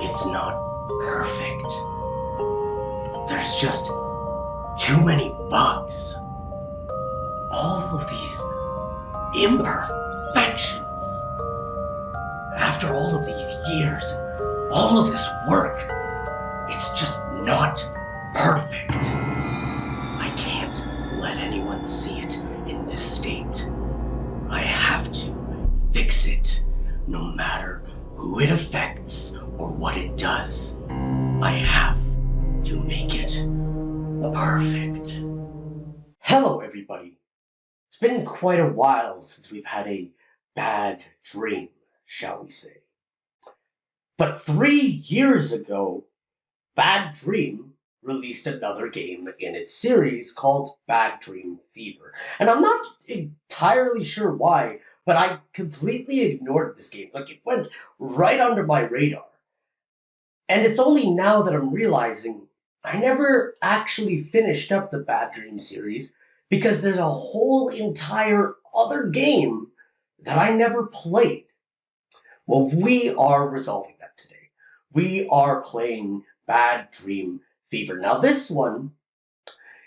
it's not perfect. There's just too many bugs. All of these imperfections. After all of these years, all of this work, it's just not perfect. I can't let anyone see it in this state. I have to fix it, no matter who it affects or what it does. I have to make it perfect. Hello, everybody. It's been quite a while since we've had a bad dream, shall we say. But 3 years ago, Bad Dream released another game in its series called Bad Dream Fever. And I'm not entirely sure why, but I completely ignored this game. Like, it went right under my radar. And it's only now that I'm realizing I never actually finished up the Bad Dream series because there's a whole entire other game that I never played. Well, we are resolving that today. We are playing Bad Dream Fever. Now, this one,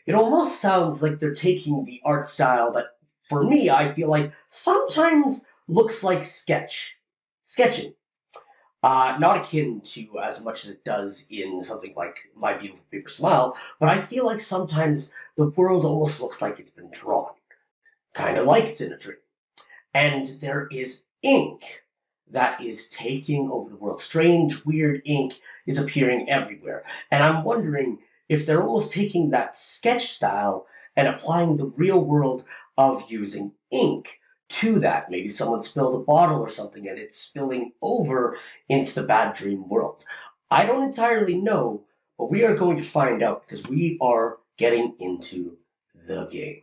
it almost sounds like they're taking the art style that, for me, I feel like sometimes looks like sketching. Not akin to as much as it does in something like My Beautiful Paper Smile, but I feel like sometimes the world almost looks like it's been drawn. Kind of like it's in a dream. And there is ink that is taking over the world. Strange, weird ink is appearing everywhere. And I'm wondering if they're almost taking that sketch style and applying the real world of using ink to that. Maybe someone spilled a bottle or something and it's spilling over into the Bad Dream world. I don't entirely know, but we are going to find out because we are getting into the game.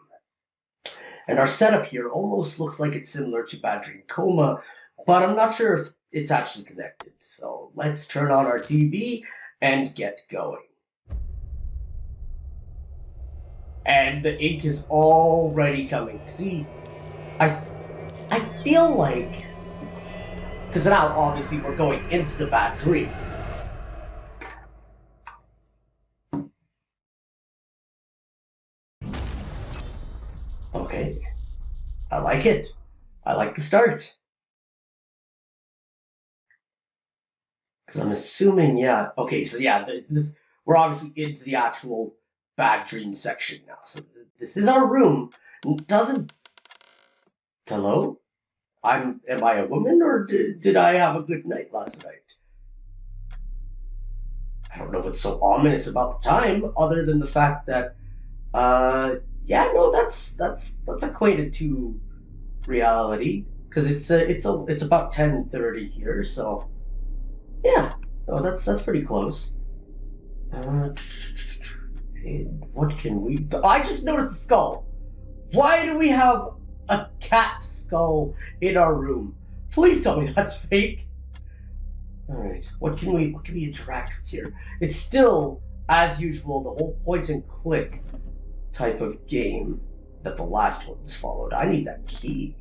And our setup here almost looks like it's similar to Bad Dream Coma, but I'm not sure if it's actually connected. So let's turn on our TV and get going. And the ink is already coming. See, I feel like, because now obviously we're going into the Bad Dream. Okay, I like it. I like the start. Because I'm assuming, yeah. Okay, so yeah, we're obviously into the actual Bad Dream section now. So this is our room. Doesn't... Hello? Am I a woman, or did I have a good night last night? I don't know what's so ominous about the time, other than the fact that, yeah, no, that's equated to reality, because it's about 10:30 here, so yeah, no, that's pretty close. What can we do? I just noticed the skull. Why do we have a cat skull in our room? Please tell me that's fake. Alright, what can we interact with here? It's still, as usual, the whole point and click type of game that the last ones followed. I need that key.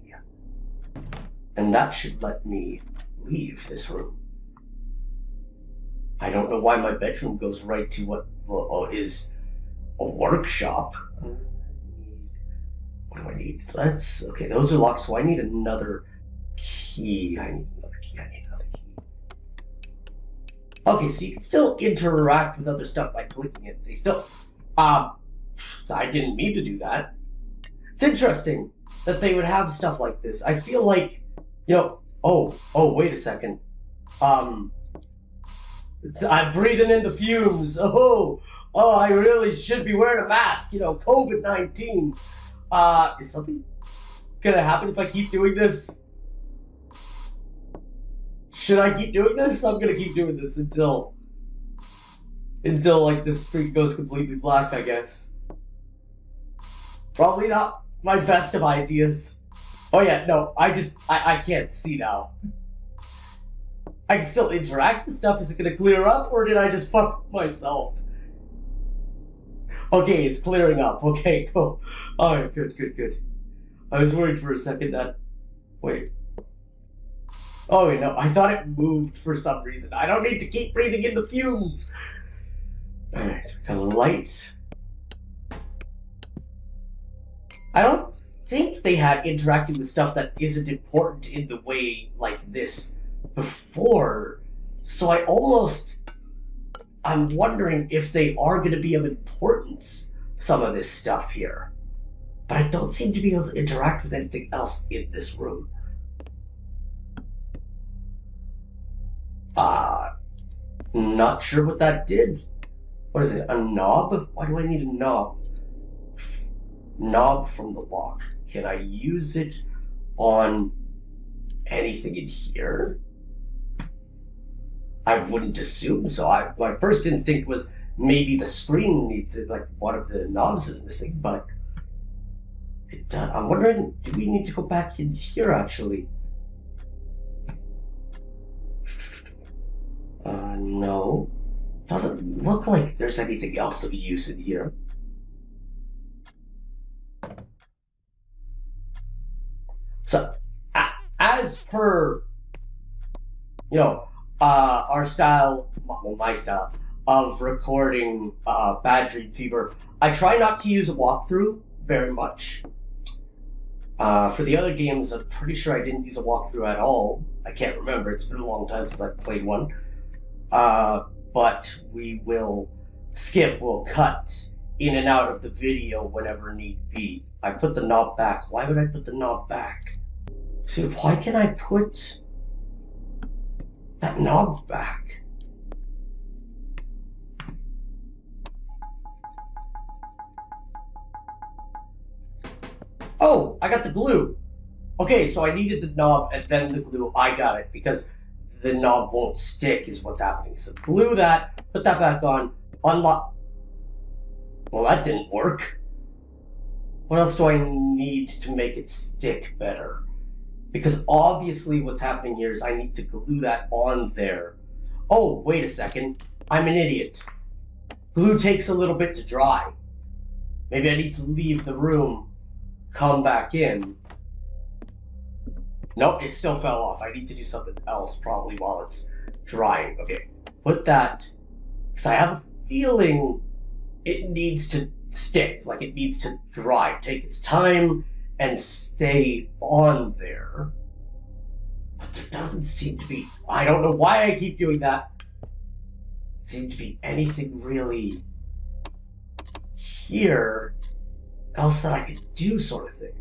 And that should let me leave this room. I don't know why my bedroom goes right to what is a workshop. What do I need? Okay, those are locked, so I need another key. I need another key. Okay, so you can still interact with other stuff by clicking it. They still... I didn't mean to do that. It's interesting that they would have stuff like this. I feel like, you know... Oh, wait a second. I'm breathing in the fumes. Oh, I really should be wearing a mask. You know, COVID-19. Is something gonna happen if I keep doing this? Should I keep doing this? I'm gonna keep doing this until like this screen goes completely black, I guess. Probably not my best of ideas. Oh yeah, no, I can't see now. I can still interact with stuff. Is it gonna clear up, or did I just fuck myself? Okay, it's clearing up. Okay, cool. Alright, good. I was worried for a second that... Wait. Oh, I thought it moved for some reason. I don't need to keep breathing in the fumes. Alright, got a light. I don't think they had interacting with stuff that isn't important in the way like this before. So I'm wondering if they are going to be of importance, some of this stuff here. But I don't seem to be able to interact with anything else in this room. Not sure what that did. What is it, a knob? Why do I need a knob? Knob from the lock. Can I use it on anything in here? I wouldn't assume so. My first instinct was maybe the screen needs it, like one of the knobs is missing, but I'm wondering, do we need to go back in here actually? No. Doesn't look like there's anything else of use in here. So, as per, our style, well, my style, of recording Bad Dream Fever, I try not to use a walkthrough very much. For the other games, I'm pretty sure I didn't use a walkthrough at all. I can't remember, it's been a long time since I've played one. But we will we'll cut in and out of the video whenever need be. I put the knob back. Why would I put the knob back? See, why can I put that knob back? Oh, I got the glue. Okay, so I needed the knob and then the glue. I got it, because the knob won't stick is what's happening. So glue that, put that back on, unlock. Well, that didn't work. What else do I need to make it stick better? Because obviously what's happening here is I need to glue that on there. Oh, wait a second. I'm an idiot. Glue takes a little bit to dry. Maybe I need to leave the room, come back in. Nope, it still fell off. I need to do something else probably while it's drying. Okay, put that, because I have a feeling it needs to stick, like it needs to dry. Take its time and stay on there. But there doesn't seem to be, I don't know why I keep doing that, seem to be anything really here else that I could do, sort of thing.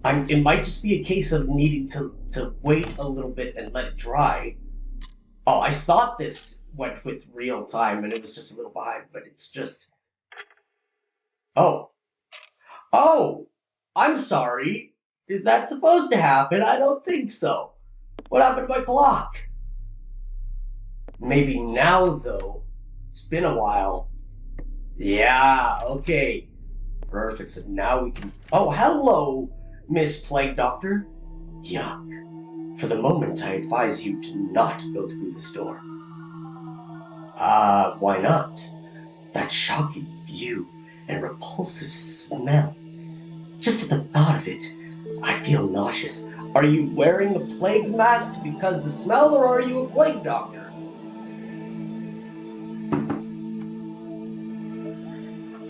It might just be a case of needing to wait a little bit and let it dry. Oh, I thought this went with real time and it was just a little behind, but it's just... Oh. Oh! I'm sorry. Is that supposed to happen? I don't think so. What happened to my clock? Maybe now, though. It's been a while. Yeah, okay. Perfect, so now we can... Oh, hello, Miss Plague Doctor. Yuck. For the moment, I advise you to not go through this door. Why not? That shocking view and repulsive smell. Just at the thought of it, I feel nauseous. Are you wearing a plague mask because of the smell, or are you a plague doctor?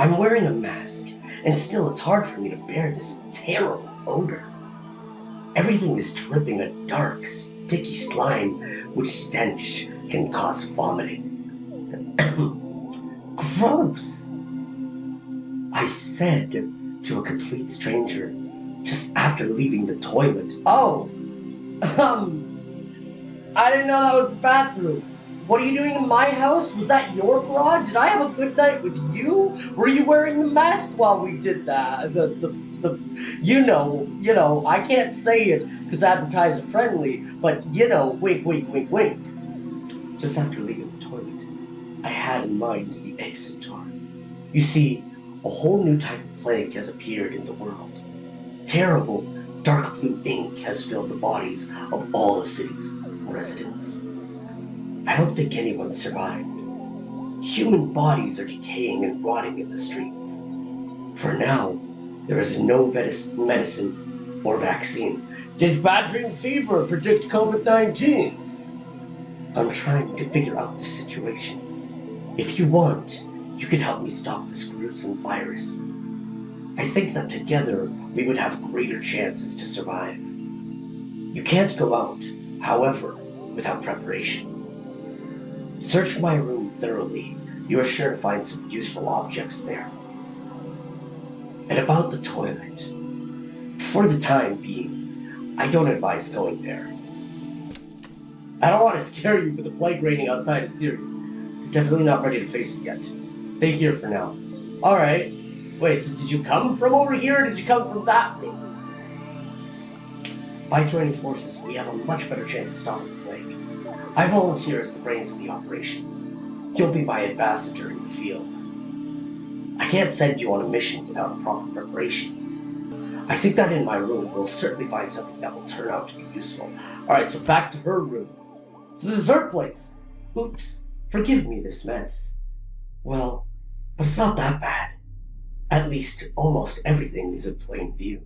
I'm wearing a mask, and still it's hard for me to bear this terrible odor. Everything is dripping a dark, sticky slime, which stench can cause vomiting. Gross! I said to a complete stranger just after leaving the toilet. Oh! I didn't know that was the bathroom. What are you doing in my house? Was that your garage? Did I have a good night with you? Were you wearing the mask while we did that? You know, I can't say it because advertiser friendly, but wink, wink, wink, wink. Just after leaving the toilet, I had in mind the exit door. You see, a whole new type of plague has appeared in the world. Terrible, dark blue ink has filled the bodies of all the city's residents. I don't think anyone survived. Human bodies are decaying and rotting in the streets. For now, there is no medicine or vaccine. Did battering fever predict COVID-19? I'm trying to figure out the situation. If you want, you can help me stop this gruesome virus. I think that together we would have greater chances to survive. You can't go out, however, without preparation. Search my room thoroughly. You are sure to find some useful objects there. And about the toilet. For the time being, I don't advise going there. I don't want to scare you with the plague raining outside of Ceres. You're definitely not ready to face it yet. Stay here for now. Alright. Wait, so did you come from over here or did you come from that room? By joining forces, we have a much better chance of stopping the plague. I volunteer as the brains of the operation. You'll be my ambassador in the field. I can't send you on a mission without a proper preparation. I think that in my room we'll certainly find something that will turn out to be useful. Alright, so back to her room. So this is her place. Oops, forgive me this mess. Well, but it's not that bad. At least, almost everything is in plain view.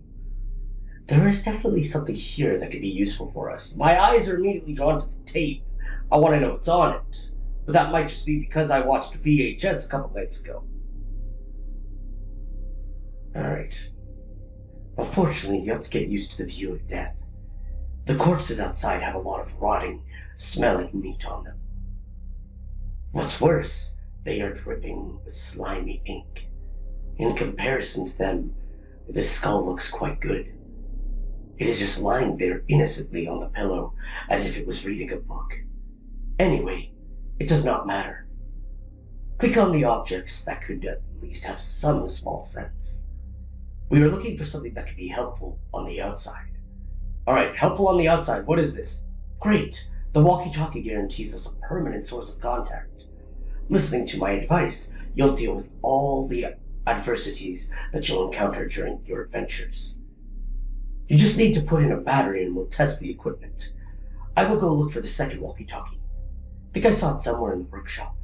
There is definitely something here that could be useful for us. My eyes are immediately drawn to the tape. I want to know what's on it. But that might just be because I watched VHS a couple nights ago. Alright. Unfortunately, you have to get used to the view of death. The corpses outside have a lot of rotting, smelling meat on them. What's worse, they are dripping with slimy ink. In comparison to them, the skull looks quite good. It is just lying there innocently on the pillow, as if it was reading a book. Anyway, it does not matter. Click on the objects that could at least have some small sense. We are looking for something that could be helpful on the outside. Alright, helpful on the outside, what is this? Great, the walkie-talkie guarantees us a permanent source of contact. Listening to my advice, you'll deal with all the adversities that you'll encounter during your adventures. You just need to put in a battery and we'll test the equipment. I will go look for the second walkie-talkie. I think I saw it somewhere in the workshop.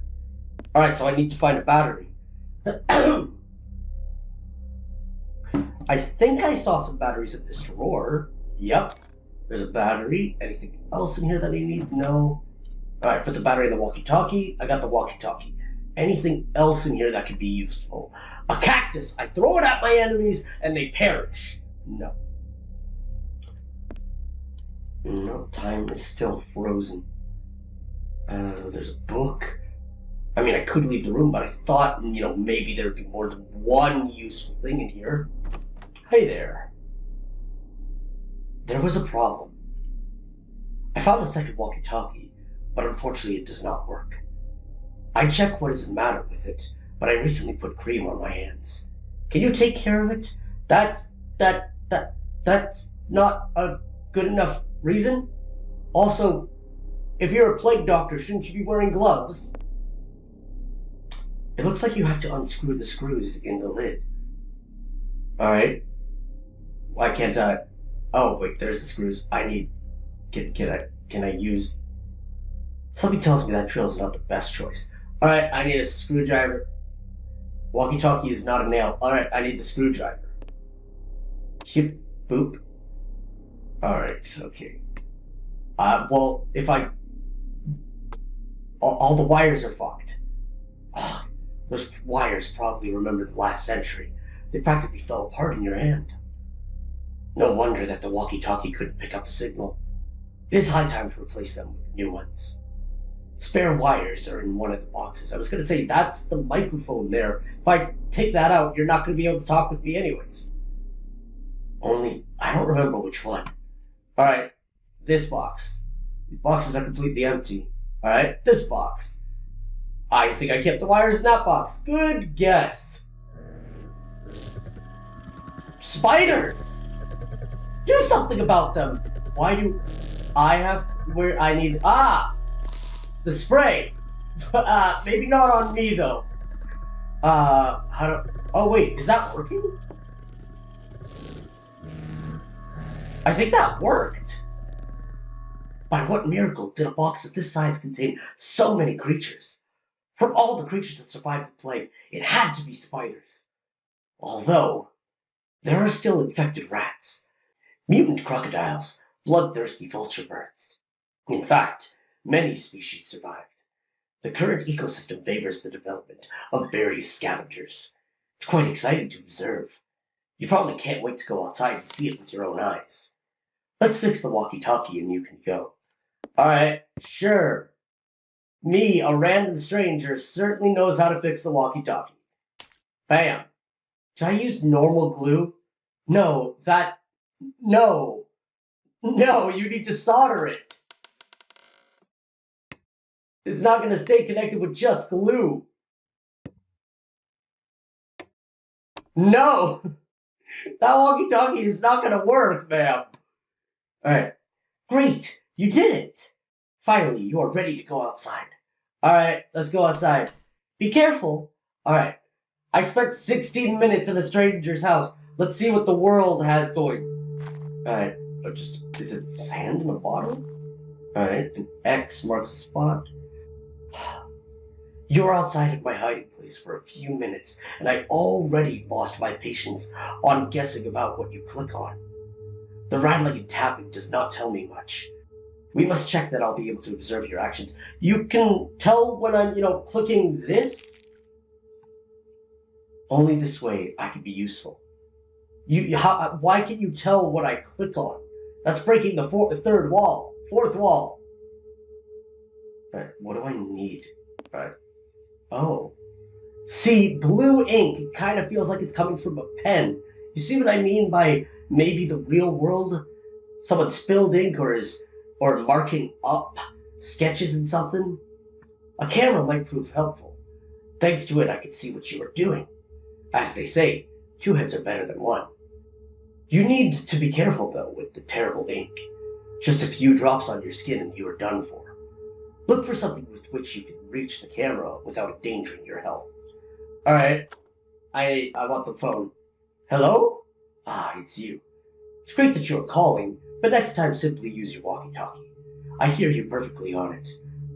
Alright, so I need to find a battery. I think I saw some batteries in this drawer. Yep, there's a battery. Anything else in here that I need? No. Alright, put the battery in the walkie-talkie. I got the walkie-talkie. Anything else in here that could be useful? A cactus! I throw it at my enemies and they perish. No. No, time is still frozen. There's a book. I mean, I could leave the room, but I thought, maybe there'd be more than one useful thing in here. Hey there. There was a problem. I found the second walkie-talkie, but unfortunately it does not work. I checked what is the matter with it, but I recently put cream on my hands. Can you take care of it? That's not a good enough reason? Also, if you're a plague doctor, shouldn't you be wearing gloves? It looks like you have to unscrew the screws in the lid. Alright. Why can't I? Oh, wait, there's the screws. I need... Can I use... Something tells me that drill is not the best choice. Alright, I need a screwdriver. Walkie-talkie is not a nail. Alright, I need the screwdriver. Hip, boop. Alright, okay. Well, if I... All the wires are fucked. Oh, those wires probably remember the last century. They practically fell apart in your hand. No wonder that the walkie-talkie couldn't pick up a signal. It is high time to replace them with new ones. Spare wires are in one of the boxes. I was going to say, that's the microphone there. If I take that out, you're not going to be able to talk with me anyways. Only, I don't remember which one. Alright, this box. These boxes are completely empty. Alright, this box. I think I kept the wires in that box. Good guess. Spiders! Do something about them. Why do I have where I need... Ah! The spray. Maybe not on me, though. How do... Oh, wait. Is that working? I think that worked. By what miracle did a box of this size contain so many creatures? From all the creatures that survived the plague, it had to be spiders. Although, there are still infected rats. Mutant crocodiles, bloodthirsty vulture birds. In fact, many species survived. The current ecosystem favors the development of various scavengers. It's quite exciting to observe. You probably can't wait to go outside and see it with your own eyes. Let's fix the walkie-talkie and you can go. Alright, sure. Me, a random stranger, certainly knows how to fix the walkie-talkie. Bam. Should I use normal glue? No, no. No, you need to solder it. It's not going to stay connected with just glue. No. That walkie-talkie is not going to work, ma'am. Alright. Great. You did it. Finally, you are ready to go outside. Alright, let's go outside. Be careful. Alright. I spent 16 minutes in a stranger's house. Let's see what the world has going. Alright. Is it sand in the bottom? Alright. An X marks the spot. You're outside of my hiding place for a few minutes, and I already lost my patience on guessing about what you click on. The rattling and tapping does not tell me much. We must check that I'll be able to observe your actions. You can tell when I'm, clicking this? Only this way I can be useful. Why can you tell what I click on? That's breaking the fourth wall. Alright, what do I need? Alright. Oh. See, blue ink kind of feels like it's coming from a pen. You see what I mean by maybe the real world? Someone spilled ink or marking up sketches and something? A camera might prove helpful. Thanks to it, I could see what you are doing. As they say, two heads are better than one. You need to be careful, though, with the terrible ink. Just a few drops on your skin and you are done for. Look for something with which you can reach the camera without endangering your health. Alright, I want the phone. Hello? Ah, it's you. It's great that you're calling, but next time simply use your walkie-talkie. I hear you perfectly on it.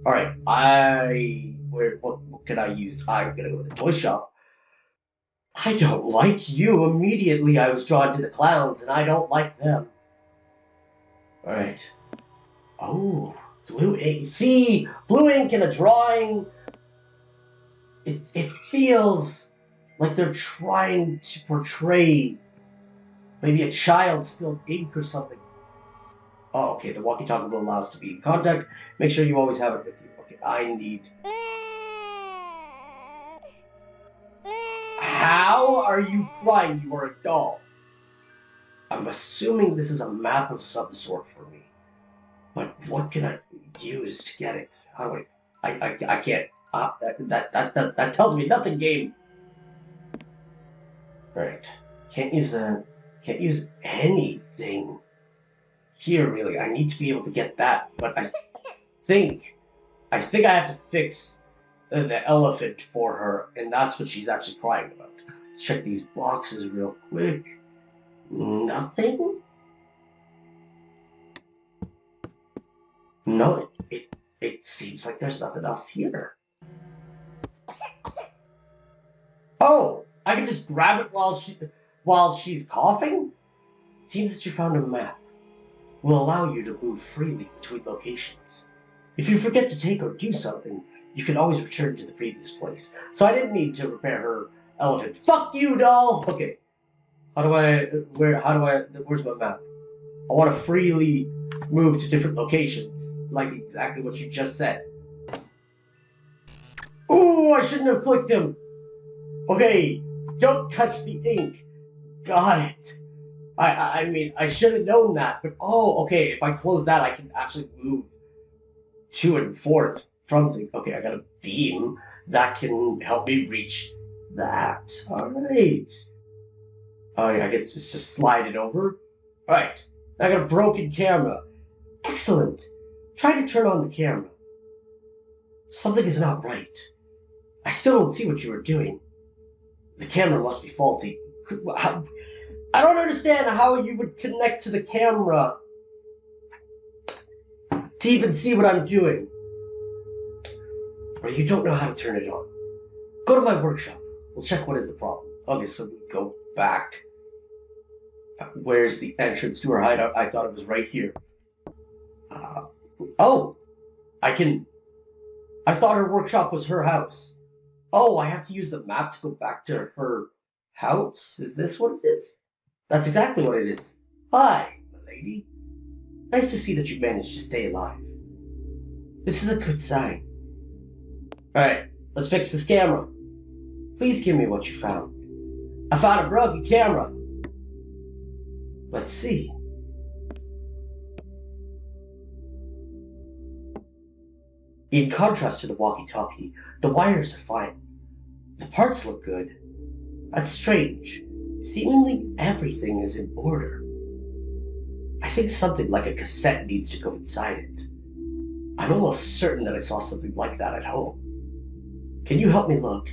Alright, what can I use? I'm gonna go to the toy shop. I don't like you. Immediately I was drawn to the clowns, and I don't like them. Alright. Oh, blue ink. See, blue ink in a drawing. It feels like they're trying to portray maybe a child spilled ink or something. Oh, okay, the walkie-talkie will allow us to be in contact. Make sure you always have it with you. Okay, I need... How are you crying? You are a doll. I'm assuming this is a map of some sort for me. But what can I use to get it? How do I can't. That tells me nothing, game. Right. Can't use anything here, really. I need to be able to get that, but I think I have to fix the elephant for her, and that's what she's actually crying about. Let's check these boxes real quick. Nothing? No, it seems like there's nothing else here. Oh, I can just grab it while she's coughing? Seems that you found a map. Will allow you to move freely between locations. If you forget to take or do something, you can always return to the previous place. So I didn't need to repair her elephant. Fuck you, doll! Okay. Where's my map? I want to freely move to different locations, like exactly what you just said. Ooh, I shouldn't have clicked him. Okay, don't touch the ink. Got it. I mean, I should have known that, but oh, okay, if I close that, I can actually move to and forth from the... Okay, I got a beam that can help me reach that. Alright. Oh, I guess just slide it over. Alright, I got a broken camera. Excellent. Try to turn on the camera. Something is not right. I still don't see what you are doing. The camera must be faulty. I don't understand how you would connect to the camera to even see what I'm doing. Or you don't know how to turn it on. Go to my workshop. We'll check what is the problem. Okay, so we go back. Where's the entrance to her hideout? I thought it was right here. Uh, oh, I can. I thought her workshop was her house. Oh, I have to use the map to go back to her house? Is this what it is? That's exactly what it is. Hi, milady. Nice to see that you managed to stay alive. This is a good sign. Alright, let's fix this camera. Please give me what you found. I found a broken camera. Let's see. In contrast to the walkie-talkie, the wires are fine. The parts look good. That's strange. Seemingly everything is in order. I think something like a cassette needs to go inside it. I'm almost certain that I saw something like that at home. Can you help me look?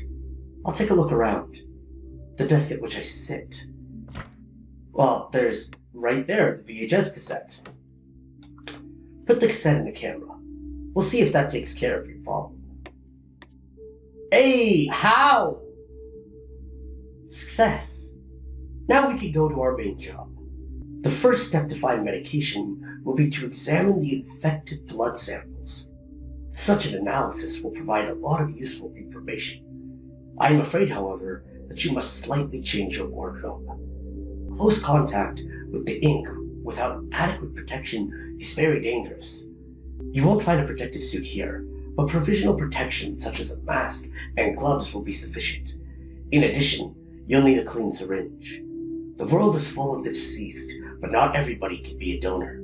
I'll take a look around. The desk at which I sit. Well, there's right there the VHS cassette. Put the cassette in the camera. We'll see if that takes care of your problem. Hey, how? Success. Now we can go to our main job. The first step to find medication will be to examine the infected blood samples. Such an analysis will provide a lot of useful information. I am afraid, however, that you must slightly change your wardrobe. Close contact with the ink without adequate protection is very dangerous. You won't find a protective suit here, but provisional protection such as a mask and gloves will be sufficient. In addition, you'll need a clean syringe. The world is full of the deceased, but not everybody can be a donor.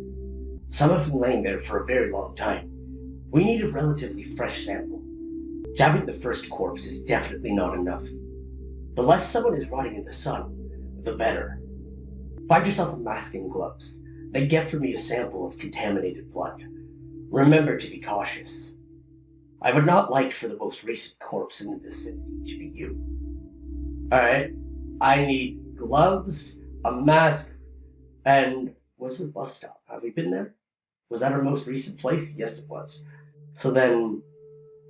Some have been laying there for a very long time. We need a relatively fresh sample. Jabbing the first corpse is definitely not enough. The less someone is rotting in the sun, the better. Find yourself a mask and gloves, then get for me a sample of contaminated blood. Remember to be cautious. I would not like for the most recent corpse in the vicinity to be you. Alright, I need gloves, a mask, and what's the bus stop? Have we been there? Was that our most recent place? Yes, it was. So then,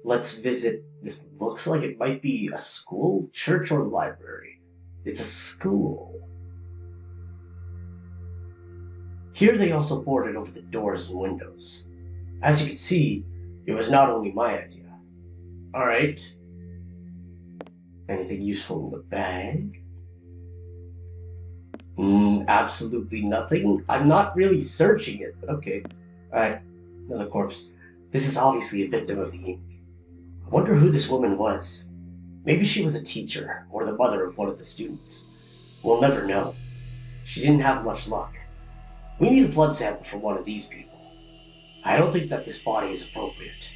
let's visit. This looks like it might be a school, church, or library. It's a school. Here they also boarded over the doors and windows. As you can see, it was not only my idea. Alright. Anything useful in the bag? Absolutely nothing. I'm not really searching it, but okay. Alright, another corpse. This is obviously a victim of the ink. I wonder who this woman was. Maybe she was a teacher, or the mother of one of the students. We'll never know. She didn't have much luck. We need a blood sample from one of these people. I don't think that this body is appropriate.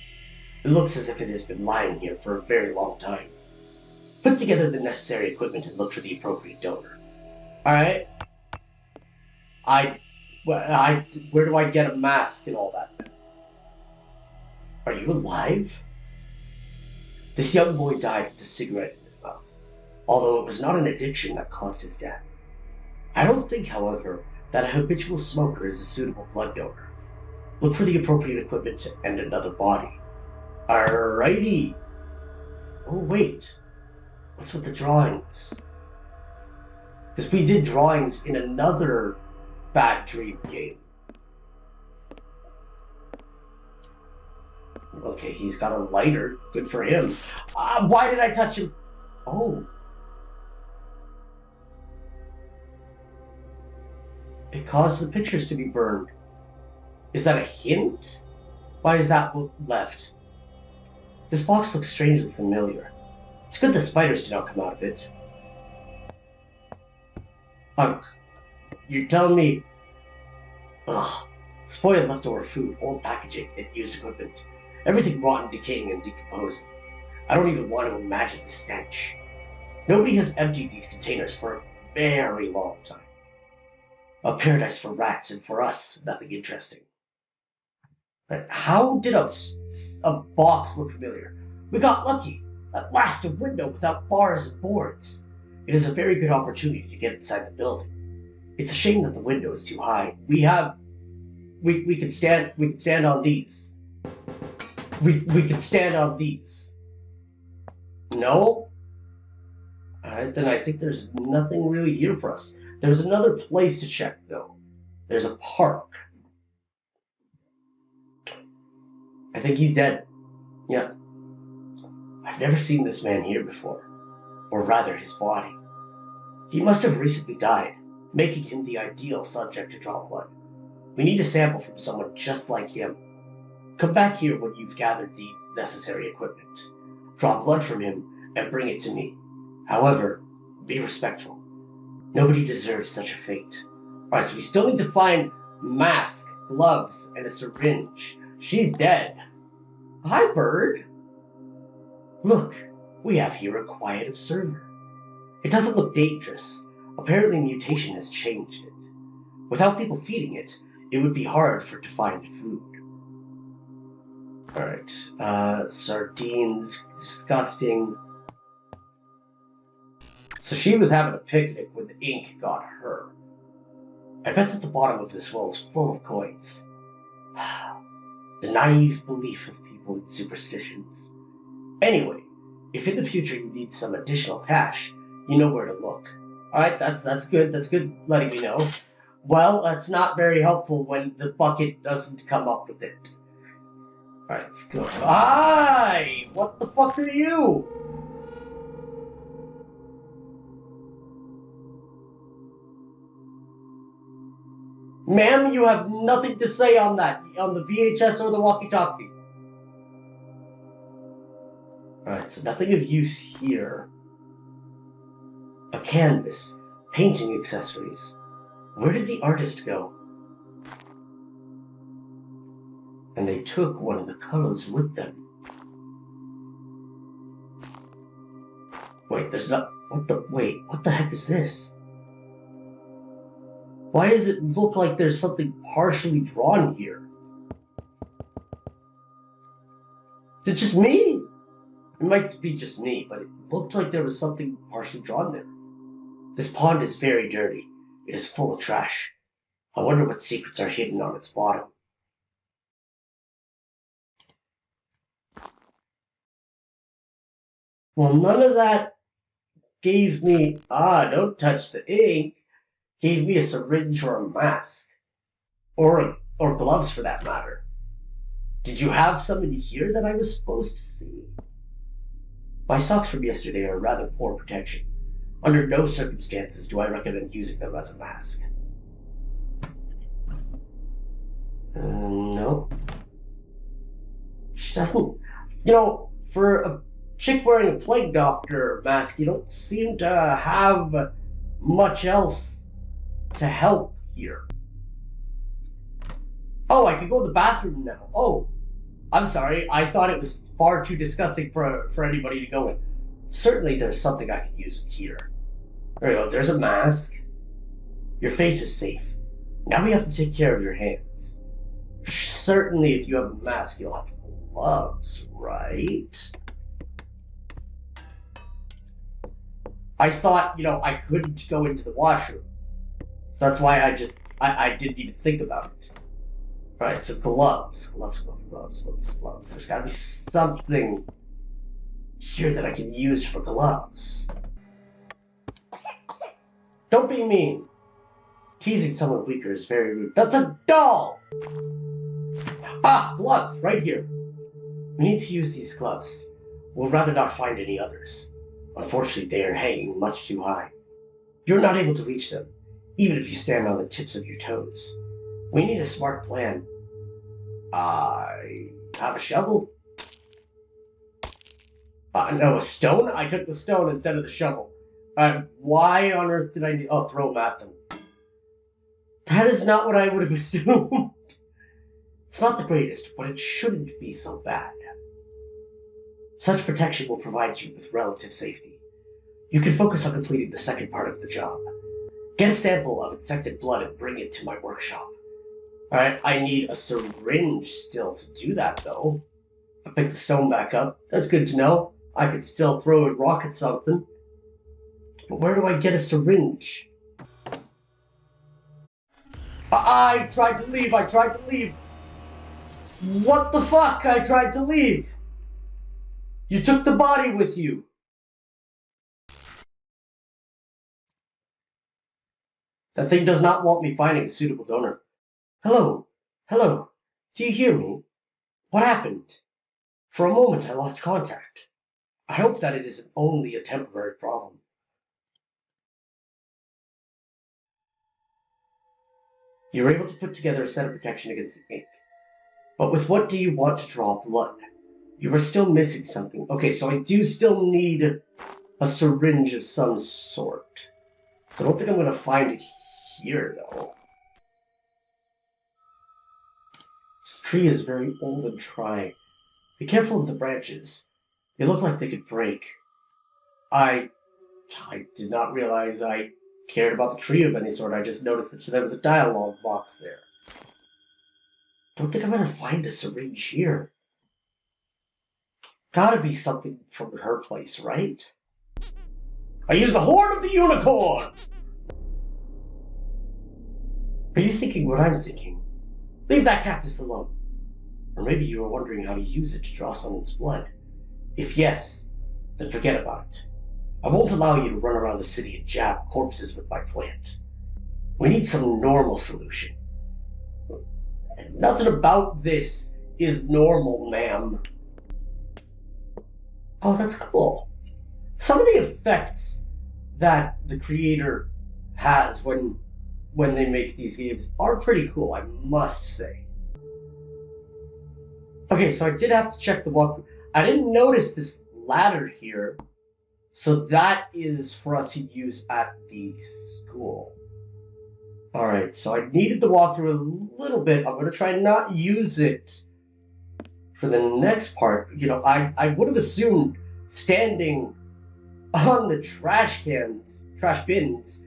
It looks as if it has been lying here for a very long time. Put together the necessary equipment and look for the appropriate donor. Alright. Where do I get a mask and all that? Are you alive? This young boy died with a cigarette in his mouth, although it was not an addiction that caused his death. I don't think, however, that a habitual smoker is a suitable blood donor. Look for the appropriate equipment and another body. Alrighty. Oh, wait. What's with the drawings? Because we did drawings in another Bad Dream game. Okay, he's got a lighter. Good for him. Why did I touch him? Oh. It caused the pictures to be burned. Is that a hint? Why is that left? This box looks strangely familiar. It's good the spiders did not come out of it. You're telling me... Ugh. Spoiled leftover food, old packaging, and used equipment. Everything rotten, decaying, and decomposing. I don't even want to imagine the stench. Nobody has emptied these containers for a very long time. A paradise for rats, and for us, nothing interesting. But how did a box look familiar? We got lucky. At last, a window without bars and boards. It is a very good opportunity to get inside the building. It's a shame that the window is too high. We can stand on these. We can stand on these. No? Alright, then I think there's nothing really here for us. There's another place to check, though. There's a park. I think he's dead. Yeah. I've never seen this man here before. Or rather, his body. He must have recently died, making him the ideal subject to draw blood. We need a sample from someone just like him. Come back here when you've gathered the necessary equipment. Draw blood from him and bring it to me. However, be respectful. Nobody deserves such a fate. Alright, so we still need to find mask, gloves, and a syringe. She's dead. Hi, bird. Look, we have here a quiet observer. It doesn't look dangerous. Apparently mutation has changed it. Without people feeding it, it would be hard for it to find food. Alright, sardines, disgusting. So she was having a picnic when the ink got her. I bet that the bottom of this well is full of coins. The naive belief of people in superstitions. Anyway, if in the future you need some additional cash, you know where to look. Alright, that's good. That's good letting me know. Well, that's not very helpful when the bucket doesn't come up with it. Alright, let's go. Hi! What the fuck are you? Ma'am, you have nothing to say on that, on the VHS or the walkie-talkie. Alright, so nothing of use here. A canvas, painting accessories. Where did the artist go? And they took one of the colors with them. Wait, there's not... what the heck is this? Why does it look like there's something partially drawn here? Is it just me? It might be just me, but it looked like there was something partially drawn there. This pond is very dirty. It is full of trash. I wonder what secrets are hidden on its bottom. Well, none of that gave me... don't touch the ink. Gave me a syringe or a mask. Or gloves, for that matter. Did you have some in here that I was supposed to see? My socks from yesterday are rather poor protection. Under no circumstances do I recommend using them as a mask. No. She doesn't... You know, for a chick wearing a plague doctor mask, you don't seem to have much else to help here. Oh, I can go to the bathroom now. Oh, I'm sorry. I thought it was far too disgusting for anybody to go in. Certainly there's something I can use here. There we go. There's a mask. Your face is safe. Now we have to take care of your hands. Certainly if you have a mask, you'll have gloves, right? I thought, I couldn't go into the washroom. So that's why I didn't even think about it. Alright, so gloves. Gloves. There's gotta be something here that I can use for gloves. Don't be mean. Teasing someone weaker is very rude. That's a doll! Gloves, right here. We need to use these gloves. We'll rather not find any others. Unfortunately, they are hanging much too high. You're not able to reach them, even if you stand on the tips of your toes. We need a smart plan. I have a shovel. No, a stone? I took the stone instead of the shovel. Why on earth did I need... Oh, throw them at them. That is not what I would have assumed. It's not the greatest, but it shouldn't be so bad. Such protection will provide you with relative safety. You can focus on completing the second part of the job. Get a sample of infected blood and bring it to my workshop. Alright, I need a syringe still to do that, though. I picked the stone back up. That's good to know. I could still throw a rock at something. But where do I get a syringe? I tried to leave. What the fuck? I tried to leave. You took the body with you. That thing does not want me finding a suitable donor. Hello? Hello? Do you hear me? What happened? For a moment I lost contact. I hope that it is only a temporary problem. You were able to put together a set of protection against the ink. But with what do you want to draw blood? You were still missing something. Okay, so I do still need a syringe of some sort. So I don't think I'm going to find it here, though. This tree is very old and dry. Be careful of the branches. They look like they could break. I did not realize I cared about the tree of any sort. I just noticed that there was a dialogue box there. Don't think I'm going to find a syringe here. Gotta be something from her place, right? I use the horn of the unicorn! Are you thinking what I'm thinking? Leave that cactus alone. Or maybe you were wondering how to use it to draw someone's blood. If yes, then forget about it. I won't allow you to run around the city and jab corpses with my plant. We need some normal solution. And nothing about this is normal, ma'am. Oh, that's cool. Some of the effects that the creator has when they make these games are pretty cool, I must say. Okay, so I did have to check the walkthrough. I didn't notice this ladder here, so that is for us to use at the school. Alright, so I needed the walkthrough a little bit. I'm going to try not use it for the next part. You know, I would have assumed standing on the trash bins,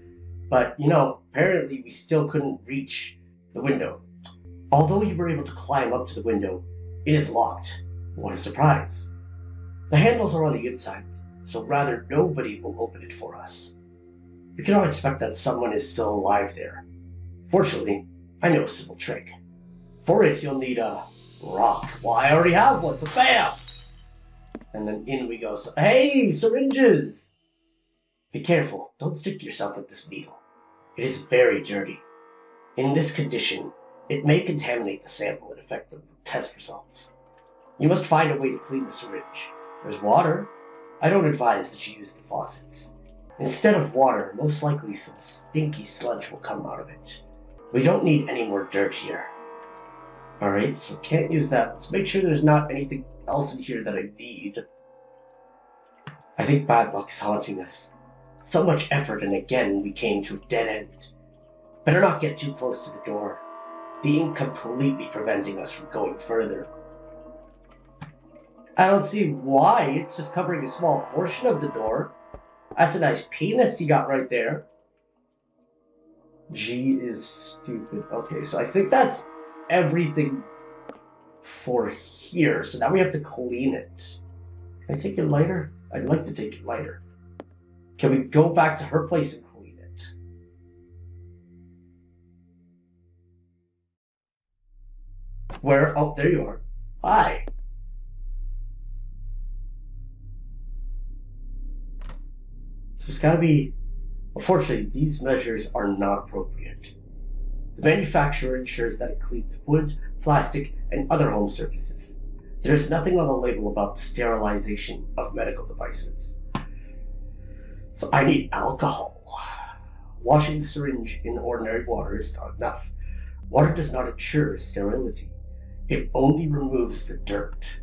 but, you know, apparently we still couldn't reach the window. Although you were able to climb up to the window, it is locked. What a surprise. The handles are on the inside, so rather nobody will open it for us. We cannot expect that someone is still alive there. Fortunately, I know a simple trick. For it, you'll need a rock. Well, I already have one, so bam! And then in we go. So, hey, syringes! Be careful, don't stick yourself with this needle. It is very dirty. In this condition, it may contaminate the sample and affect the test results. You must find a way to clean the syringe. There's water. I don't advise that you use the faucets. Instead of water, most likely some stinky sludge will come out of it. We don't need any more dirt here. Alright, so can't use that. Let's make sure there's not anything else in here that I need. I think bad luck is haunting us. So much effort, and again we came to a dead end. Better not get too close to the door. The ink completely preventing us from going further. I don't see why. It's just covering a small portion of the door. That's a nice penis you got right there. G is stupid. Okay, so I think that's everything for here. So now we have to clean it. Can I take your lighter? I'd like to take your lighter. Can we go back to her place and clean it? Where? Oh, there you are. Hi. So it's gotta be... Unfortunately, these measures are not appropriate. The manufacturer ensures that it cleans wood, plastic, and other home surfaces. There is nothing on the label about the sterilization of medical devices. So I need alcohol. Washing the syringe in ordinary water is not enough. Water does not ensure sterility. It only removes the dirt.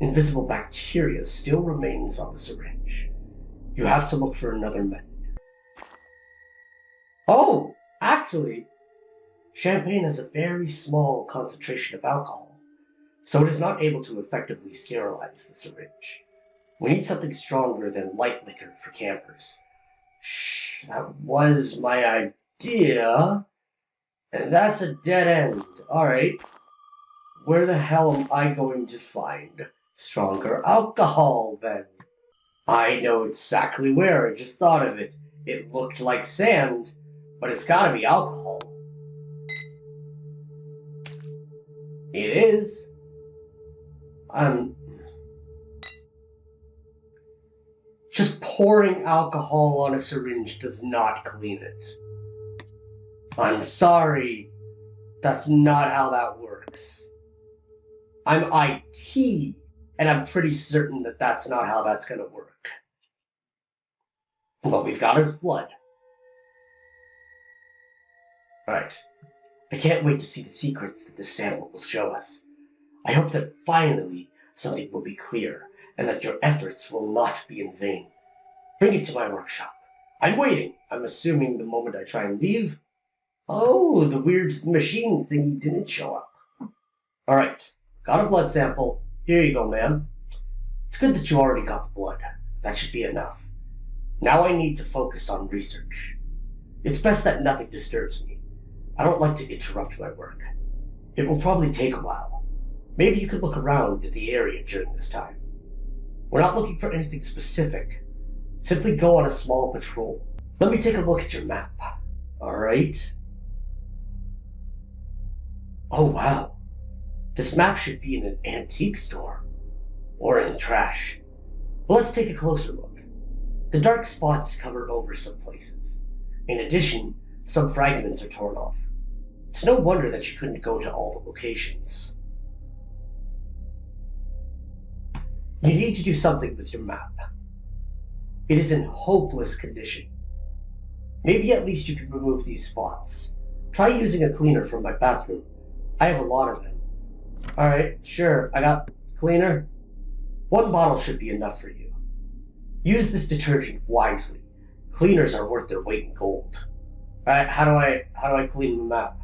Invisible bacteria still remains on the syringe. You have to look for another method. Oh, actually, champagne has a very small concentration of alcohol, so it is not able to effectively sterilize the syringe. We need something stronger than light liquor for campers. Shh, that was my idea. And that's a dead end. Alright. Where the hell am I going to find stronger alcohol then? I know exactly where. I just thought of it. It looked like sand, but it's gotta be alcohol. It is. Just pouring alcohol on a syringe does not clean it. I'm sorry. That's not how that works. I'm IT, and I'm pretty certain that that's not how that's gonna work. What we've got is blood. Right. I can't wait to see the secrets that this sample will show us. I hope that finally something will be clear, and that your efforts will not be in vain. Bring it to my workshop. I'm waiting. I'm assuming the moment I try and leave. Oh, the weird machine thingy didn't show up. Alright, got a blood sample. Here you go, ma'am. It's good that you already got the blood. That should be enough. Now I need to focus on research. It's best that nothing disturbs me. I don't like to interrupt my work. It will probably take a while. Maybe you could look around the area during this time. We're not looking for anything specific. Simply go on a small patrol. Let me take a look at your map. Alright. Oh wow. This map should be in an antique store. Or in the trash. But let's take a closer look. The dark spots cover over some places. In addition, some fragments are torn off. It's no wonder that you couldn't go to all the locations. You need to do something with your map. It is in hopeless condition. Maybe at least you can remove these spots. Try using a cleaner from my bathroom. I have a lot of them. Alright, sure, I got cleaner. 1 bottle should be enough for you. Use this detergent wisely. Cleaners are worth their weight in gold. Alright, how do I clean the map?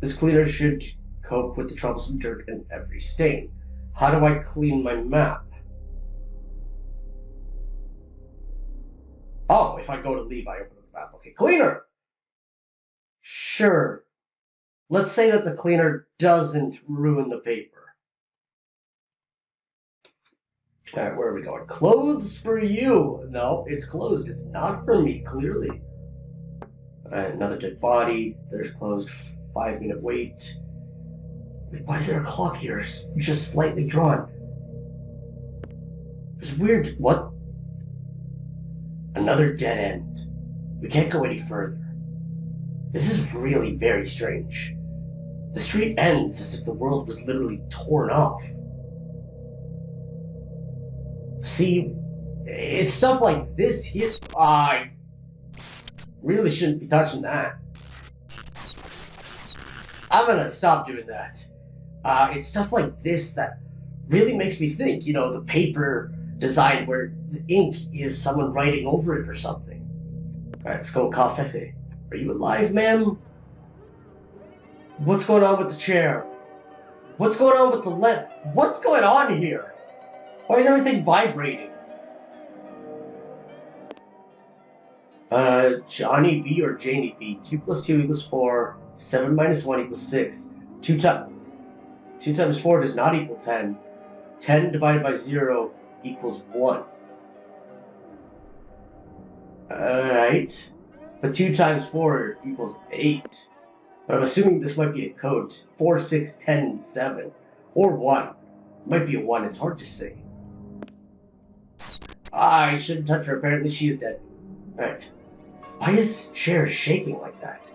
This cleaner should cope with the troublesome dirt and every stain. How do I clean my map? Oh, if I go to leave, I open up the map. Okay, cleaner! Sure. Let's say that the cleaner doesn't ruin the paper. Alright, where are we going? Clothes for you! No, it's closed. It's not for me, clearly. Alright, another dead body. There's closed. 5-minute wait. Wait, why is there a clock here? Just slightly drawn. There's weird... What? Another dead end. We can't go any further. This is really very strange. The street ends as if the world was literally torn off. See, it's stuff like this here. I really shouldn't be touching that. I'm gonna stop doing that. It's stuff like this that really makes me think, you know, the paper design where the ink is someone writing over it or something. Alright, let's go Cafefe. Are you alive, ma'am? What's going on with the chair? What's going on with the lamp? What's going on here? Why is everything vibrating? Johnny B or Janie B. 2 plus 2 equals 4. 7 minus 1 equals 6. 2 times 4 does not equal 10. 10 divided by 0 equals 1. Alright. But 2 times 4 equals 8. But I'm assuming this might be a code. 4, 6, 10, 7. Or 1. It might be a 1, it's hard to say. I shouldn't touch her, apparently she is dead. Alright. Why is this chair shaking like that?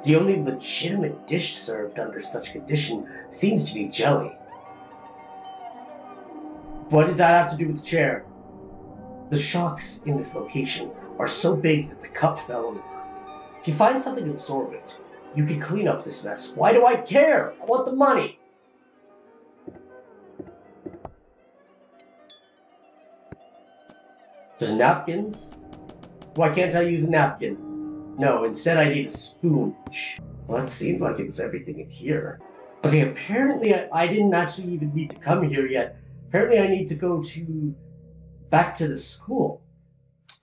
The only legitimate dish served under such condition seems to be jelly. What did that have to do with the chair? The shocks in this location are so big that the cup fell over. If you find something absorbent, you can clean up this mess. Why do I care? I want the money! There's napkins? Why can't I use a napkin? No, instead I need a sponge. Well, that seemed like it was everything in here. Okay, apparently I didn't actually even need to come here yet. Apparently I need to go back to the school.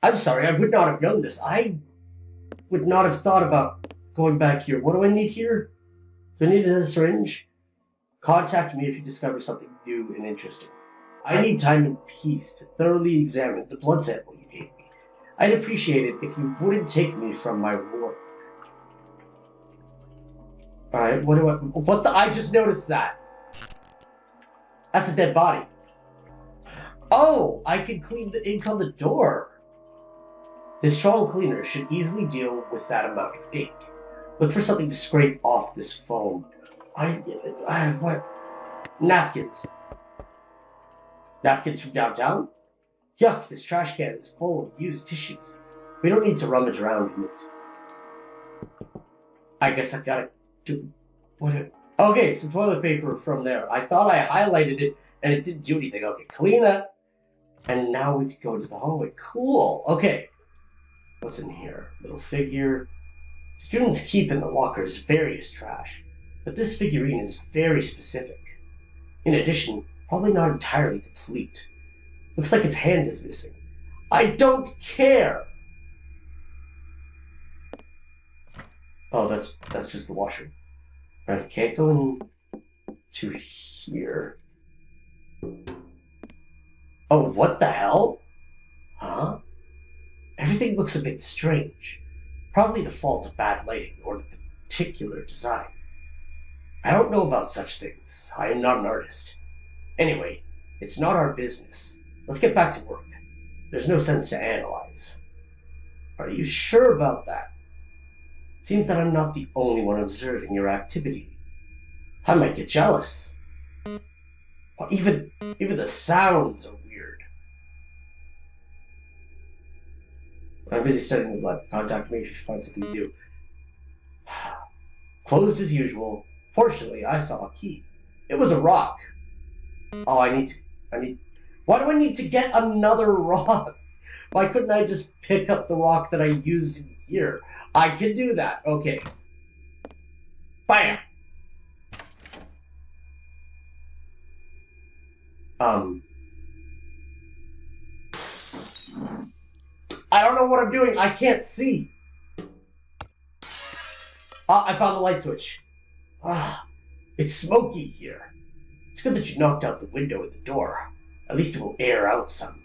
I'm sorry, I would not have known this. I would not have thought about going back here. What do I need here? Do I need a syringe? Contact me if you discover something new and interesting. I need time and peace to thoroughly examine the blood sample you gave me. I'd appreciate it if you wouldn't take me from my work. Alright, what the, I just noticed that. That's a dead body. Oh, I can clean the ink on the door. This strong cleaner should easily deal with that amount of ink. Look for something to scrape off this foam. What? Napkins. Napkins from downtown? Yuck, this trash can is full of used tissues. We don't need to rummage around in it. I guess I gotta do... What? Okay, some toilet paper from there. I thought I highlighted it and it didn't do anything. Okay, clean that. And now we can go into the hallway. Cool. Okay. What's in here? Little figure. Students keep in the lockers various trash, but this figurine is very specific. In addition, probably not entirely complete. Looks like its hand is missing. I don't care! Oh, that's just the washroom. Alright, can't go into here. Oh, what the hell? Huh? Everything looks a bit strange. Probably the fault of bad lighting or the particular design. I don't know about such things. I am not an artist. Anyway, it's not our business. Let's get back to work. There's no sense to analyze. Are you sure about that? Seems that I'm not the only one observing your activity. I might get jealous. Or even the sounds are weird. I'm busy studying the blood. Contact me if you find something new. Closed as usual. Fortunately, I saw a key. It was a rock. Oh, why do I need to get another rock? Why couldn't I just pick up the rock that I used in here? I can do that. Okay. Bam! I don't know what I'm doing. I can't see. I found the light switch. It's smoky here. It's good that you knocked out the window at the door. At least it will air out some.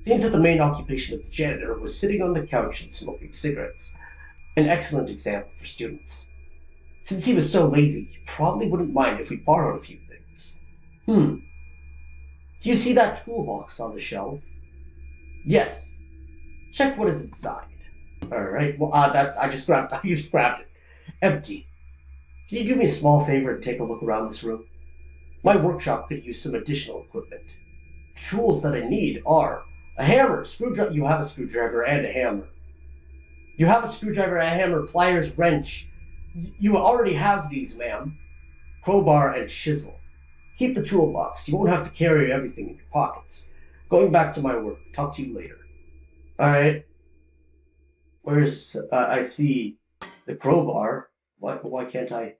Seems that the main occupation of the janitor was sitting on the couch and smoking cigarettes. An excellent example for students. Since he was so lazy, he probably wouldn't mind if we borrowed a few things. Do you see that toolbox on the shelf? Yes. Check what is inside. Alright, well, I just grabbed it. Empty. Can you do me a small favor and take a look around this room? My workshop could use some additional equipment. Tools that I need are a hammer, screwdriver. You have a screwdriver and a hammer. You have a screwdriver, a hammer, pliers, wrench. You already have these, ma'am. Crowbar and chisel. Keep the toolbox. You won't have to carry everything in your pockets. Going back to my work. Talk to you later. Alright. Where's... I see the crowbar. Why can't I...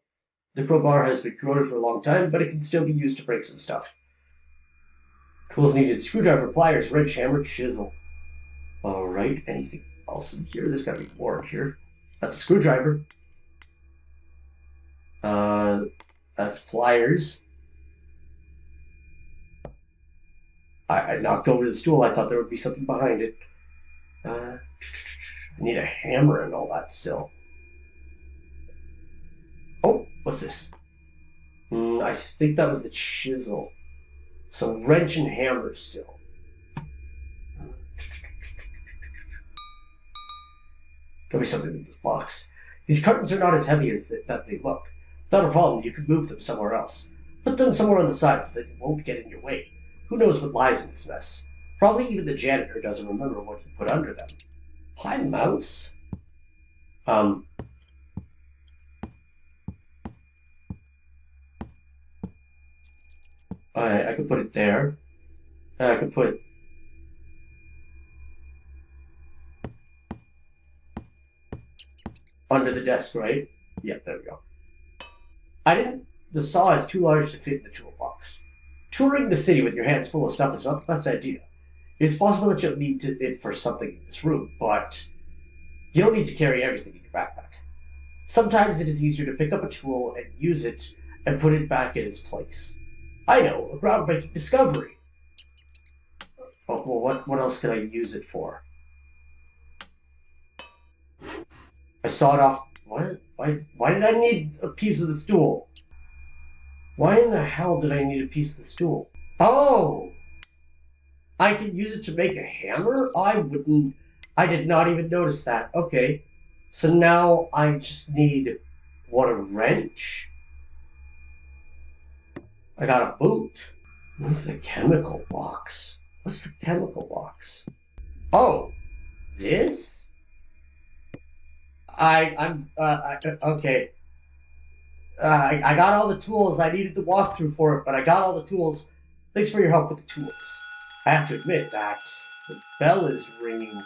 The crowbar has been corroded for a long time, but it can still be used to break some stuff. Tools needed: screwdriver, pliers, wrench, hammer, chisel. Alright, anything else in here? There's gotta be more in here. That's a screwdriver. That's pliers. I knocked over the stool. I thought there would be something behind it. I need a hammer and all that still. Oh, what's this? I think that was the chisel. So wrench and hammer still. There'll be something in this box. These cartons are not as heavy as that they look. Without a problem, you could move them somewhere else. Put them somewhere on the side so that it won't get in your way. Who knows what lies in this mess? Probably even the janitor doesn't remember what he put under them. Hi, mouse. I could put it there. I could put... under the desk, right? Yeah, there we go. The saw is too large to fit in the toolbox. Touring the city with your hands full of stuff is not the best idea. It is possible that you'll need it for something in this room, but you don't need to carry everything in your backpack. Sometimes it is easier to pick up a tool and use it and put it back in its place. I know, a groundbreaking discovery. Oh, well, what else can I use it for? I sawed off... What? Why did I need a piece of the stool? Why in the hell did I need a piece of the stool? Oh! I can use it to make a hammer? I I did not even notice that. Okay. So now I just need, what, a wrench? I got a boot. Move the chemical box. What's the chemical box? Oh, this? Okay. I got all the tools. I needed the walkthrough for it, but I got all the tools. Thanks for your help with the tools. I have to admit that the bell is ringing,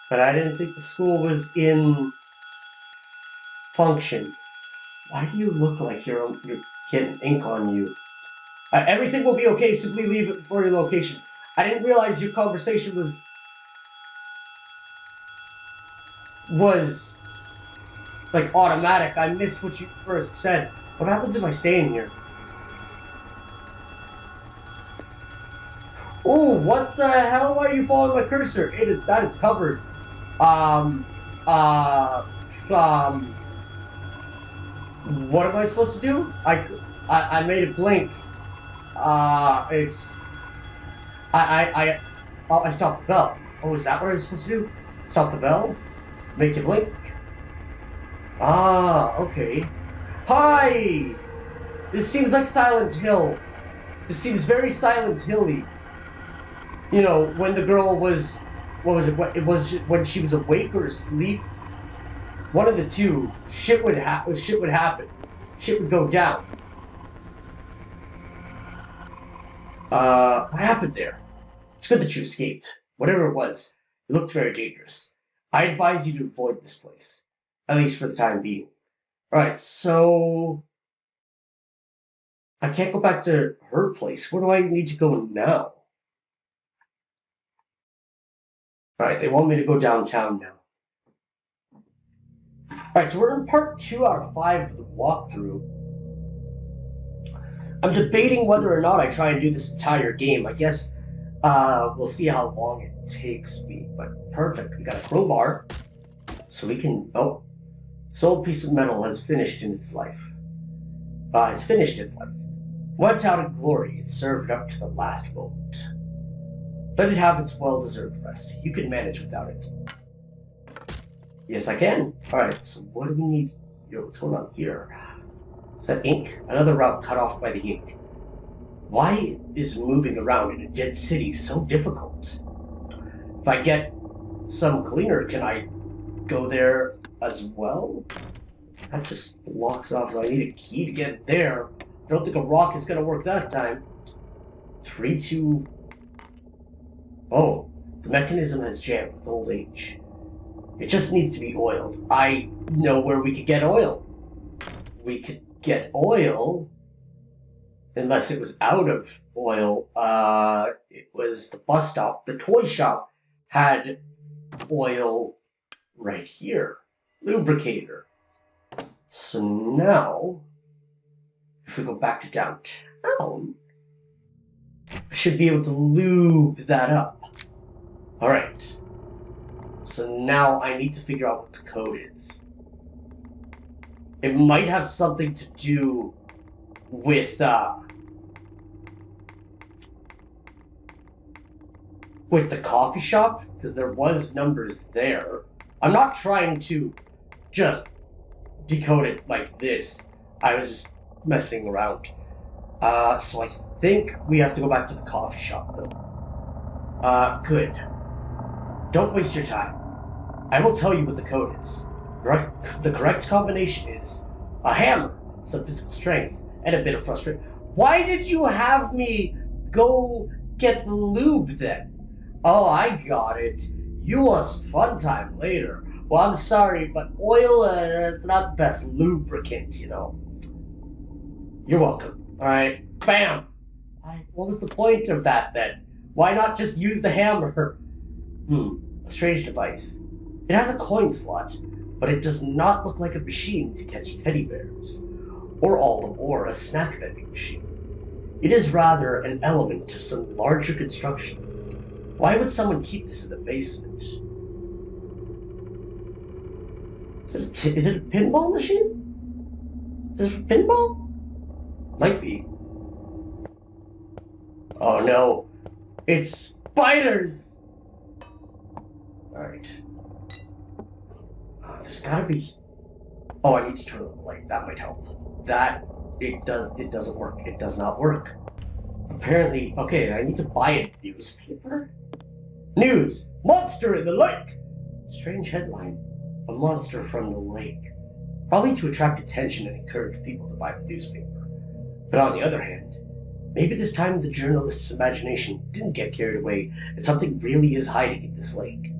but I didn't think the school was in function. Why do you look like you're getting ink on you? Everything will be okay. Simply leave it for your location. I didn't realize your conversation was like automatic. I missed what you first said. What happens if I stay in here? Oh, what the hell are you following my cursor? That is covered. What am I supposed to do? I made it blink. I stopped the bell. Oh, is that what I was supposed to do? Stop the bell? Make it blink? Okay. Hi! This seems like Silent Hill. This seems very Silent Hill-y. You know, when the girl was... What was it? It was when she was awake or asleep? One of the two. Shit would happen. Shit would go down. What happened there? It's good that you escaped. Whatever it was, it looked very dangerous. I advise you to avoid this place. At least for the time being. Alright, so... I can't go back to her place. Where do I need to go now? Alright, they want me to go downtown now. Alright, so we're in part 2 out of 5 of the walkthrough. I'm debating whether or not I try and do this entire game. I guess we'll see how long it takes me. But perfect, we got a crowbar. So we can... Oh. This old piece of metal has finished in its life. It's finished its life. Went out in glory, it served up to the last moment. Let it have its well-deserved rest. You can manage without it. Yes, I can. Alright, so what do we need? Yo, what's going on here? Is that ink? Another route cut off by the ink. Why is moving around in a dead city so difficult? If I get some cleaner, can I go there as well? That just blocks off, so I need a key to get there. I don't think a rock is going to work that time. 3, 2... Oh, the mechanism has jammed with old age. It just needs to be oiled. I know where we could get oil. We could get oil, unless it was out of oil. It was the bus stop. The toy shop had oil right here. Lubricator. So now, if we go back to downtown, I should be able to lube that up. Alright. So now I need to figure out what the code is. It might have something to do with the coffee shop, because there was numbers there. I'm not trying to just decode it like this. I was just messing around. So I think we have to go back to the coffee shop, though. Good. Don't waste your time. I will tell you what the code is. The correct combination is a hammer, some physical strength, and a bit of frustration. Why did you have me go get the lube then? Oh, I got it. You want some fun time later. Well, I'm sorry, but oil, it's not the best lubricant, you know. You're welcome. Alright, bam! What was the point of that then? Why not just use the hammer? A strange device. It has a coin slot, but it does not look like a machine to catch teddy bears, or all the more a snack vending machine. It is rather an element of some larger construction. Why would someone keep this in the basement? Is it a pinball machine? Is it a pinball? Might be. Oh no, it's spiders! Alright. There's gotta be... Oh, I need to turn on the light. That might help. It doesn't work. It does not work. Apparently... Okay, I need to buy a newspaper? News! Monster in the lake! Strange headline. A monster from the lake. Probably to attract attention and encourage people to buy the newspaper. But on the other hand, maybe this time the journalist's imagination didn't get carried away and something really is hiding in this lake.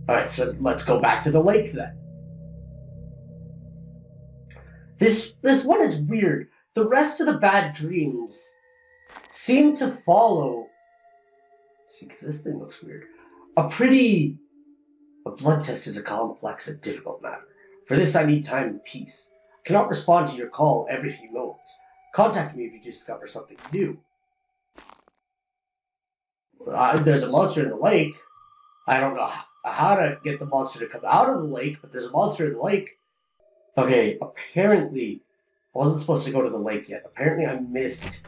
Alright, so let's go back to the lake then. This one is weird. The rest of the bad dreams seem to follow... See, because this thing looks weird. A blood test is a complex and difficult matter. For this I need time and peace. I cannot respond to your call every few moments. Contact me if you discover something new. There's a monster in the lake. I don't know how to get the monster to come out of the lake, but there's a monster in the lake. Okay, apparently I wasn't supposed to go to the lake yet. Apparently I missed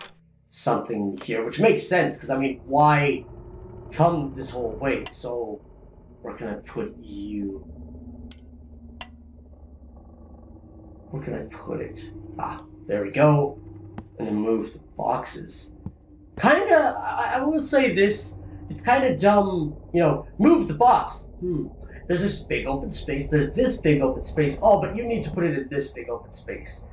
something here, which makes sense, because I mean, why come this whole way? So, where can I put you? Where can I put it? Ah, there we go. And then move the boxes. Kinda, I will say this, it's kind of dumb, you know, move the box. There's this big open space, there's this big open space. Oh, but you need to put it in this big open space.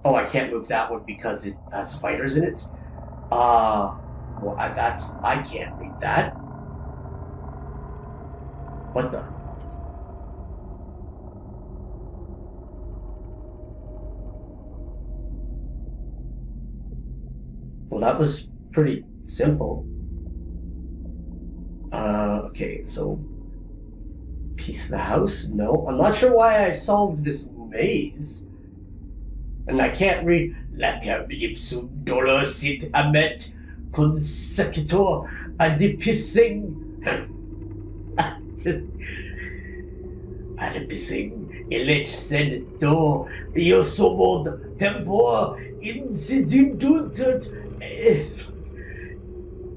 Oh, I can't move that one because it has spiders in it. Well, I can't read that. What the? Well, that was pretty simple. Okay, so... Piece of the house? No. I'm not sure why I solved this maze. And I can't read... Lacam ipsum dolor sit amet consecutor adipissing... Adipissing illet sed do iosomod tempor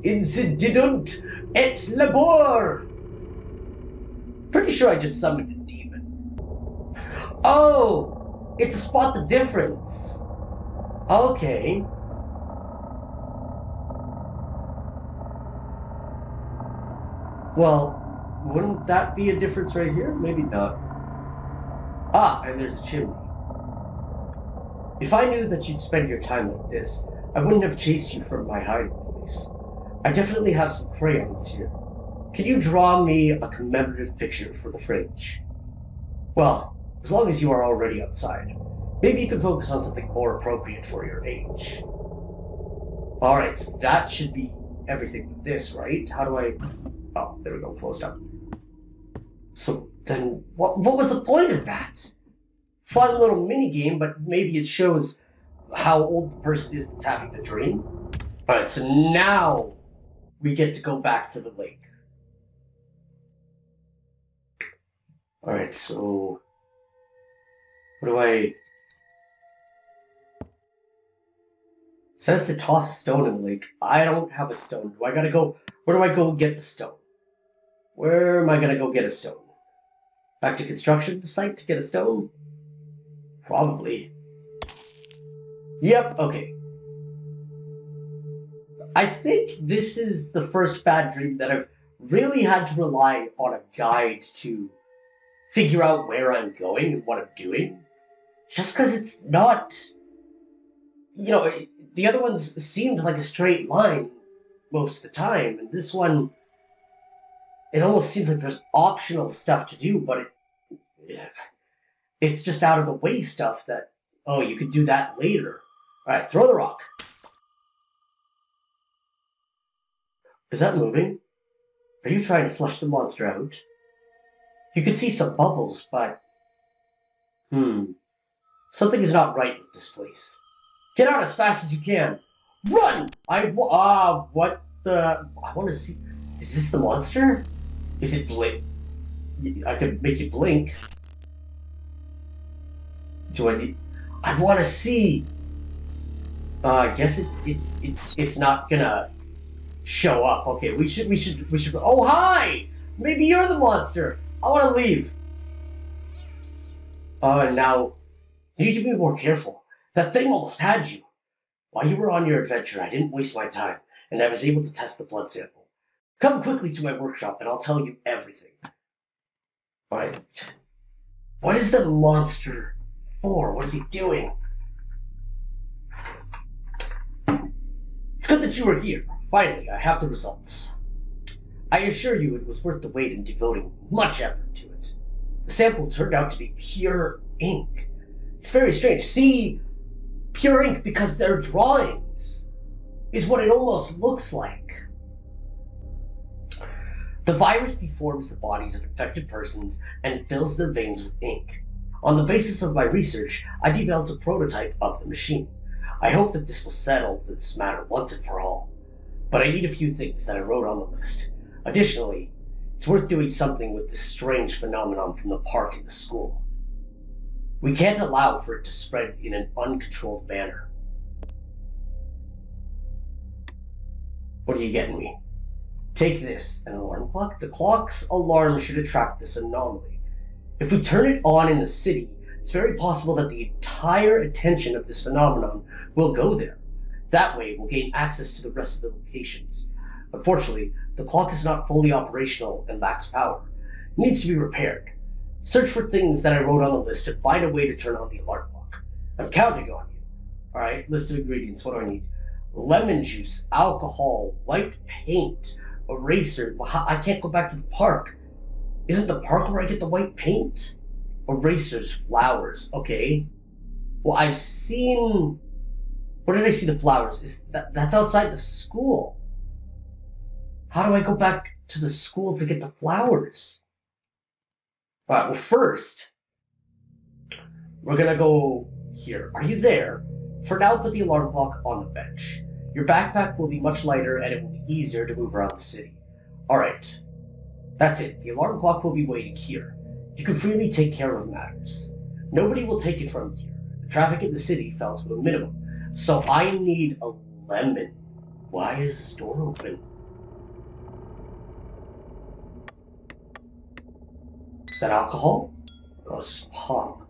Incididunt et labor. Pretty sure I just summoned a demon. Oh, it's a spot the difference. Okay. Well, wouldn't that be a difference right here? Maybe not. Ah, and there's a chimney. If I knew that you'd spend your time like this, I wouldn't have chased you from my hiding place. I definitely have some crayons here. Can you draw me a commemorative picture for the fridge? Well, as long as you are already outside, maybe you can focus on something more appropriate for your age. Alright, so that should be everything with this, right? How do I... Oh, there we go, closed up. So then, what was the point of that? Fun little mini-game, but maybe it shows how old the person is that's having the dream. Alright, so now we get to go back to the lake. Alright, so... What do I... It says to toss a stone in the lake. I don't have a stone. Do I gotta go... Where do I go get the stone? Where am I gonna go get a stone? Back to construction site to get a stone? Probably. Yep, okay. I think this is the first bad dream that I've really had to rely on a guide to figure out where I'm going and what I'm doing. Just because it's not... You know, the other ones seemed like a straight line most of the time, and this one... It almost seems like there's optional stuff to do, but it's just out of the way stuff that, oh, you could do that later. Alright, throw the rock. Is that moving? Are you trying to flush the monster out? You can see some bubbles, but... Something is not right with this place. Get out as fast as you can. Run! What the... I want to see... Is this the monster? Is it blink? I could make it blink. Do I need... I want to see... I guess it's not gonna... show up. Okay, we should. Oh, hi! Maybe you're the monster. I want to leave. Now, you need to be more careful. That thing almost had you. While you were on your adventure, I didn't waste my time, and I was able to test the blood sample. Come quickly to my workshop, and I'll tell you everything. Alright. What is the monster for? What is he doing? It's good that you were here. Finally, I have the results. I assure you it was worth the wait and devoting much effort to it. The sample turned out to be pure ink. It's very strange. See, pure ink because their drawings is what it almost looks like. The virus deforms the bodies of infected persons and fills their veins with ink. On the basis of my research, I developed a prototype of the machine. I hope that this will settle this matter once and for all. But I need a few things that I wrote on the list. Additionally, it's worth doing something with this strange phenomenon from the park and the school. We can't allow for it to spread in an uncontrolled manner. What are you getting me? Take this, an alarm clock. The clock's alarm should attract this anomaly. If we turn it on in the city, it's very possible that the entire attention of this phenomenon will go there. That way, we'll gain access to the rest of the locations. Unfortunately, the clock is not fully operational and lacks power. It needs to be repaired. Search for things that I wrote on the list and find a way to turn on the alarm clock. I'm counting on you. Alright, list of ingredients. What do I need? Lemon juice, alcohol, white paint, eraser. I can't go back to the park. Isn't the park where I get the white paint? Erasers, flowers. Okay. Well, I've seen... Where did I see the flowers? That's outside the school. How do I go back to the school to get the flowers? Alright, well first, we're gonna go here. Are you there? For now, put the alarm clock on the bench. Your backpack will be much lighter and it will be easier to move around the city. Alright, that's it. The alarm clock will be waiting here. You can freely take care of matters. Nobody will take it from here. The traffic in the city fell to a minimum. So I need a lemon. Why is this door open? Is that alcohol? Oh, it's just pop.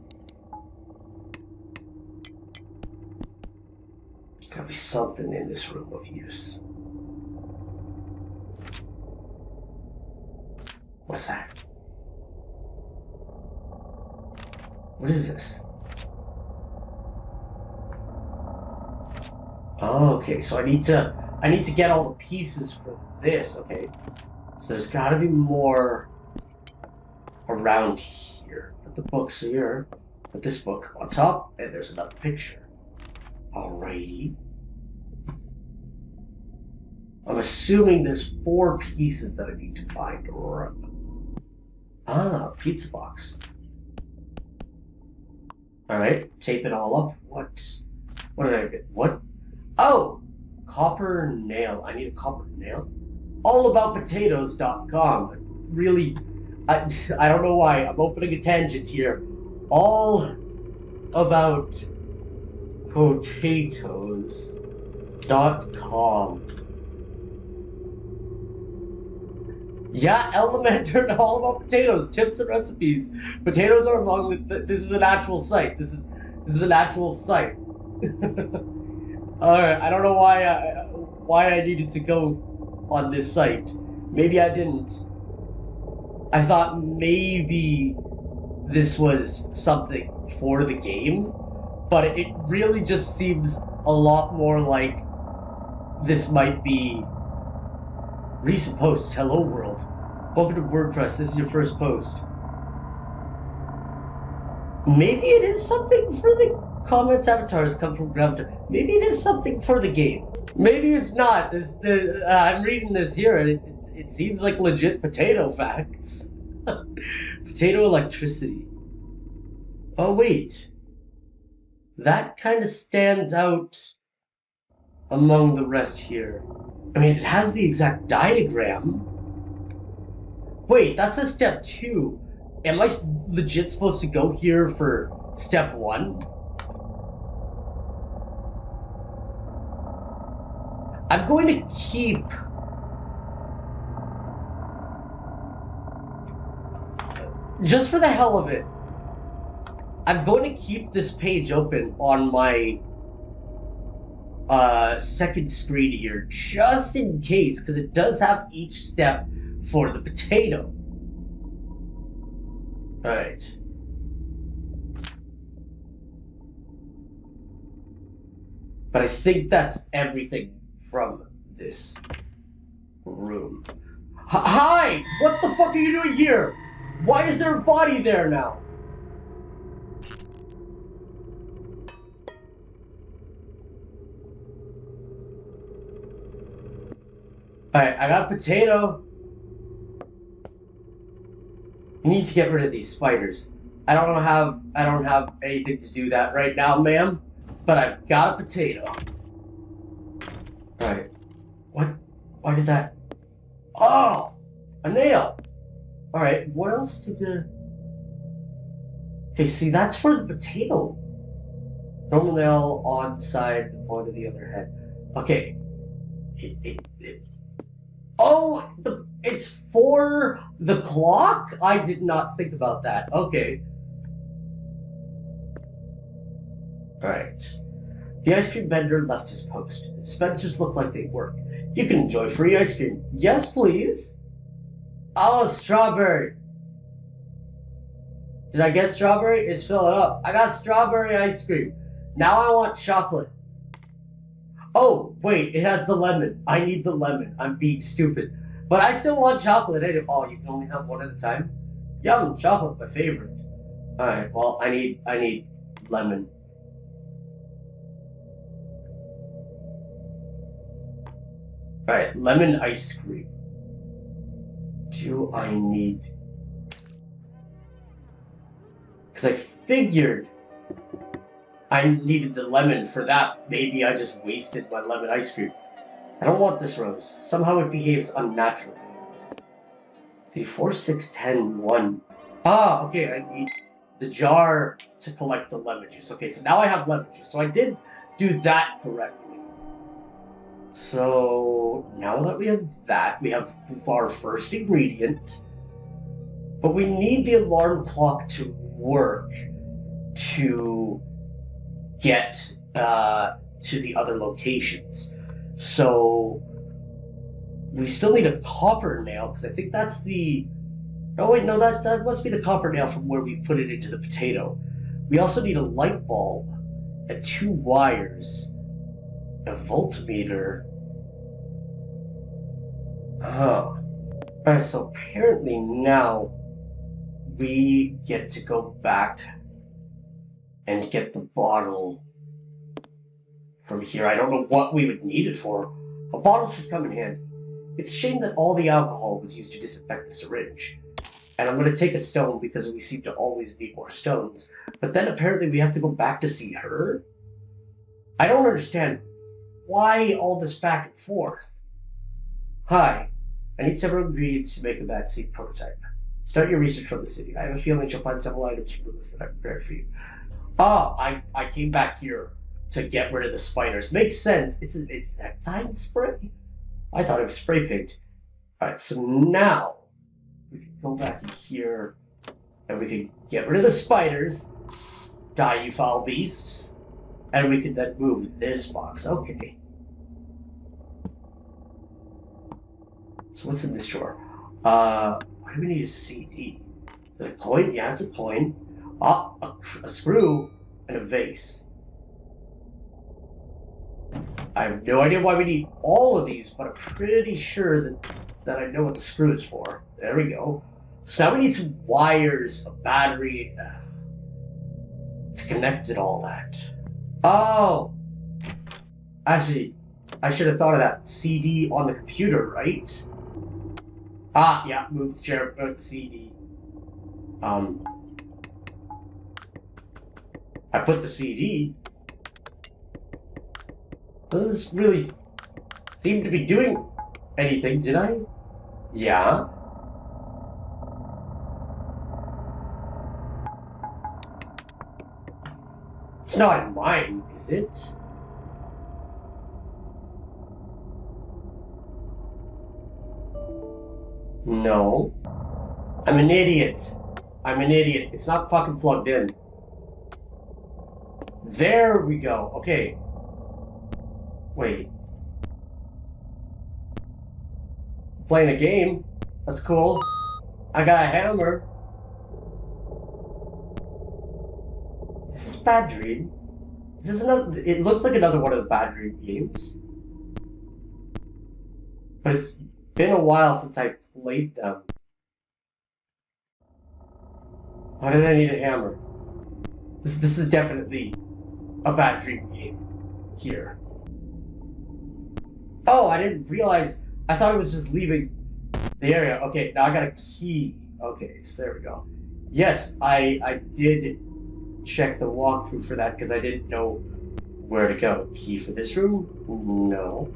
There's gotta be something in this room of use. What's that? What is this? Oh, okay, so I need to get all the pieces for this, okay. So there's gotta be more around here. Put the books here. Put this book on top, and there's another picture. Alrighty. I'm assuming there's 4 pieces that I need to find. Ah, pizza box. Alright, tape it all up. What did I get? What? Oh! Copper nail. I need a copper nail? Allaboutpotatoes.com. Really, I don't know why. I'm opening a tangent here. All about potatoes.com. Yeah, Elementor, all about potatoes, tips and recipes. Potatoes are among this is an actual site. This is an actual site. Alright, I don't know why I needed to go on this site. Maybe I didn't. I thought maybe this was something for the game, but it really just seems a lot more like this might be recent posts. Hello world. Welcome to WordPress. This is your first post. Maybe it is something for the comments avatars come from Gravita. Maybe it is something for the game. Maybe it's not. I'm reading this here and it seems like legit potato facts. Potato electricity. Oh wait. That kind of stands out among the rest here. I mean, it has the exact diagram. Wait, that says step 2. Am I legit supposed to go here for step 1? I'm going to keep Just for the hell of it, I'm going to keep this page open on my second screen here, just in case, because it does have each step for the potato. Alright. But I think that's everything from this room. Hi! What the fuck are you doing here? Why is there a body there now? Alright, I got a potato. You need to get rid of these spiders. I don't have anything to do that right now, ma'am. But I've got a potato. Alright. What? Why did that? Oh! A nail! Alright, what else did the... Okay, see, that's for the potato. Normal nail on side, point of the other head. Okay. Oh! It's for the clock? I did not think about that. Okay. Alright. The ice cream vendor left his post. The dispensers look like they work. You can enjoy free ice cream. Yes, please. Oh, strawberry. Did I get strawberry? It's filling up. I got strawberry ice cream. Now I want chocolate. Oh, wait, it has the lemon. I need the lemon. I'm being stupid. But I still want chocolate. Oh, you can only have one at a time? Yum, chocolate, my favorite. Alright, well, I need lemon. Alright, lemon ice cream. Do I need... Because I figured I needed the lemon for that. Maybe I just wasted my lemon ice cream. I don't want this rose. Somehow it behaves unnaturally. See, 4, 6, 10, 1. Ah, okay, I need the jar to collect the lemon juice. Okay, so now I have lemon juice. So I did do that correctly. So now that we have that, we have our first ingredient. But we need the alarm clock to work to get to the other locations. So we still need a copper nail, because I think that's the... Oh wait, no, that must be the copper nail from where we put it into the potato. We also need a light bulb and 2 wires, a voltmeter. Alright, so apparently now we get to go back and get the bottle from here. I don't know what we would need it for. A bottle should come in handy. It's a shame that all the alcohol was used to disinfect the syringe. And I'm going to take a stone because we seem to always need more stones. But then apparently we have to go back to see her? I don't understand why all this back and forth. Hi, I need several ingredients to make a backseat prototype. Start your research from the city. I have a feeling you'll find several items from the list that I prepared for you. Ah, I came back here to get rid of the spiders. Makes sense. It's necktie spray? I thought it was spray paint. Alright, so now we can go back here and we can get rid of the spiders. Die, you foul beasts. And we can then move this box. Okay. So what's in this drawer? Why do we need a CD? Is it a coin? Yeah, it's a coin. Ah, a screw and a vase. I have no idea why we need all of these, but I'm pretty sure that I know what the screw is for. There we go. So now we need some wires, a battery, to connect it all that. Oh! Actually, I should have thought of that. CD on the computer, right? Ah, yeah, move the chair, CD. I put the CD. Doesn't this really seem to be doing anything, did I? Yeah. It's not in mine, is it? No. I'm an idiot. I'm an idiot. It's not fucking plugged in. There we go. Okay. Wait. Playing a game? That's cool. I got a hammer. Is this Bad Dream? Is this another? It looks like another one of the Bad Dream games. But it's been a while since I played them. Why did I need a hammer? This is definitely a Bad Dream game here. Oh, I didn't realize. I thought it was just leaving the area. Okay, now I got a key. Okay, so there we go. Yes, I did check the walkthrough for that because I didn't know where to go. Key for this room? No.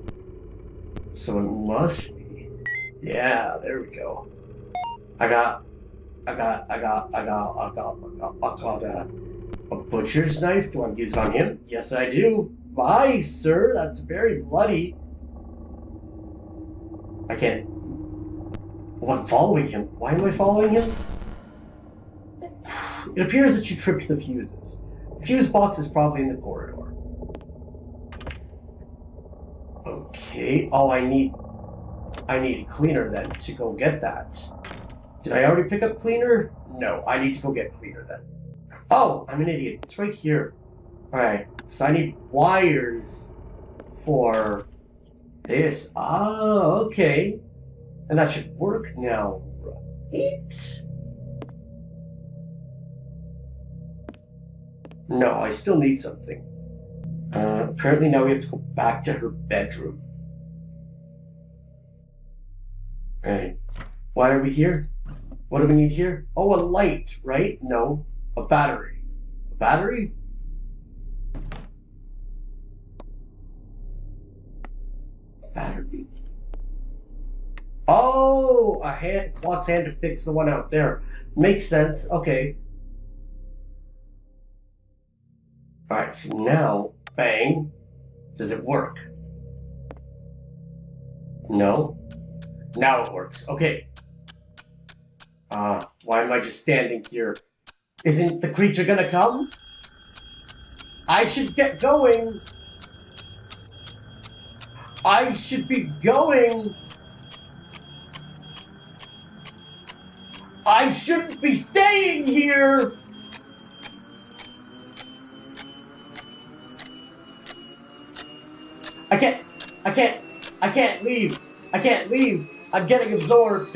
So it must be. Yeah, there we go. I got a butcher's knife. Do I use it on him? Yes, I do. Why, sir? That's very bloody. I can't. Well, I'm following him. Why am I following him? It appears that you tripped the fuses. The fuse box is probably in the corridor. Okay. Oh, I need cleaner then to go get that. Did I already pick up cleaner? No, I need to go get cleaner then. Oh, I'm an idiot. It's right here. Alright, so I need wires for this. Ah, okay. And that should work now, right? No, I still need something. Apparently now we have to go back to her bedroom. Right. Why are we here? What do we need here? Oh, a light, right? No. A battery. A battery? A battery. Oh, clock's hand to fix the one out there. Makes sense. Okay. Alright, so now, bang. Does it work? No. Now it works. Okay. Why am I just standing here? Isn't the creature gonna come? I should get going. I should be going. I shouldn't be staying here. I can't leave. I can't leave. I'm getting absorbed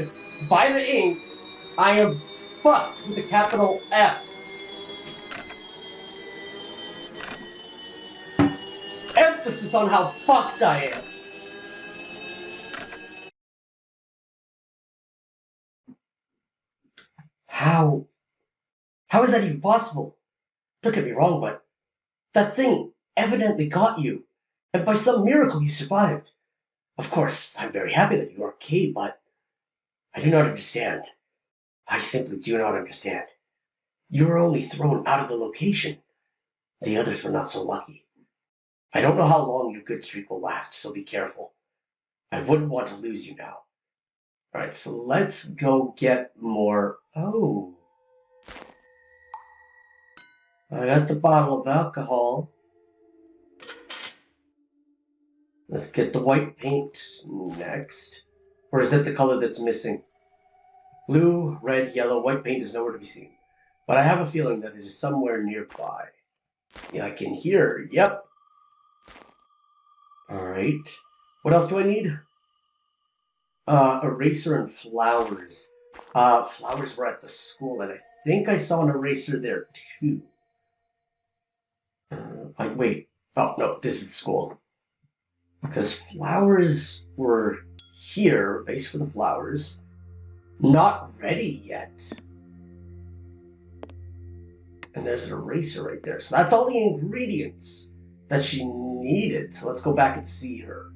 by the ink. I am fucked with a capital F. Emphasis on how fucked I am. How is that even possible? Don't get me wrong, but that thing evidently got you, and by some miracle you survived. Of course, I'm very happy that you're okay, but I do not understand. I simply do not understand. You were only thrown out of the location. The others were not so lucky. I don't know how long your good streak will last, so be careful. I wouldn't want to lose you now. Alright, so let's go get more... Oh. I got the bottle of alcohol. Let's get the white paint next. Or is that the color that's missing? Blue, red, yellow, white paint is nowhere to be seen. But I have a feeling that it is somewhere nearby. Yeah, I can hear. Yep. Alright. What else do I need? Eraser and flowers. Flowers were at the school, and I think I saw an eraser there, too. Wait. Oh, no, this is school. Because flowers were here. Base for the flowers. Not ready yet. And there's an eraser right there. So that's all the ingredients that she needed. So let's go back and see her.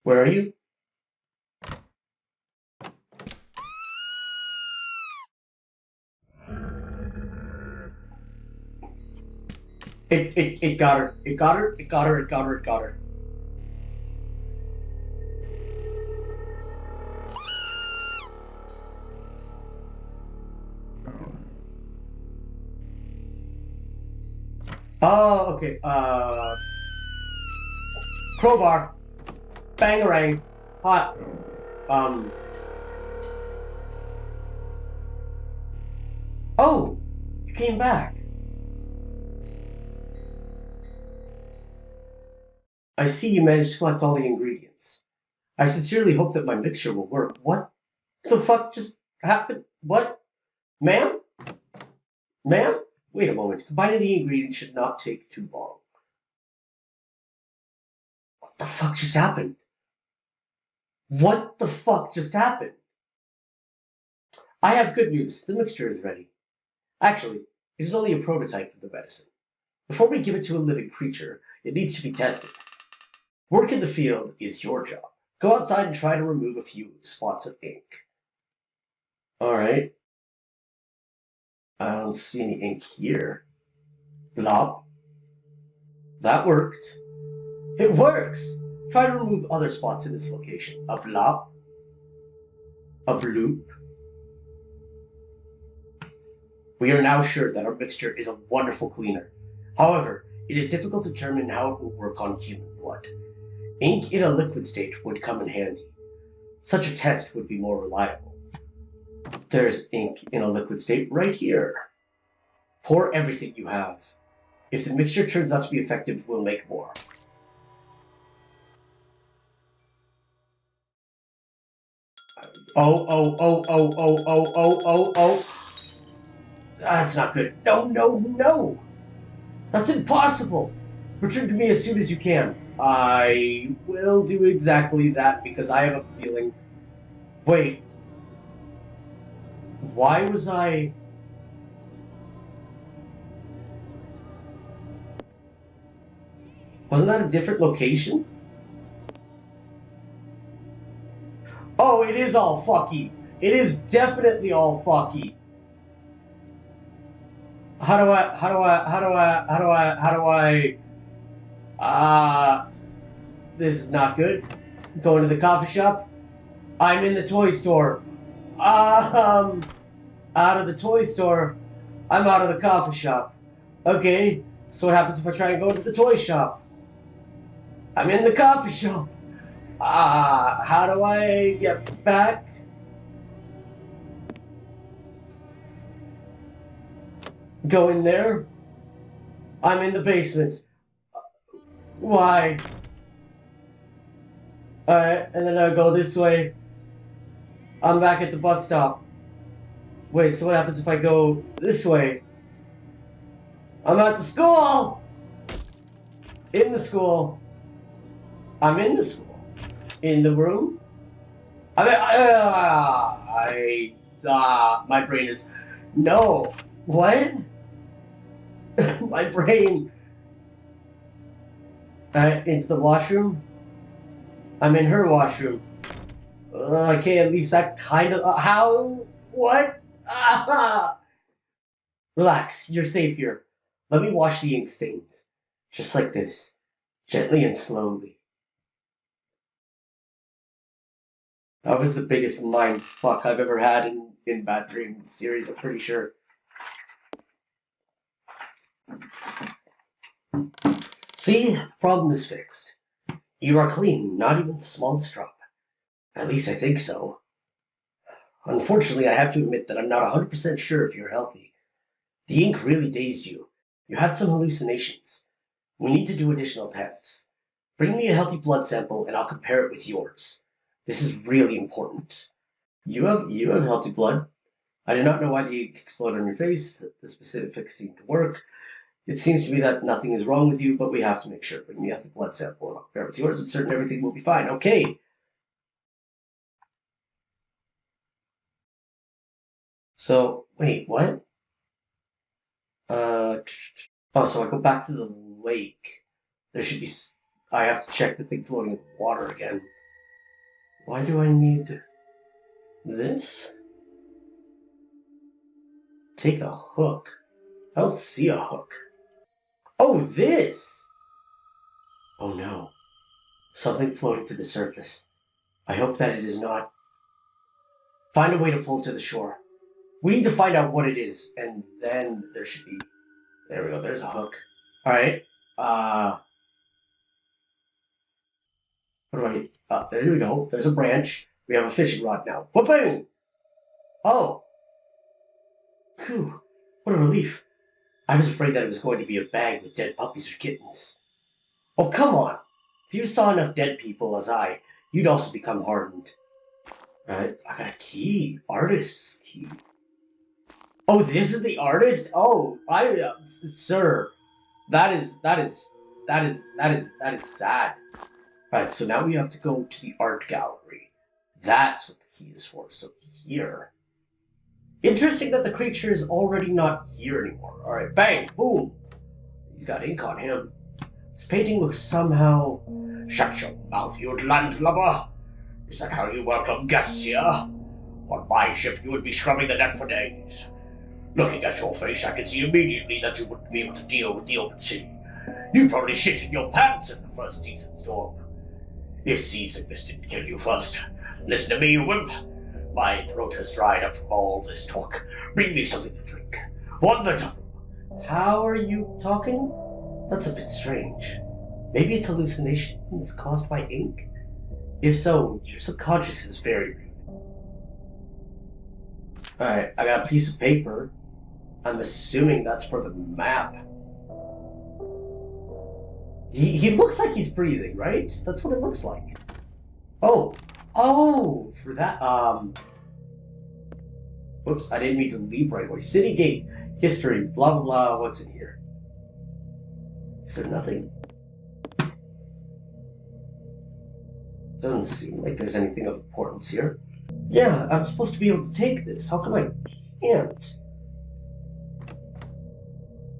Where are you? It got her. It got her. It got her. It got her. It got her. Oh, okay. Crowbar. Bangarang. Hot. Oh! You came back. I see you managed to collect all the ingredients. I sincerely hope that my mixture will work. What the fuck just happened? What? Ma'am? Ma'am? Wait a moment. Combining the ingredients should not take too long. What the fuck just happened? What the fuck just happened? I have good news. The mixture is ready. Actually, it is only a prototype of the medicine. Before we give it to a living creature, it needs to be tested. Work in the field is your job. Go outside and try to remove a few spots of ink. Alright. I don't see any ink here. Blop. That worked. It works! Try to remove other spots in this location. A blop. A bloop. We are now sure that our mixture is a wonderful cleaner. However, it is difficult to determine how it will work on human blood. Ink in a liquid state would come in handy. Such a test would be more reliable. There's ink in a liquid state right here. Pour everything you have. If the mixture turns out to be effective, we'll make more. Oh. That's not good. No. That's impossible. Return to me as soon as you can. I will do exactly that because I have a feeling. Wait. Why was I... Wasn't that a different location? Oh, it is all fucky. It is definitely all fucky. How do I... This is not good. Going to the coffee shop. I'm in the toy store. Out of the toy store. I'm out of the coffee shop. Okay, so what happens if I try and go to the toy shop? I'm in the coffee shop. How do I get back? Go in there. I'm in the basement. Why? Alright, and then I go this way. I'm back at the bus stop. Wait, so what happens if I go this way? I'm at the school! In the school. I'm in the school. In the room. My brain is... No. What? My brain... into the washroom. I'm in her washroom. Okay, at least that kind of... how? What? Relax, you're safe here. Let me wash the ink stains. Just like this. Gently and slowly. That was the biggest mind fuck I've ever had in Bad Dream series, I'm pretty sure. See? The problem is fixed. You are clean, not even the smallest drop. At least I think so. Unfortunately, I have to admit that I'm not 100% sure if you're healthy. The ink really dazed you. You had some hallucinations. We need to do additional tests. Bring me a healthy blood sample and I'll compare it with yours. This is really important. You have healthy blood. I do not know why the ink exploded on your face. The specifics seem to work. It seems to be that nothing is wrong with you, but we have to make sure. Bring me a healthy blood sample and I'll compare it with yours. I'm certain everything will be fine. Okay. So, wait, what? Oh, so I go back to the lake. There should be... I have to check the thing floating in the water again. Why do I need this? Take a hook. I don't see a hook. Oh, this! Oh no. Something floated to the surface. I hope that it is not... Find a way to pull to the shore. We need to find out what it is, and then there should be... There we go, there's a hook. Alright. What do there we go. There's a branch. We have a fishing rod now. Whooping! Oh! Phew. What a relief. I was afraid that it was going to be a bag with dead puppies or kittens. Oh, come on! If you saw enough dead people as you'd also become hardened. Alright, I got a key. Artist's key. Oh, this is the artist? Oh, sir. That is sad. Alright, so now we have to go to the art gallery. That's what the key is for. So here. Interesting that the creature is already not here anymore. Alright, bang, boom. He's got ink on him. This painting looks somehow... Shut your mouth, you landlubber. Is that how you welcome guests here? On my ship, you would be scrubbing the deck for days. Looking at your face, I can see immediately that you wouldn't be able to deal with the open sea. You'd probably shit in your pants at the first decent storm. If seasickness didn't kill you first, listen to me, you wimp. My throat has dried up from all this talk. Bring me something to drink. What the devil? How are you talking? That's a bit strange. Maybe it's hallucinations caused by ink? If so, your subconscious is very rude. Alright, I got a piece of paper. I'm assuming that's for the map. He looks like he's breathing, right? That's what it looks like. Oh, for that, whoops, I didn't mean to leave right away. City gate, history, blah, blah, blah, what's in here? Is there nothing? Doesn't seem like there's anything of importance here. Yeah, I'm supposed to be able to take this. How come I can't?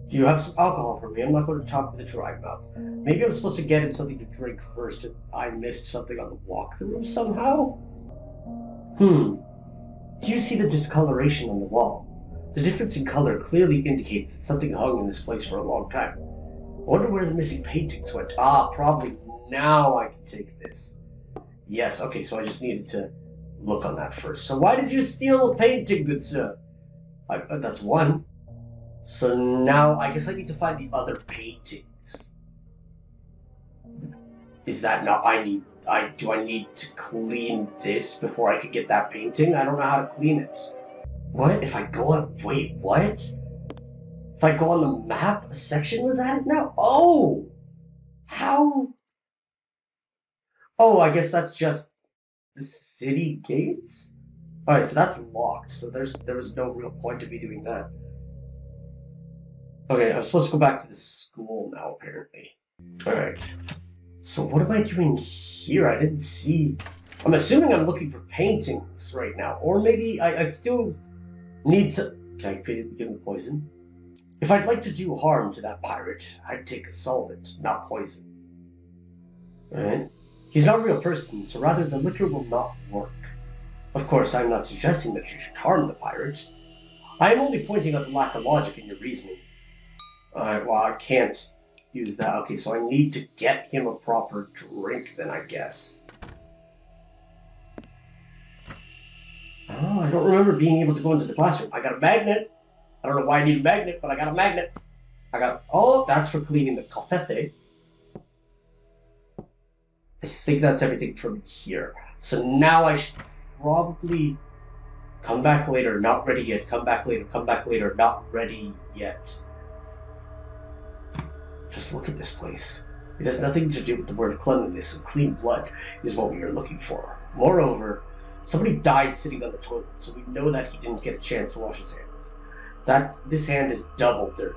Do you have some alcohol for me? I'm not going to talk with a dry mouth. Maybe I'm supposed to get him something to drink first and I missed something on the walkthrough somehow? Do you see the discoloration on the wall? The difference in color clearly indicates that something hung in this place for a long time. I wonder where the missing paintings went. Probably now I can take this. Yes, okay, so I just needed to look on that first. So why did you steal a painting, good sir? That's one. So now I guess I need to find the other paintings. Is that not... do I need to clean this before I could get that painting? I don't know how to clean it. What? If I go on... Wait, what? If I go on the map, a section was added now? Oh! How? Oh, I guess that's just the city gates? Alright, so that's locked, so there was no real point to me doing that. Okay, I'm supposed to go back to the school now, apparently. Alright. So what am I doing here? I didn't see... I'm assuming I'm looking for paintings right now. Or maybe I still need to... Can I give him poison? If I'd like to do harm to that pirate, I'd take a solvent, not poison. Alright. He's not a real person, so rather the liquor will not work. Of course, I'm not suggesting that you should harm the pirate. I am only pointing out the lack of logic in your reasoning. Alright, well, I can't use that. Okay, so I need to get him a proper drink then, I guess. Oh, I don't remember being able to go into the classroom. I got a magnet. I don't know why I need a magnet, but I got a magnet. Oh, that's for cleaning the café. I think that's everything from here. So now I should probably come back later, not ready yet, come back later, not ready yet. Just look at this place. It has nothing to do with the word cleanliness, and clean blood is what we are looking for. Moreover, somebody died sitting on the toilet, so we know that he didn't get a chance to wash his hands. This hand is double dirty.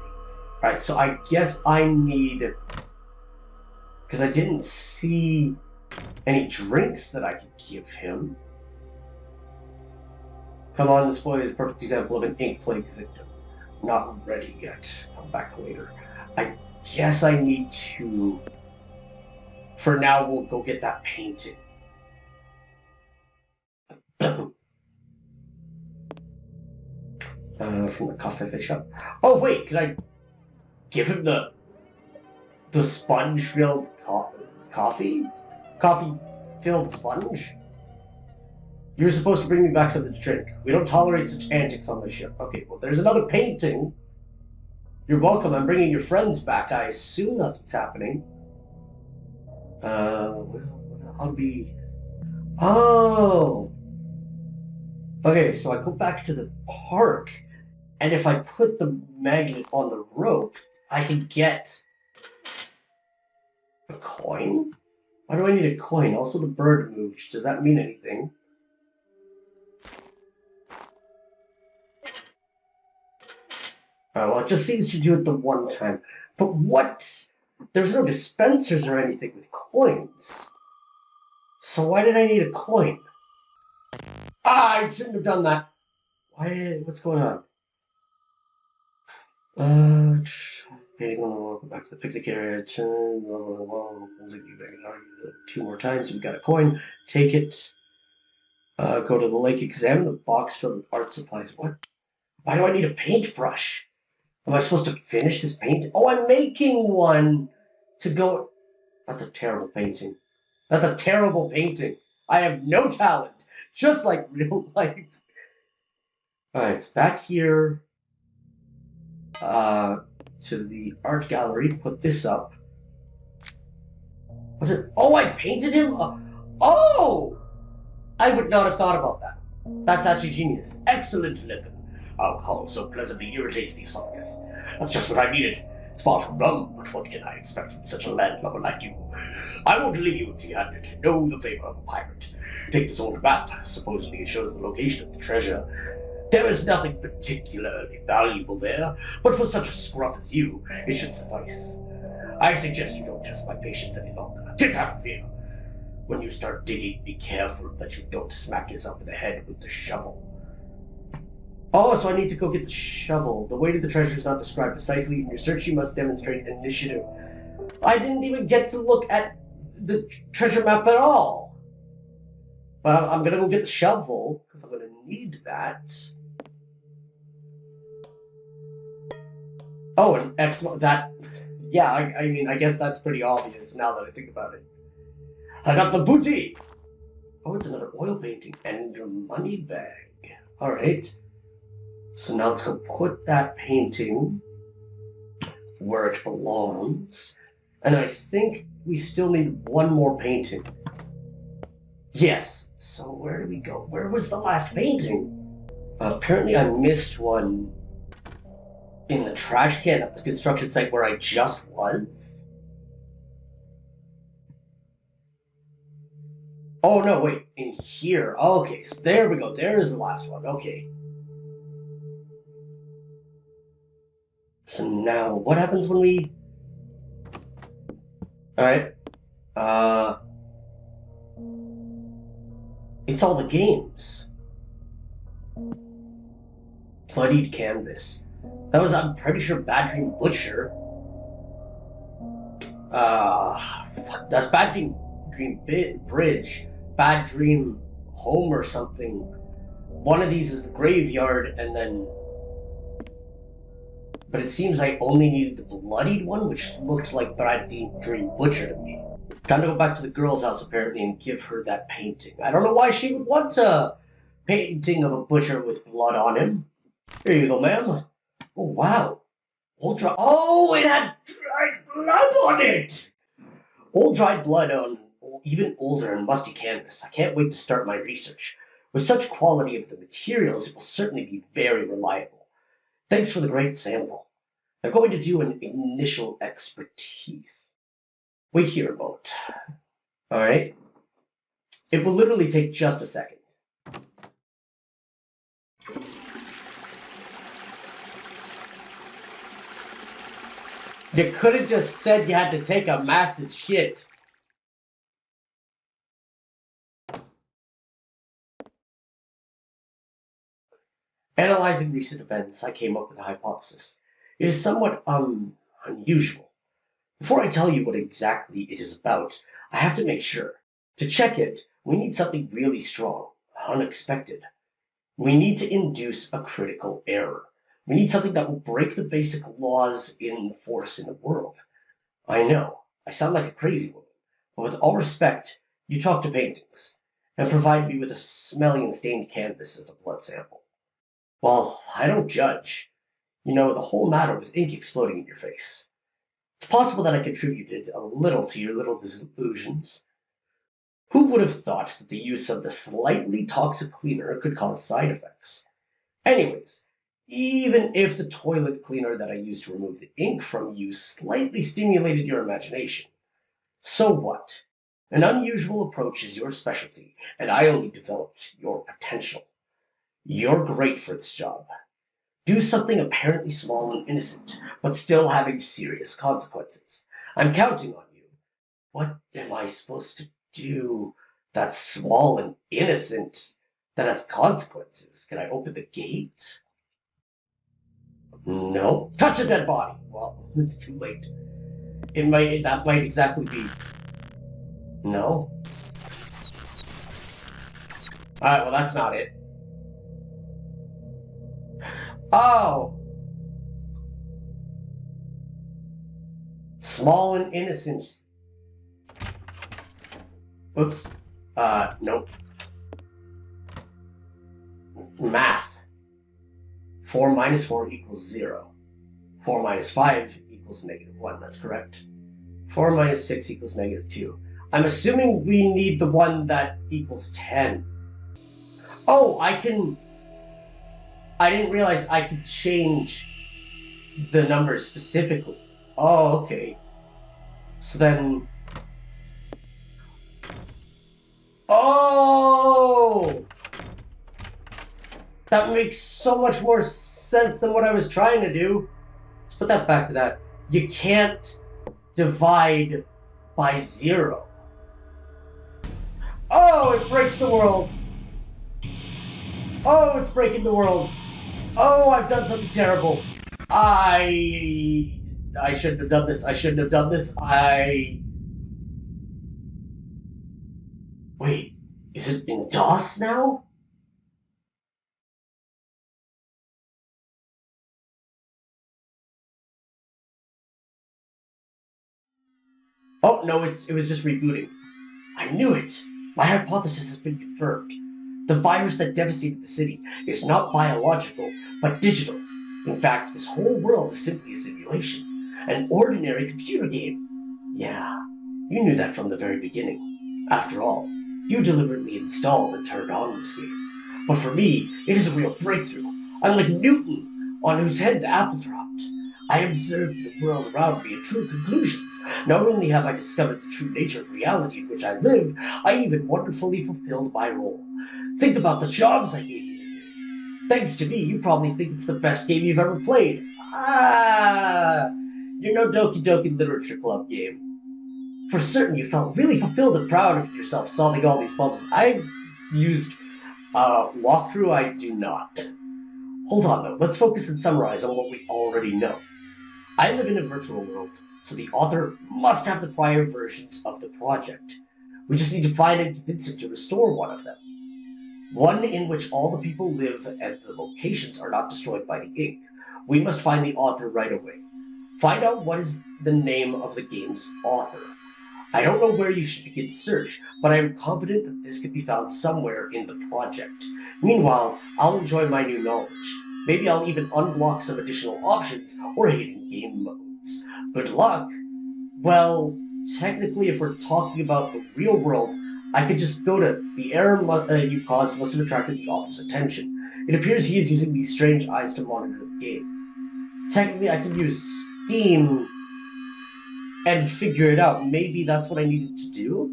Alright, so I guess I need... Because I didn't see any drinks that I could give him. Come on, this boy is a perfect example of an ink plague victim. Not ready yet. Come back later. I guess I need to... For now, we'll go get that painting. From the coffee shop. Oh wait, can I give him the sponge-filled coffee-filled sponge? You're supposed to bring me back something to drink. We don't tolerate such antics on the ship. Okay, well, there's another painting. You're welcome. I'm bringing your friends back. I assume that's what's happening. I'll be... Oh! Okay, so I go back to the park, and if I put the magnet on the rope, I can get a coin? Why do I need a coin? Also, the bird moved. Does that mean anything? Well, it just seems to do it the one time. But what? There's no dispensers or anything with coins. So why did I need a coin? Ah, I shouldn't have done that. Why? What's going on? Painting on the wall, go back to the picnic area, turn, blah, blah, blah, two more times, we got a coin, take it, go to the lake, examine the box filled with art supplies. What? Why do I need a paintbrush? Am I supposed to finish this paint? Oh, I'm making one to go... That's a terrible painting. That's a terrible painting. I have no talent, just like real life. Alright, it's back here. To the art gallery, put this up. Oh, I painted him? Oh! I would not have thought about that. That's actually genius. Excellent looking. Alcohol so pleasantly irritates the esophagus. That's just what I needed. It's far from rum, but what can I expect from such a landlubber like you? I won't leave you empty-handed. Know the favor of a pirate. Take this old map. Supposedly it shows the location of the treasure. There is nothing particularly valuable there, but for such a scruff as you, it should suffice. I suggest you don't test my patience any longer. Get out of here. When you start digging, be careful that you don't smack yourself in the head with the shovel. Oh, so I need to go get the shovel. The way to the treasure is not described precisely. In your search, you must demonstrate initiative. I didn't even get to look at the treasure map at all. But I'm going to go get the shovel, because I'm going to need that. Oh, and excellent. That... Yeah, I mean, I guess that's pretty obvious now that I think about it. I got the booty! Oh, it's another oil painting. And a money bag. Alright. So now let's go put that painting where it belongs. And I think we still need one more painting. Yes. So where do we go? Where was the last painting? Apparently I missed one in the trash can at the construction site where I just was. Oh no, wait, in here. Okay, so there we go. There is the last one. Okay. So now, what happens when we... Alright. It's all the games. Bloodied canvas. That was, I'm pretty sure, Bad Dream Butcher. That's Bad Dream Bridge. Bad Dream Home or something. One of these is the graveyard, and then... But it seems I only needed the bloodied one, which looked like Bad Dream Butcher to me. Time to go back to the girl's house, apparently, and give her that painting. I don't know why she would want a painting of a butcher with blood on him. Here you go, ma'am. Oh, wow. Oh, it had dried blood on it! Old dried blood on even older and musty canvas. I can't wait to start my research. With such quality of the materials, it will certainly be very reliable. Thanks for the great sample. I'm going to do an initial expertise. Wait here a moment. Alright. It will literally take just a second. You could have just said you had to take a massive shit. Analyzing recent events, I came up with a hypothesis. It is somewhat, unusual. Before I tell you what exactly it is about, I have to make sure. To check it, we need something really strong, unexpected. We need to induce a critical error. We need something that will break the basic laws in force in the world. I know, I sound like a crazy woman, but with all respect, you talk to paintings, and provide me with a smelly and stained canvas as a blood sample. Well, I don't judge. You know, the whole matter with ink exploding in your face. It's possible that I contributed a little to your little disillusions. Who would have thought that the use of the slightly toxic cleaner could cause side effects? Anyways, even if the toilet cleaner that I used to remove the ink from you slightly stimulated your imagination, so what? An unusual approach is your specialty, and I only developed your potential. You're great for this job. Do something apparently small and innocent, but still having serious consequences. I'm counting on you. What am I supposed to do that's small and innocent that has consequences? Can I open the gate? No. Touch a dead body. Well, it's too late. That might exactly be. No. Alright, well that's not it. Oh! Small and innocent. Oops. Nope. Math. 4 minus 4 equals 0. 4 minus 5 equals negative 1, that's correct. 4 minus 6 equals negative 2. I'm assuming we need the one that equals 10. Oh, I didn't realize I could change the numbers specifically. Oh, okay. So then... Oh! That makes so much more sense than what I was trying to do. Let's put that back to that. You can't divide by 0. Oh, it breaks the world. Oh, it's breaking the world. Oh, I've done something terrible. I shouldn't have done this. I shouldn't have done this. Wait, is it in DOS now? Oh, no, it was just rebooting. I knew it. My hypothesis has been confirmed. The virus that devastated the city is not biological, but digital. In fact, this whole world is simply a simulation. An ordinary computer game. Yeah, you knew that from the very beginning. After all, you deliberately installed and turned on this game. But for me, it is a real breakthrough. I'm like Newton, on whose head the apple dropped. I observed the world around me and drew conclusions. Not only have I discovered the true nature of reality in which I live, I even wonderfully fulfilled my role. Think about the jobs I gave you to do. Thanks to me, you probably think it's the best game you've ever played. You're no Doki Doki Literature Club game. For certain, you felt really fulfilled and proud of yourself solving all these puzzles. I've used walkthrough, I do not. Hold on, though. Let's focus and summarize on what we already know. I live in a virtual world, so the author must have the prior versions of the project. We just need to find and convince him to restore one of them. One in which all the people live and the locations are not destroyed by the ink. We must find the author right away. Find out what is the name of the game's author. I don't know where you should begin to search, but I am confident that this could be found somewhere in the project. Meanwhile, I'll enjoy my new knowledge. Maybe I'll even unblock some additional options or hidden game modes. Good luck! Well, technically, if we're talking about the real world, I could just go to the error you caused must have attracted the author's attention. It appears he is using these strange eyes to monitor the game. Technically, I can use Steam and figure it out. Maybe that's what I needed to do?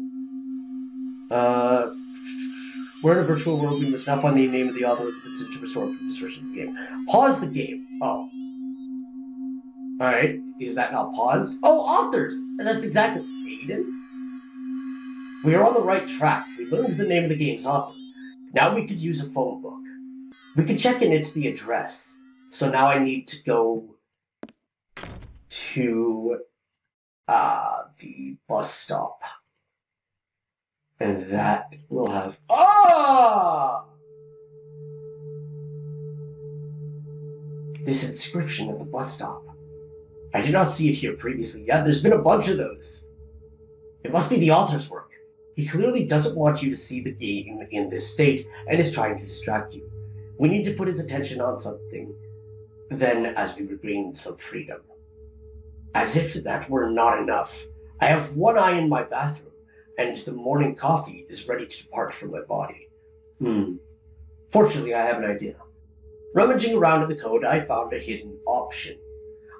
We're in a virtual world. We must now find the name of the author that's to restore previous version of the game. Pause the game. Oh. Alright. Is that not paused? Oh, authors! And that's exactly Aiden. We are on the right track. We learned the name of the game's author. Now we could use a phone book. We could check in it to the address. So now I need to go to the bus stop. And that will have... Ah! This inscription at the bus stop. I did not see it here previously. Yeah, there's been a bunch of those. It must be the author's work. He clearly doesn't want you to see the game in this state and is trying to distract you. We need to put his attention on something Then, as we regain some freedom. As if that were not enough, I have one eye in my bathroom, and the morning coffee is ready to depart from my body. Fortunately, I have an idea. Rummaging around in the code, I found a hidden option.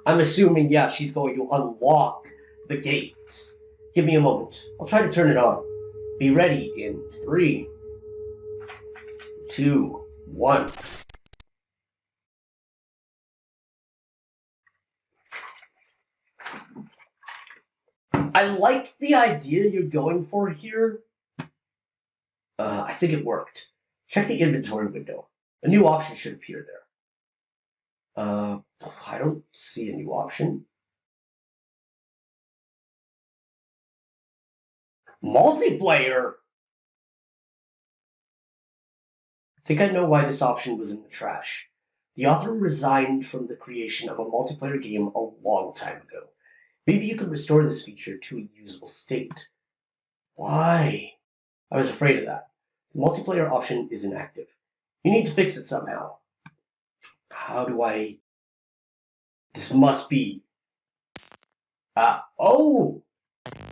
I'm assuming, yeah, she's going to unlock the gates. Give me a moment. I'll try to turn it on. Be ready in 3, 2, 1. I like the idea you're going for here. I think it worked. Check the inventory window. A new option should appear there. I don't see a new option. Multiplayer? I think I know why this option was in the trash. The author resigned from the creation of a multiplayer game a long time ago. Maybe you can restore this feature to a usable state. Why? I was afraid of that. The multiplayer option is inactive. You need to fix it somehow. How do I... This must be... Oh!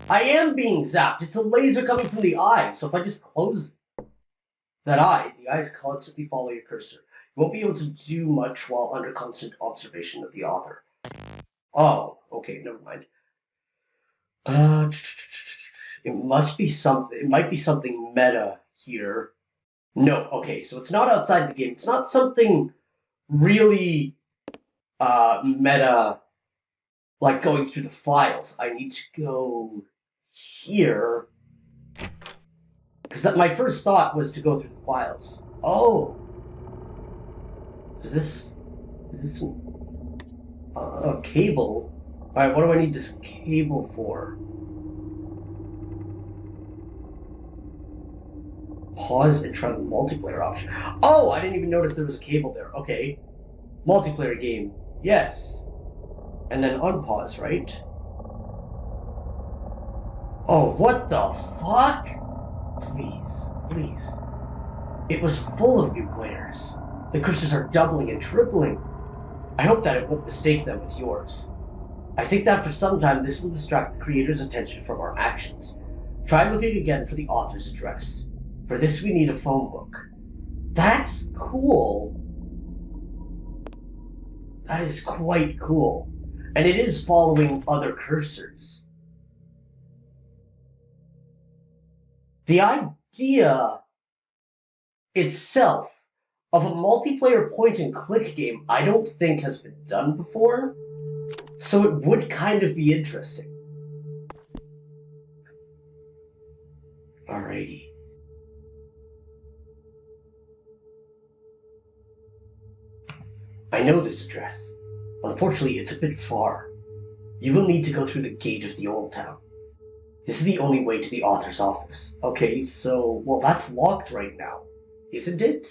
I am being zapped! It's a laser coming from the eye, so if I just close that eye, the eyes constantly follow your cursor. You won't be able to do much while under constant observation of the author. Oh, okay, never mind. It must be something. It might be something meta here. No, okay, so it's not outside the game. It's not something really meta, like going through the files. I need to go here because my first thought was to go through the files. Oh, is this a cable? All right, what do I need this cable for? Pause and try the multiplayer option. Oh, I didn't even notice there was a cable there. Okay. Multiplayer game. Yes. And then unpause, right? Oh, what the fuck? Please, please. It was full of new players. The cursors are doubling and tripling. I hope that it won't mistake them with yours. I think that for some time this will distract the creator's attention from our actions. Try looking again for the author's address. For this we need a phone book. That's cool. That is quite cool. And it is following other cursors. The idea itself of a multiplayer point-and-click game I don't think has been done before, so it would kind of be interesting. Alrighty. I know this address. Unfortunately, it's a bit far. You will need to go through the gate of the old town. This is the only way to the author's office. Okay, so, well, that's locked right now, isn't it?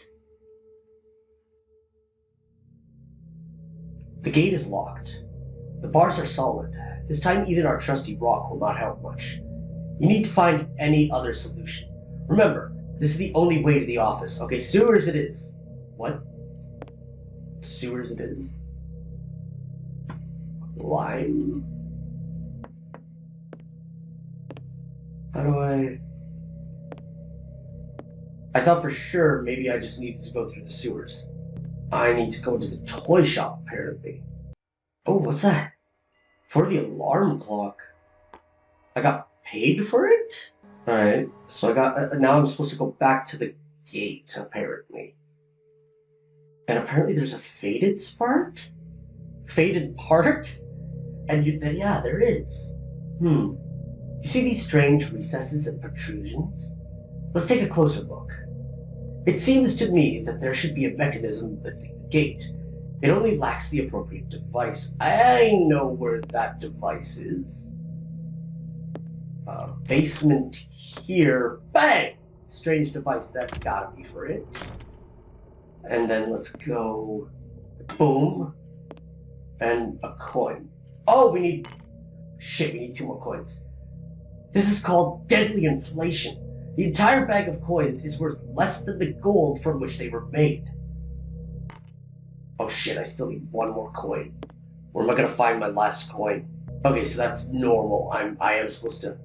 The gate is locked. The bars are solid. This time even our trusty rock will not help much. You need to find any other solution. Remember, this is the only way to the office. Okay, sewers it is. What? Sewers it is. Lime. How do I thought for sure maybe I just needed to go through the sewers. I need to go to the toy shop, apparently. Oh, what's that? For the alarm clock. I got paid for it? Alright, so I got... now I'm supposed to go back to the gate, apparently. And apparently there's a faded part? Faded part? And yeah, there is. You see these strange recesses and protrusions? Let's take a closer look. It seems to me that there should be a mechanism lifting the gate. It only lacks the appropriate device. I know where that device is. Basement here. Bang! Strange device, that's gotta be for it. And then let's go... boom. And a coin. Oh, we need... shit, we need 2 more coins. This is called deadly inflation. The entire bag of coins is worth less than the gold from which they were made. Oh shit, I still need one more coin. Where am I gonna find my last coin? Okay, so that's normal. I am supposed to...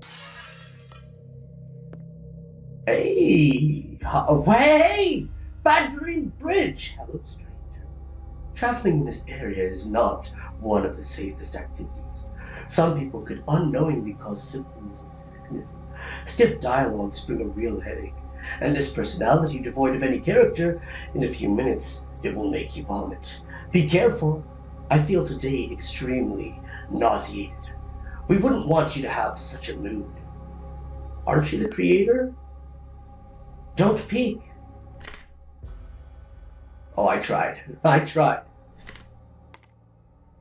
Hey! Hey! Bad Dream Bridge! Hello, stranger. Traveling in this area is not one of the safest activities. Some people could unknowingly cause symptoms of sickness. Stiff dialogues bring a real headache, and this personality devoid of any character, in a few minutes, it will make you vomit. Be careful. I feel today extremely nauseated. We wouldn't want you to have such a mood. Aren't you the creator? Don't peek. Oh, I tried. I tried.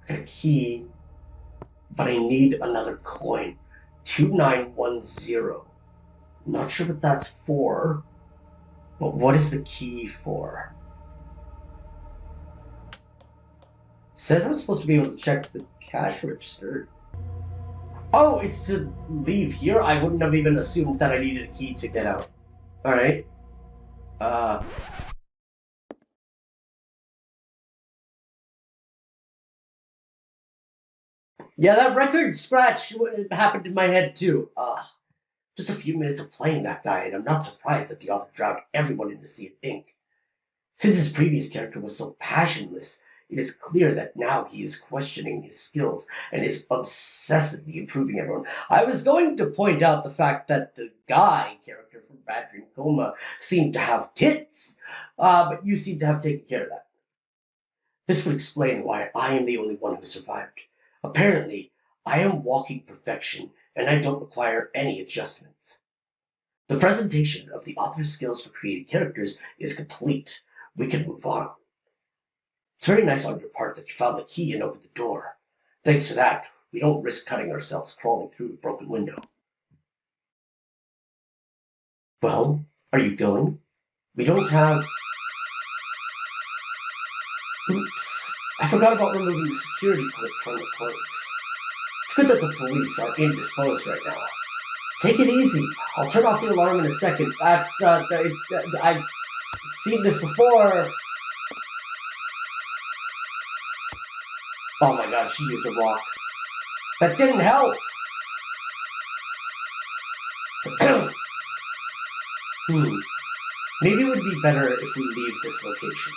A key, but I need another coin. 2910. Not sure what that's for, but what is the key for? Says I'm supposed to be able to check the cash register. Oh, it's to leave here? I wouldn't have even assumed that I needed a key to get out. Alright. Yeah, that record scratch happened in my head too. Just a few minutes of playing that guy, and I'm not surprised that the author drowned everyone in the sea of ink. Since his previous character was so passionless, it is clear that now he is questioning his skills and is obsessively improving everyone. I was going to point out the fact that the guy character from Bad Dream Coma seemed to have tits, but you seem to have taken care of that. This would explain why I am the only one who survived. Apparently, I am walking perfection, and I don't require any adjustments. The presentation of the author's skills for creating characters is complete. We can move on. It's very nice on your part that you found the key and opened the door. Thanks for that, we don't risk cutting ourselves crawling through a broken window. Well, are you going? We don't have... Oops. I forgot about removing the security clip from the place. It's good that the police are indisposed right now. Take it easy. I'll turn off the alarm in a second. I've seen this before. Oh my god, she used a rock. That didn't help. Maybe it would be better if we leave this location.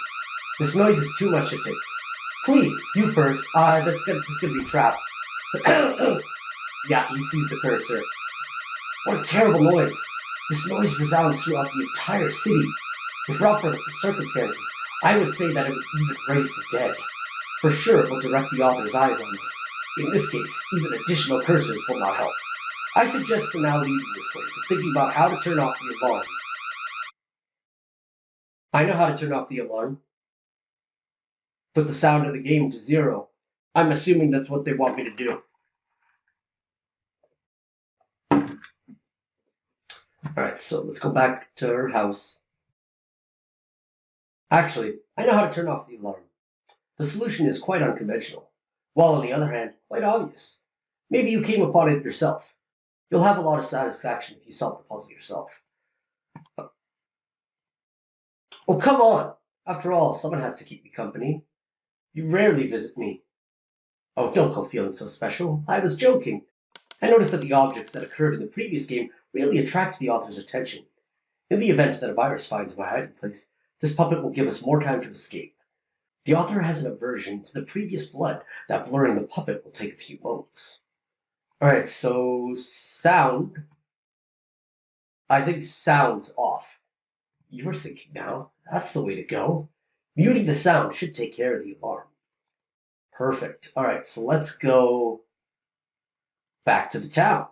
This noise is too much to take. Please, you first. This is gonna be a trap. Yeah, he sees the cursor. What a terrible noise. This noise resounds throughout the entire city. If not for the circumstances, I would say that it would even raise the dead. For sure, it will direct the author's eyes on us. In this case, even additional cursors will not help. I suggest for now leaving this place and thinking about how to turn off the alarm. I know how to turn off the alarm. Put the sound of the game to 0. I'm assuming that's what they want me to do. Alright, so let's go back to her house. Actually, I know how to turn off the alarm. The solution is quite unconventional, while on the other hand, quite obvious. Maybe you came upon it yourself. You'll have a lot of satisfaction if you solve the puzzle yourself. Oh, come on! After all, someone has to keep me company. You rarely visit me. Oh, don't go feeling so special. I was joking. I noticed that the objects that occurred in the previous game really attract the author's attention. In the event that a virus finds my hiding place, this puppet will give us more time to escape. The author has an aversion to the previous blood that blurring the puppet will take a few moments. Alright, so sound. I think sound's off. You're thinking now. That's the way to go. Muting the sound should take care of the alarm. Perfect. Alright, so let's go back to the town.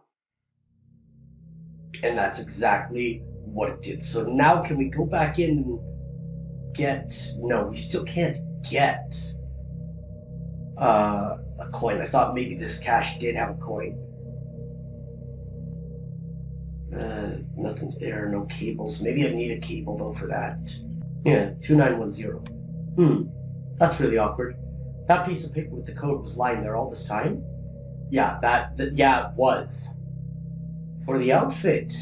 And that's exactly what it did. So now can we go back in and get... No, we still can't get a coin. I thought maybe this cache did have a coin. Nothing there, no cables. Maybe I need a cable though for that. Yeah, 2910. That's really awkward. That piece of paper with the code was lying there all this time? Yeah, yeah, it was. For the outfit.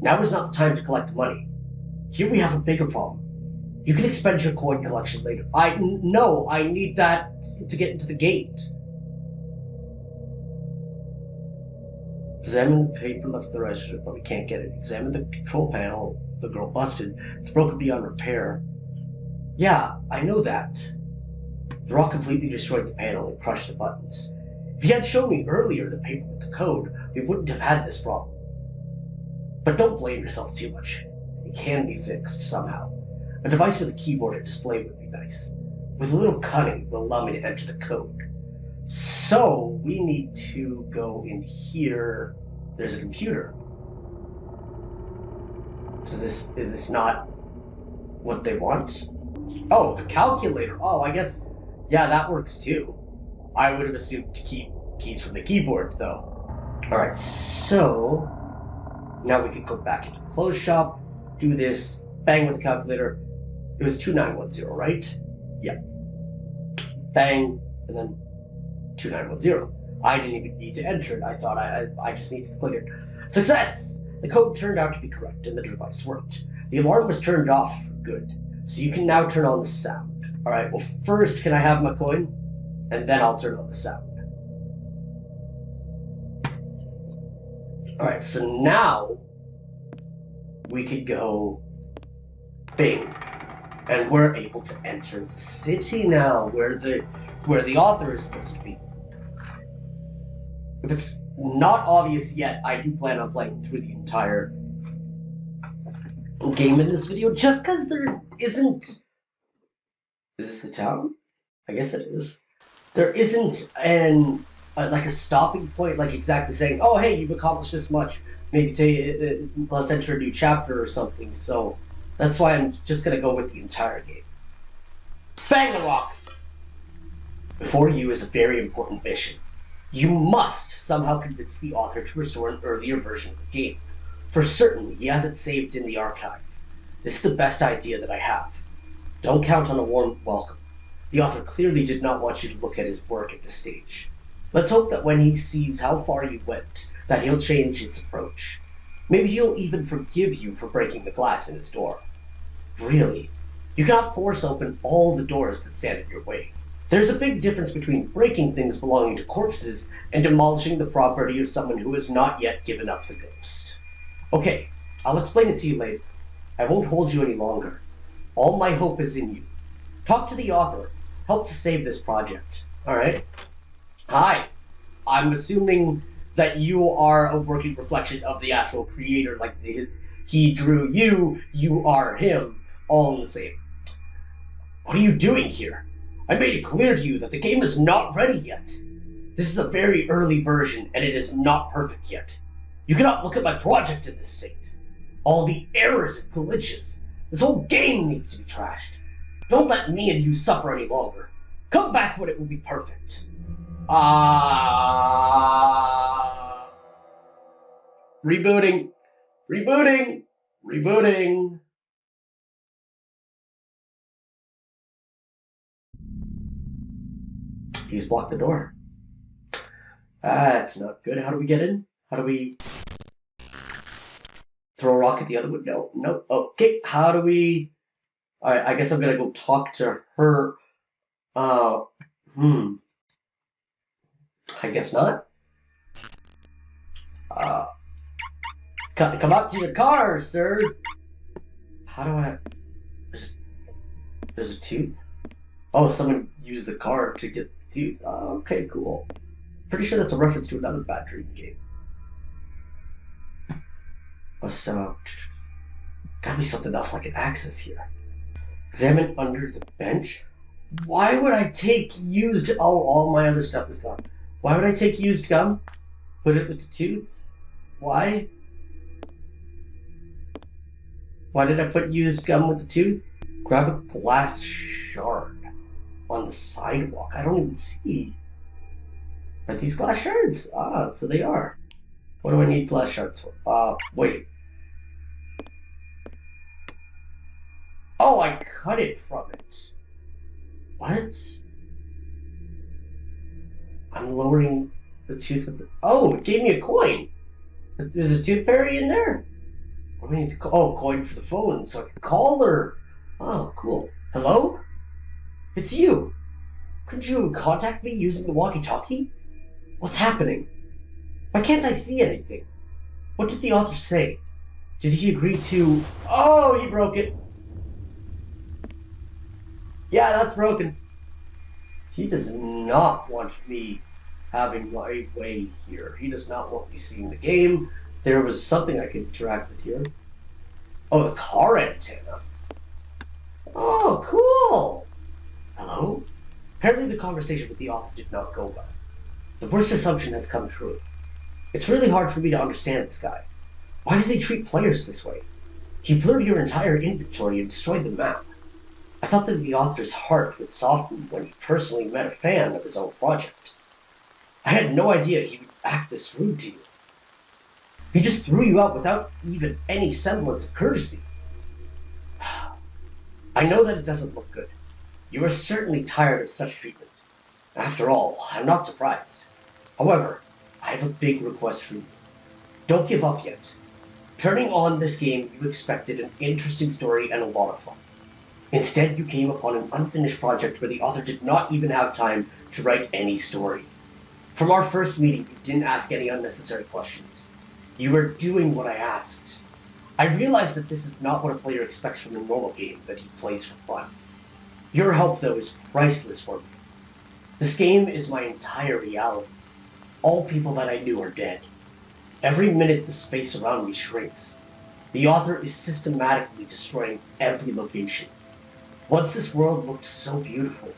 Now is not the time to collect money. Here we have a bigger problem. You can expend your coin collection later. No, I need that to get into the gate. Examine the paper left at the register, but we can't get it. Examine the control panel. The girl busted. It's broken beyond repair. Yeah, I know that. The rock completely destroyed the panel and crushed the buttons. If you had shown me earlier the paper with the code, we wouldn't have had this problem. But don't blame yourself too much. It can be fixed somehow. A device with a keyboard and display would be nice. With a little cunning, it will allow me to enter the code. So, we need to go in here. There's a computer. Is this not what they want? Oh, the calculator. Oh, I guess, yeah, that works too. I would have assumed to keep keys from the keyboard, though. Alright, so now we can go back into the clothes shop, do this, bang with the calculator. It was 2910, right? Yeah. Bang, and then 2910. I didn't even need to enter it. I thought I just needed to click it. Success! The code turned out to be correct, and the device worked. The alarm was turned off. Good. So you can now turn on the sound. Alright, well first, can I have my coin? And then I'll turn on the sound. Alright, so now we could go bing. And we're able to enter the city now, where the author is supposed to be. If it's not obvious yet, I do plan on playing through the entire game in this video, just because there isn't... Is this the town? I guess it is. There isn't like a stopping point, like exactly saying, oh hey, you've accomplished this much, maybe let's enter a new chapter or something, so that's why I'm just going to go with the entire game. Bang the rock! Before you is a very important mission. You must somehow convince the author to restore an earlier version of the game. For certain, he has it saved in the archive. This is the best idea that I have. Don't count on a warm welcome. The author clearly did not want you to look at his work at this stage. Let's hope that when he sees how far you went, that he'll change his approach. Maybe he'll even forgive you for breaking the glass in his door. Really, you cannot force open all the doors that stand in your way. There's a big difference between breaking things belonging to corpses and demolishing the property of someone who has not yet given up the ghost. Okay, I'll explain it to you later. I won't hold you any longer. All my hope is in you. Talk to the author. Help to save this project. Alright? Hi. I'm assuming that you are a working reflection of the actual creator, like he drew you, you are him, all in the same. What are you doing here? I made it clear to you that the game is not ready yet. This is a very early version, and it is not perfect yet. You cannot look at my project in this state. All the errors and glitches. This whole game needs to be trashed. Don't let me and you suffer any longer. Come back when it will be perfect. Rebooting. Rebooting. Rebooting. He's blocked the door. That's not good. How do we get in? How do we... Throw a rock at the other one? No, no. Okay, how do we... Alright, I guess I'm gonna go talk to her. I guess not. Come up to your car, sir. How do I... There's a tooth? Oh, someone used the car to get the tooth. Okay, cool. Pretty sure that's a reference to another Bad Dream game. Must, gotta be something else I can access here. Examine under the bench? Why would I take used... Oh, all my other stuff is gone. Why would I take used gum? Put it with the tooth? Why? Why did I put used gum with the tooth? Grab a glass shard on the sidewalk. I don't even see. Are these glass shards? Ah, so they are. What do I need glass shards for? Wait. Oh, I cut it from it. What? I'm lowering the tooth with the... Oh, it gave me a coin. There's a tooth fairy in there. What do we need to call? Oh, coin for the phone, so I can call her. Oh, cool. Hello? It's you! Couldn't you contact me using the walkie-talkie? What's happening? Why can't I see anything? What did the author say? Did he agree to... Oh, he broke it! Yeah, that's broken. He does not want me having my way here. He does not want me seeing the game. There was something I could interact with here. Oh, the car antenna. Oh, cool! Hello? Apparently the conversation with the author did not go well. The worst assumption has come true. It's really hard for me to understand this guy. Why does he treat players this way? He blurred your entire inventory and destroyed the map. I thought that the author's heart would soften when he personally met a fan of his own project. I had no idea he would act this rude to you. He just threw you out without even any semblance of courtesy. I know that it doesn't look good. You are certainly tired of such treatment. After all, I'm not surprised. However, I have a big request for you. Don't give up yet. Turning on this game, you expected an interesting story and a lot of fun. Instead, you came upon an unfinished project where the author did not even have time to write any story. From our first meeting, you didn't ask any unnecessary questions. You were doing what I asked. I realize that this is not what a player expects from a normal game that he plays for fun. Your help, though, is priceless for me. This game is my entire reality. All people that I knew are dead. Every minute the space around me shrinks. The author is systematically destroying every location. Once this world looked so beautiful.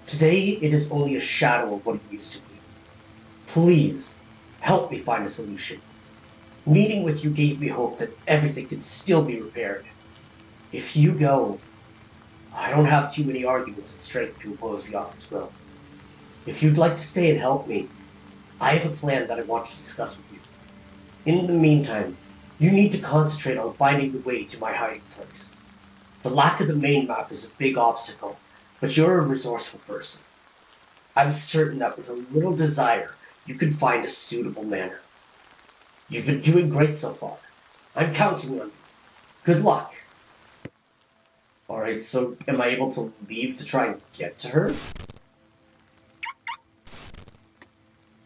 Today it is only a shadow of what it used to be. Please, help me find a solution. Meeting with you gave me hope that everything can still be repaired. If you go, I don't have too many arguments and strength to oppose the author's will. If you'd like to stay and help me, I have a plan that I want to discuss with you. In the meantime, you need to concentrate on finding the way to my hiding place. The lack of the main map is a big obstacle, but you're a resourceful person. I'm certain that with a little desire, you can find a suitable manner. You've been doing great so far. I'm counting on you. Good luck. Alright, so am I able to leave to try and get to her?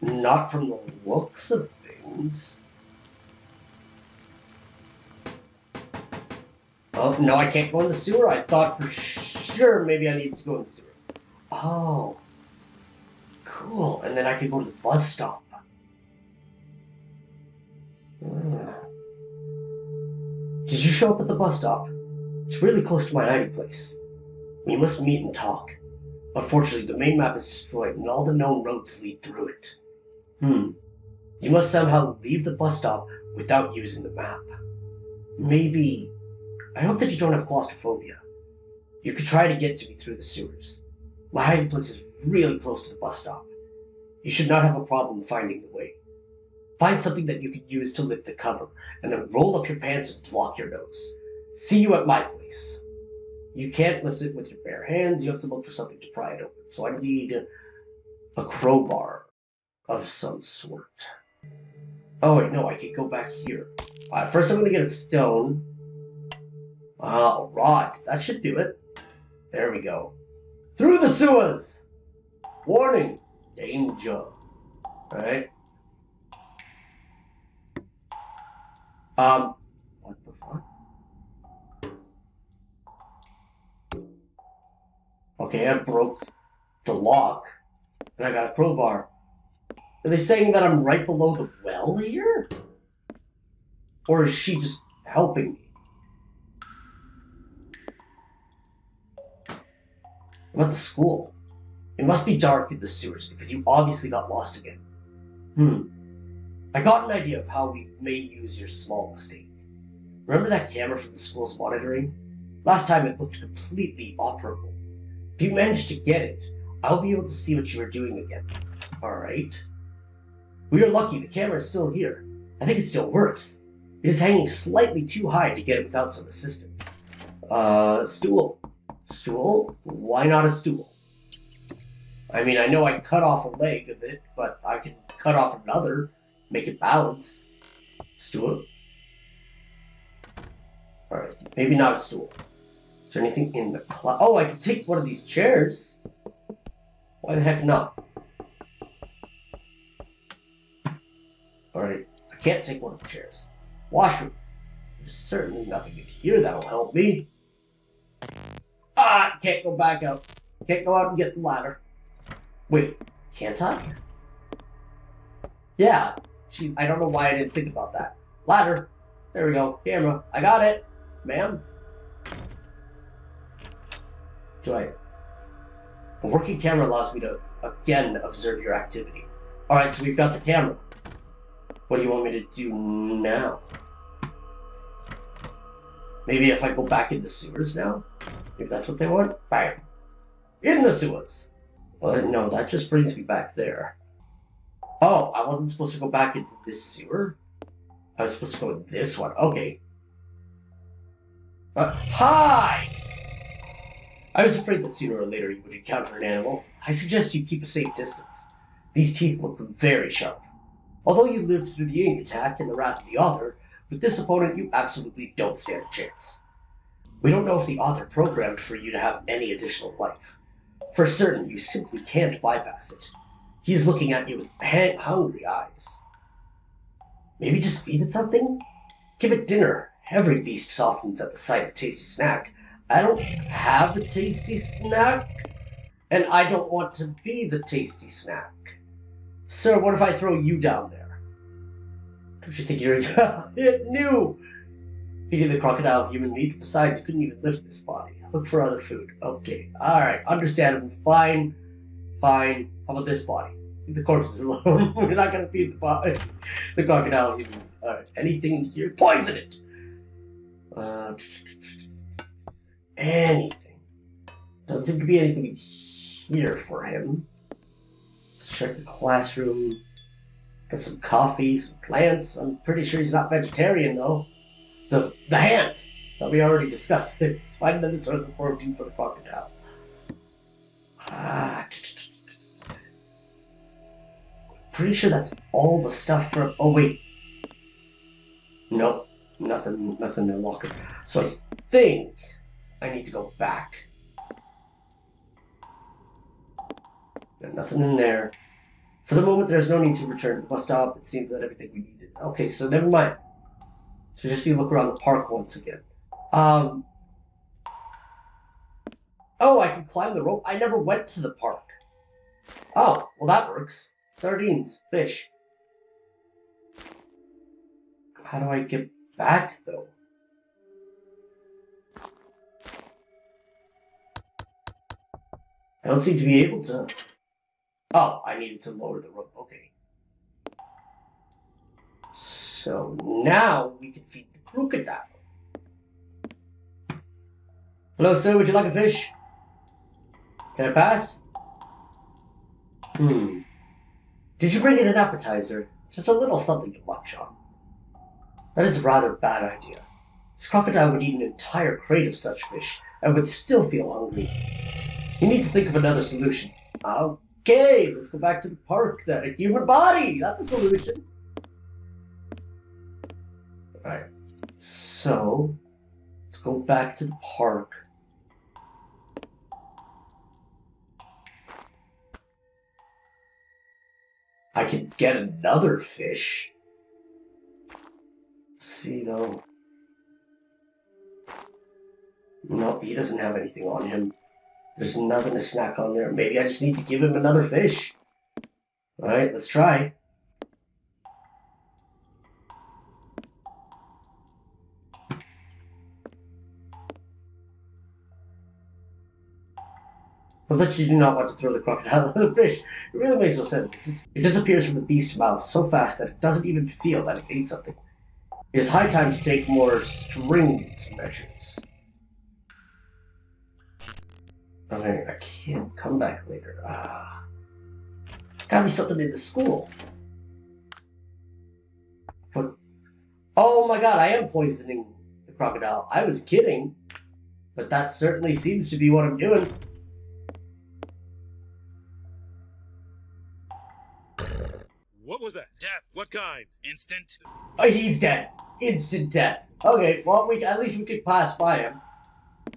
Not from the looks of things. Oh, no, I can't go in the sewer. I thought for sure maybe I needed to go in the sewer. Oh. Cool. And then I could go to the bus stop. Did you show up at the bus stop? It's really close to my hiding place. We must meet and talk. Unfortunately, the main map is destroyed and all the known roads lead through it. You must somehow leave the bus stop without using the map. Maybe... I hope that you don't have claustrophobia. You could try to get to me through the sewers. My hiding place is really close to the bus stop. You should not have a problem finding the way. Find something that you can use to lift the cover, and then roll up your pants and block your nose. See you at my place. You can't lift it with your bare hands, you have to look for something to pry it open. So I need a crowbar of some sort. Oh wait, no, I can go back here. First I'm going to get a stone. A rod. That should do it. There we go. Through the sewers! Warning! Danger. Alright. What the fuck? Okay, I broke the lock, and I got a crowbar. Are they saying that I'm right below the well here? Or is she just helping me? I'm at the school. It must be dark in the sewers, because you obviously got lost again. I got an idea of how we may use your small mistake. Remember that camera from the school's monitoring? Last time it looked completely operable. If you manage to get it, I'll be able to see what you are doing again. Alright. We are lucky the camera is still here. I think it still works. It is hanging slightly too high to get it without some assistance. Stool. Stool? Why not a stool? I mean, I know I cut off a leg of it, but I can cut off another, make it balance. Stool? Alright, maybe not a stool. Is there anything in the closet? Oh, I can take one of these chairs. Why the heck not? Alright, I can't take one of the chairs. Washroom. There's certainly nothing in here that'll help me. Ah, can't go back out. Can't go out and get the ladder. Wait, can't I? Yeah, I don't know why I didn't think about that. Ladder. There we go. Camera. I got it. Ma'am. A working camera allows me to, again, observe your activity. Alright, so we've got the camera. What do you want me to do now? Maybe if I go back in the sewers now? Maybe that's what they want? Bam! In the sewers! Well, no, that just brings me back there. Oh, I wasn't supposed to go back into this sewer? I was supposed to go in this one. Okay. Hi! I was afraid that sooner or later you would encounter an animal. I suggest you keep a safe distance. These teeth look very sharp. Although you lived through the ink attack and the wrath of the author, with this opponent you absolutely don't stand a chance. We don't know if the author programmed for you to have any additional life. For certain, you simply can't bypass it. He's looking at you with hungry eyes. Maybe just feed it something? Give it dinner. Every beast softens at the sight of a tasty snack. I don't have a tasty snack, and I don't want to be the tasty snack. Sir, what if I throw you down there? Don't you think you're... It knew! Feeding the crocodile human meat. Besides, you couldn't even lift this body. Look for other food. Okay, alright, understandable. Fine. How about this body? Leave the corpses alone. We're not gonna feed the body. The crocodile human meat. Alright, anything in here? Poison it! Anything. Doesn't seem to be anything in here for him. Let's check the classroom. Got some coffee, some plants. I'm pretty sure he's not vegetarian though. The hand that we already discussed this. Find another source of protein for the crocodile. Pretty sure that's all the stuff for. Oh wait. Nope. Nothing in the locker. So I think I need to go back. Got nothing in there. For the moment, there's no need to return to the bus stop. It seems that everything we needed. Okay, so never mind. So just you look around the park once again. Oh, I can climb the rope. I never went to the park. Oh, well that works. Sardines, fish. How do I get back, though? I don't seem to be able to... Oh, I needed to lower the rope. Okay. So now we can feed the crocodile. Hello, sir. Would you like a fish? Can I pass? Did you bring in an appetizer? Just a little something to munch on. That is a rather bad idea. This crocodile would eat an entire crate of such fish and would still feel hungry. You need to think of another solution. Okay, let's go back to the park then. A human body! That's a solution. Alright, so let's go back to the park. I can get another fish. Let's see though. No, he doesn't have anything on him. There's nothing to snack on there. Maybe I just need to give him another fish. Alright, let's try. But that you do not want to throw the crocodile at the fish. It really makes no sense. It disappears from the beast's mouth so fast that it doesn't even feel that it ate something. It is high time to take more stringent measures. Okay, I can't come back later. Gotta be something in the school. But, oh my god, I am poisoning the crocodile. I was kidding. But that certainly seems to be what I'm doing. What was that? Death. What kind? Instant. Oh, he's dead. Instant death. Okay, well, at least we could pass by him.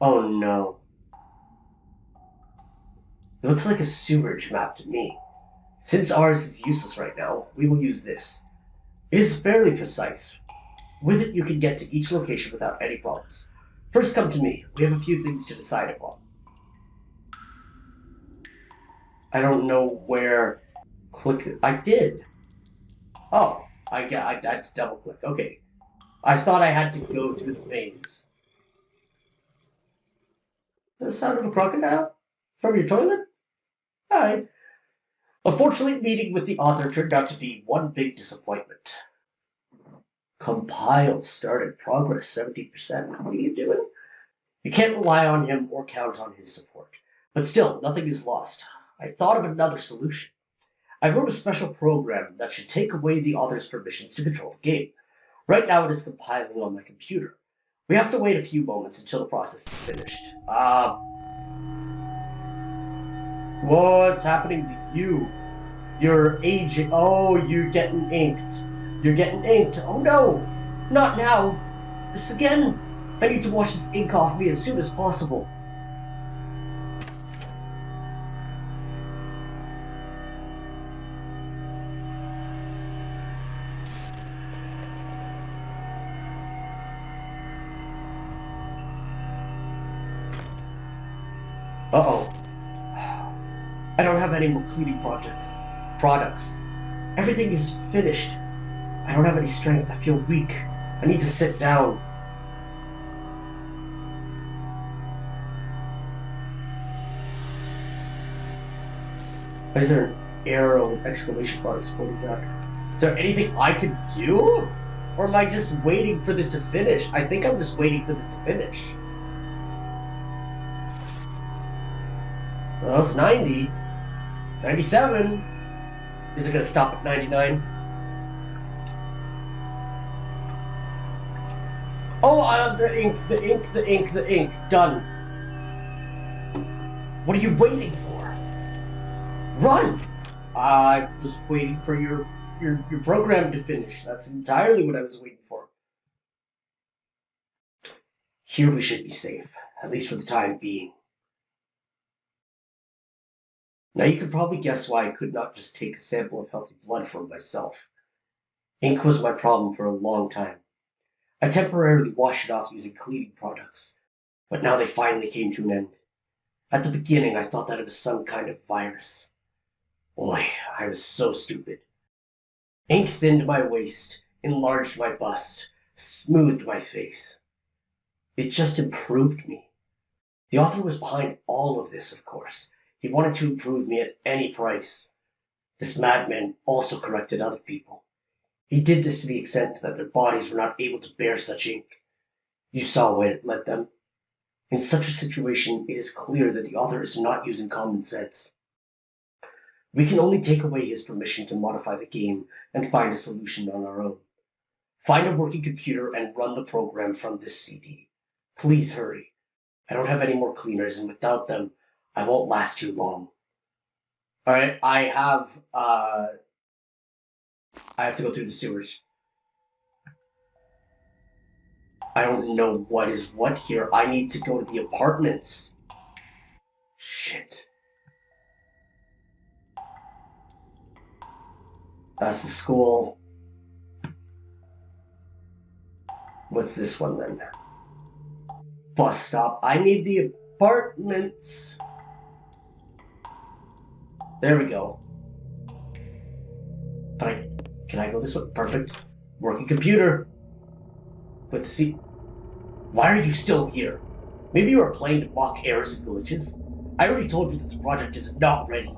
Oh no. It looks like a sewerage map to me. Since ours is useless right now, we will use this. It is fairly precise. With it, you can get to each location without any problems. First, come to me. We have a few things to decide upon. I don't know where... Click... I did. Oh, I had to double click. Okay. I thought I had to go through the maze. The sound of a crocodile? From your toilet? Hi. Unfortunately, meeting with the author turned out to be one big disappointment. Compile started. Progress 70%. What are you doing? You can't rely on him or count on his support. But still, nothing is lost. I thought of another solution. I wrote a special program that should take away the author's permissions to control the game. Right now it is compiling on my computer. We have to wait a few moments until the process is finished. What's happening to you? You're aging. Oh, you're getting inked. You're getting inked. Oh no! Not now! This again? I need to wash this ink off me as soon as possible. Uh-oh. I don't have any more cleaning products. Everything is finished. I don't have any strength. I feel weak. I need to sit down. Is there an arrow with exclamation marks pointing out? Is there anything I could do? Or am I just waiting for this to finish? I think I'm just waiting for this to finish. Well, it's 90. 97. Is it going to stop at 99? Oh, the ink. Done. What are you waiting for? Run! I was waiting for your program to finish. That's entirely what I was waiting for. Here we should be safe, at least for the time being. Now you can probably guess why I could not just take a sample of healthy blood from myself. Ink was my problem for a long time. I temporarily washed it off using cleaning products, but now they finally came to an end. At the beginning, I thought that it was some kind of virus. Boy, I was so stupid. Ink thinned my waist, enlarged my bust, smoothed my face. It just improved me. The author was behind all of this, of course. He wanted to improve me at any price. This madman also corrected other people. He did this to the extent that their bodies were not able to bear such ink. You saw where it led them. In such a situation, it is clear that the author is not using common sense. We can only take away his permission to modify the game and find a solution on our own. Find a working computer and run the program from this CD. Please hurry. I don't have any more cleaners, and without them, I won't last too long. Alright, I have to go through the sewers. I don't know what is what here. I need to go to the apartments. Shit. That's the school. What's this one then? Bus stop. I need the apartments. There we go. But can I go this way? Perfect. Working computer. With the seat. Why are you still here? Maybe you are playing to mock errors and glitches. I already told you that the project is not ready.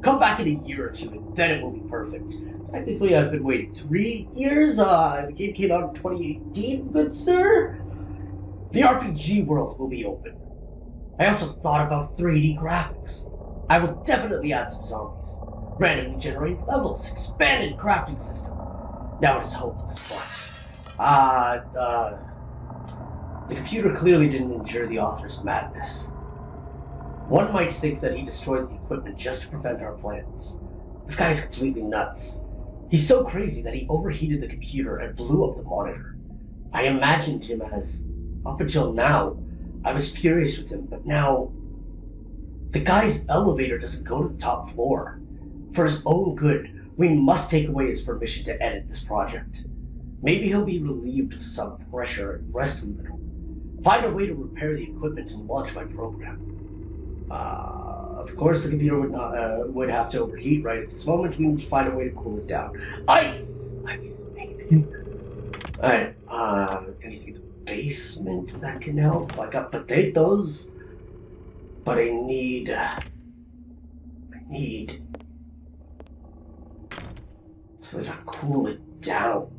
Come back in a year or two, and then it will be perfect. Technically, I've been waiting 3 years. The game came out in 2018, good sir. The RPG world will be open. I also thought about 3D graphics. I will definitely add some zombies. Randomly generated levels, expanded crafting system. Now it is hopeless, but... the computer clearly didn't endure the author's madness. One might think that he destroyed the equipment just to prevent our plans. This guy is completely nuts. He's so crazy that he overheated the computer and blew up the monitor. I imagined him as, up until now, I was furious with him, but now the guy's elevator doesn't go to the top floor. For his own good, we must take away his permission to edit this project. Maybe he'll be relieved of some pressure and rest a little. Find a way to repair the equipment and launch my program. Of course, the computer would have to overheat right at this moment. We need to find a way to cool it down. Ice, baby. All right. Anything in the basement that can help? I got potatoes, but I need something to cool it down.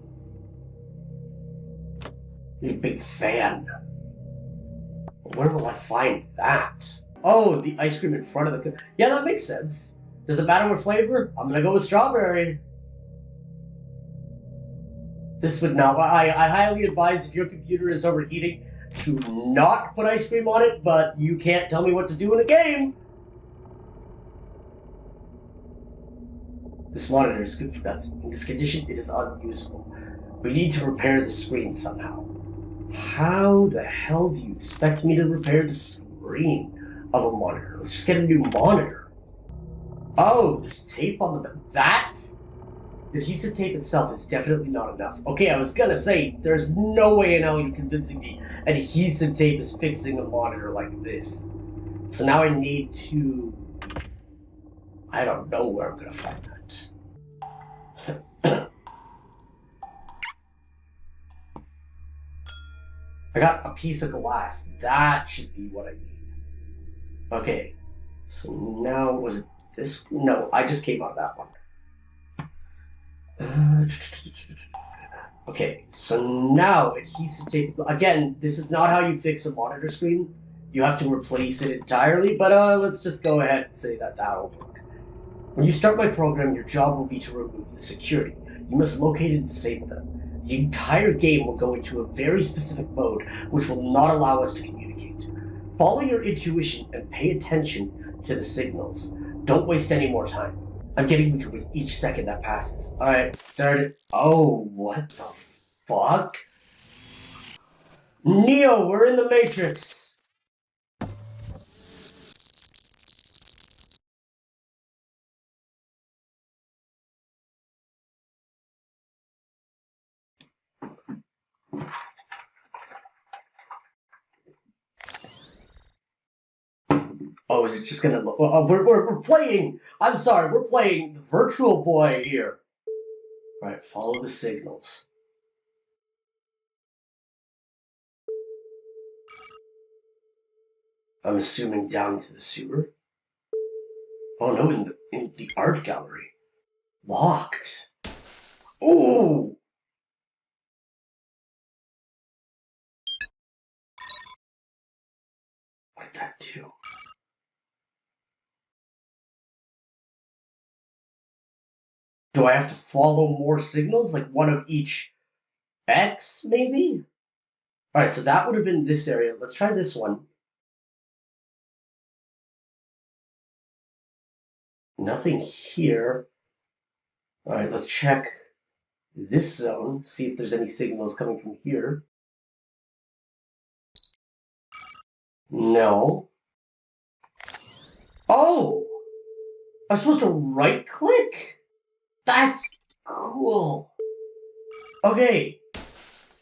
Need a big fan. Where will I find that? Oh, the ice cream in front of the... Yeah, that makes sense. Does it matter what flavor? I'm gonna go with strawberry. This would not... I highly advise if your computer is overheating to not put ice cream on it, but you can't tell me what to do in a game. This monitor is good for nothing. In this condition, it is unusable. We need to repair the screen somehow. How the hell do you expect me to repair the screen of a monitor? Let's just get a new monitor. Oh, there's tape on the... That? Adhesive tape itself is definitely not enough. Okay, I was gonna say, there's no way in hell you're convincing me adhesive tape is fixing a monitor like this. So now I need to... I don't know where I'm gonna find that. I got a piece of glass. That should be what I need. Okay. So now, was it this? No, I just came on that one. Okay, so now adhesive tape. Again, this is not how you fix a monitor screen. You have to replace it entirely, but let's just go ahead and say that that'll work. When you start my program, your job will be to remove the security. You must locate and disable them. The entire game will go into a very specific mode, which will not allow us to communicate. Follow your intuition and pay attention to the signals. Don't waste any more time. I'm getting weaker with each second that passes. Alright, started. Oh, what the fuck? Neo, we're in the Matrix! Oh, is it just gonna look... we're playing... I'm sorry, we're playing the Virtual Boy here. Alright, follow the signals. I'm assuming down to the sewer. Oh no, in the art gallery. Locked. Ooh! What did that do? Do I have to follow more signals? Like one of each X, maybe? Alright, so that would have been this area. Let's try this one. Nothing here. Alright, let's check this zone, see if there's any signals coming from here. No. Oh! I'm supposed to right-click? That's cool. Okay.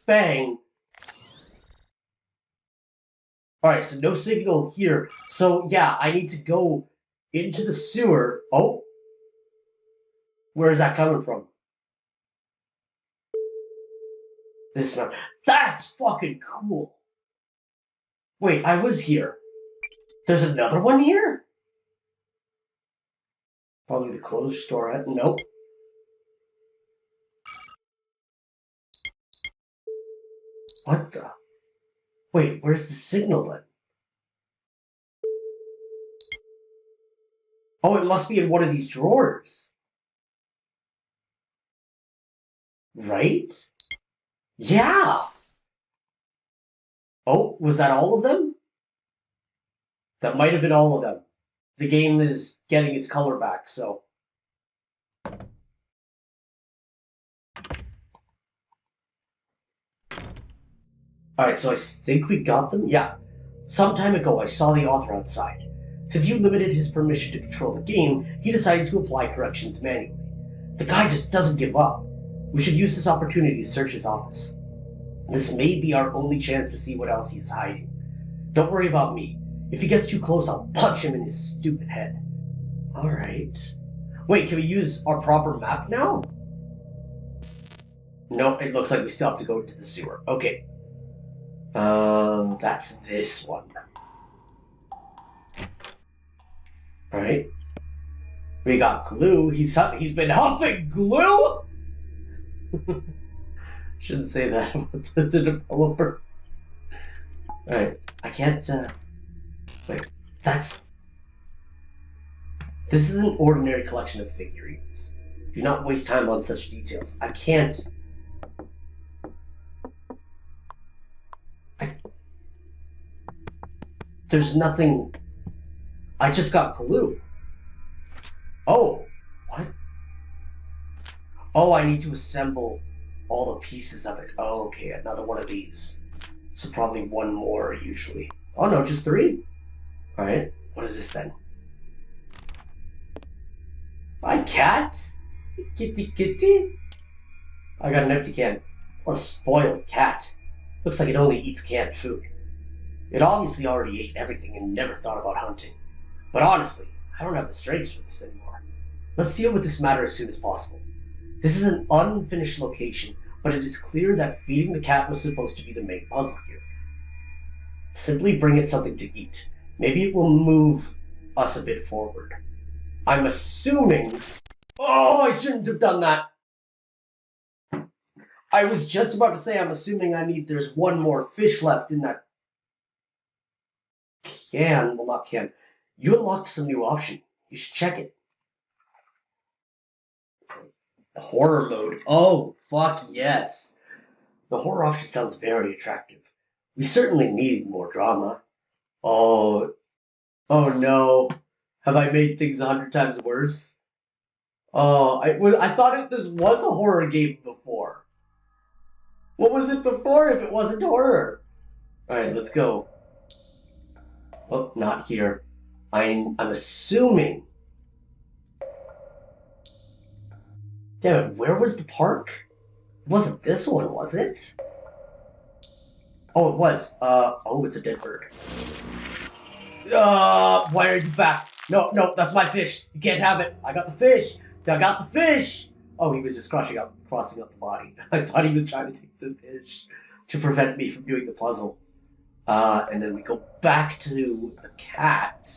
Bang. Alright, so no signal here. So, yeah, I need to go into the sewer. Oh. Where is that coming from? This one. That's fucking cool. Wait, I was here. There's another one here? Probably the closed store. Nope. What the? Wait, where's the signal then? Oh, it must be in one of these drawers. Right? Yeah! Oh, was that all of them? That might have been all of them. The game is getting its color back, so... Alright, so I think we got them? Yeah. Some time ago, I saw the author outside. Since you limited his permission to control the game, he decided to apply corrections manually. The guy just doesn't give up. We should use this opportunity to search his office. This may be our only chance to see what else he is hiding. Don't worry about me. If he gets too close, I'll punch him in his stupid head. Alright. Wait, can we use our proper map now? No, it looks like we still have to go to the sewer. Okay. That's this one. Alright. We got glue. He's been huffing glue? Shouldn't say that about the developer. Alright, I can't, wait, this is an ordinary collection of figurines. Do not waste time on such details. I can't... There's nothing... I just got glue. Oh, what? Oh, I need to assemble all the pieces of it. Oh, okay, another one of these. So probably one more, usually. Oh no, just 3. Alright, what is this then? My cat? Kitty kitty? I got an empty can. What a spoiled cat. Looks like it only eats canned food. It obviously already ate everything and never thought about hunting. But honestly, I don't have the strength for this anymore. Let's deal with this matter as soon as possible. This is an unfinished location, but it is clear that feeding the cat was supposed to be the main puzzle here. Simply bring it something to eat. Maybe it will move us a bit forward. I'm assuming... Oh, I shouldn't have done that. I was just about to say I'm assuming there's one more fish left in that can. Well, not can. You unlocked some new option. You should check it. Horror mode. Oh, fuck yes. The horror option sounds very attractive. We certainly need more drama. Oh no. Have I made things 100 times worse? Oh, I thought this was a horror game before. What was it before if it wasn't horror? Alright, let's go. Oh, not here. I'm assuming... Damn it, where was the park? It wasn't this one, was it? Oh, it was. Oh, it's a dead bird. Why are you back? No, that's my fish. You can't have it. I got the fish. I got the fish. Oh, he was just crossing out the body. I thought he was trying to take the fish to prevent me from doing the puzzle. And then we go back to the cat.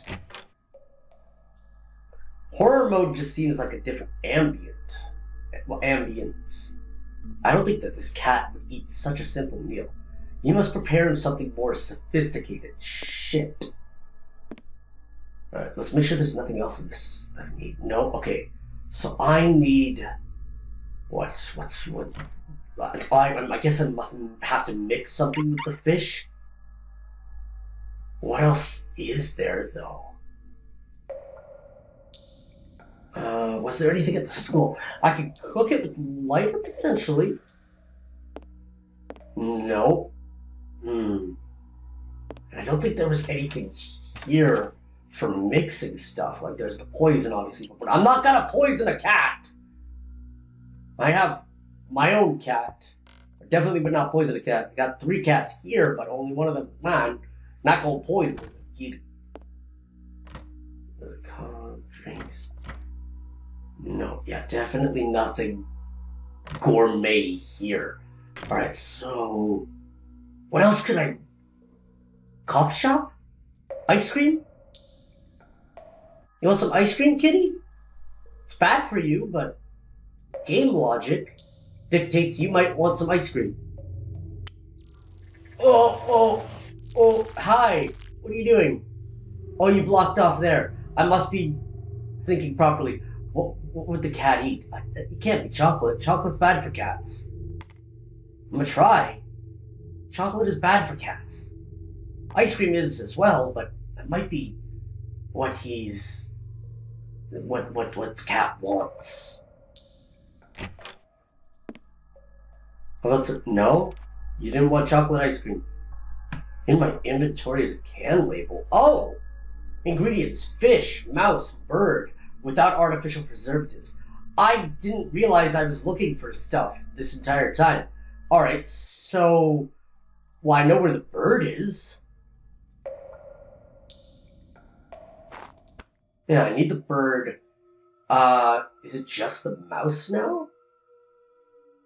Horror mode just seems like a different ambience. I don't think that this cat would eat such a simple meal. You must prepare him something more sophisticated. Shit. Alright, let's make sure there's nothing else in this that I need. No? Okay. So I need... What? I guess I must have to mix something with the fish? What else is there, though? Was there anything at the school? I could cook it with lighter, potentially. No. I don't think there was anything here for mixing stuff. Like, there's the poison, obviously. But I'm not gonna poison a cat! I have my own cat. I definitely would not poison a cat. I got 3 cats here, but only one of them is mine. Not gonna poison it. Drinks. No, yeah, definitely nothing gourmet here. Alright, so... What else could I... Coffee shop? Ice cream? You want some ice cream, kitty? It's bad for you, but... Game logic dictates you might want some ice cream. Oh, hi! What are you doing? Oh, you blocked off there. I must be thinking properly. What would the cat eat? It can't be chocolate. Chocolate's bad for cats. I'm gonna try. Chocolate is bad for cats. Ice cream is as well, but that might be what he's... What the cat wants. How about some... No? You didn't want chocolate ice cream. In my inventory is a can label. Oh! Ingredients: fish, mouse, bird, without artificial preservatives. I didn't realize I was looking for stuff this entire time. Alright, so... Well, I know where the bird is. Yeah, I need the bird. Is it just the mouse now?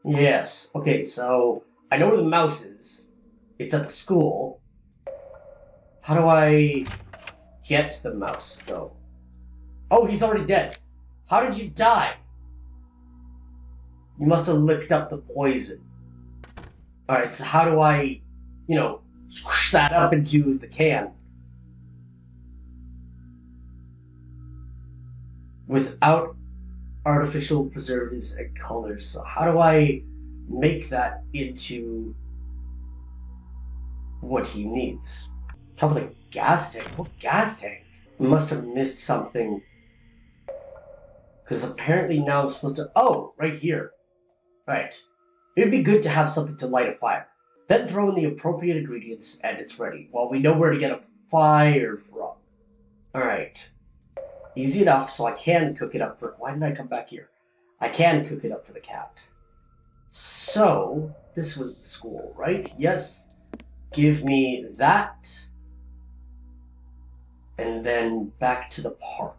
Yes. Okay, so I know where the mouse is. It's at the school. How do I get the mouse, though? Oh, he's already dead. How did you die? You must have licked up the poison. Alright, so how do I, squish that up into the can? Without artificial preservatives and colors. So how do I make that into what he needs? Top of the gas tank? What gas tank? I must have missed something. Because apparently now I'm supposed to... Oh, right here. Right. It'd be good to have something to light a fire. Then throw in the appropriate ingredients and it's ready. Well, we know where to get a fire from. Alright. Easy enough, so I can cook it up for... Why did I come back here? I can cook it up for the cat. So, this was the school, right? Yes. Give me that. And then back to the park.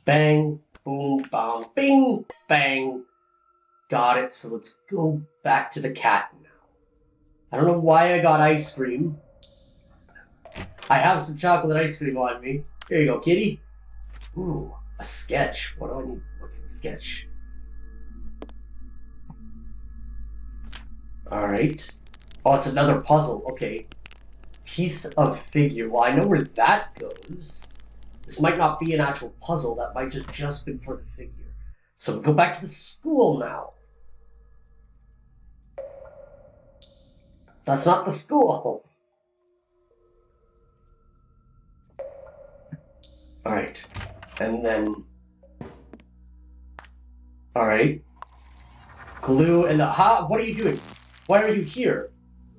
Bang, boom, bang, bing, bang. Got it, so let's go back to the cat now. I don't know why I got ice cream. I have some chocolate ice cream on me. Here you go, kitty. Ooh, a sketch. What do I need? What's the sketch? Alright. Oh, it's another puzzle. Okay. Piece of figure. Well, I know where that goes. This might not be an actual puzzle. That might just been for the figure. So we go back to the school now. That's not the school. Alright. And then... Alright. Glue and the... What are you doing? Why are you here?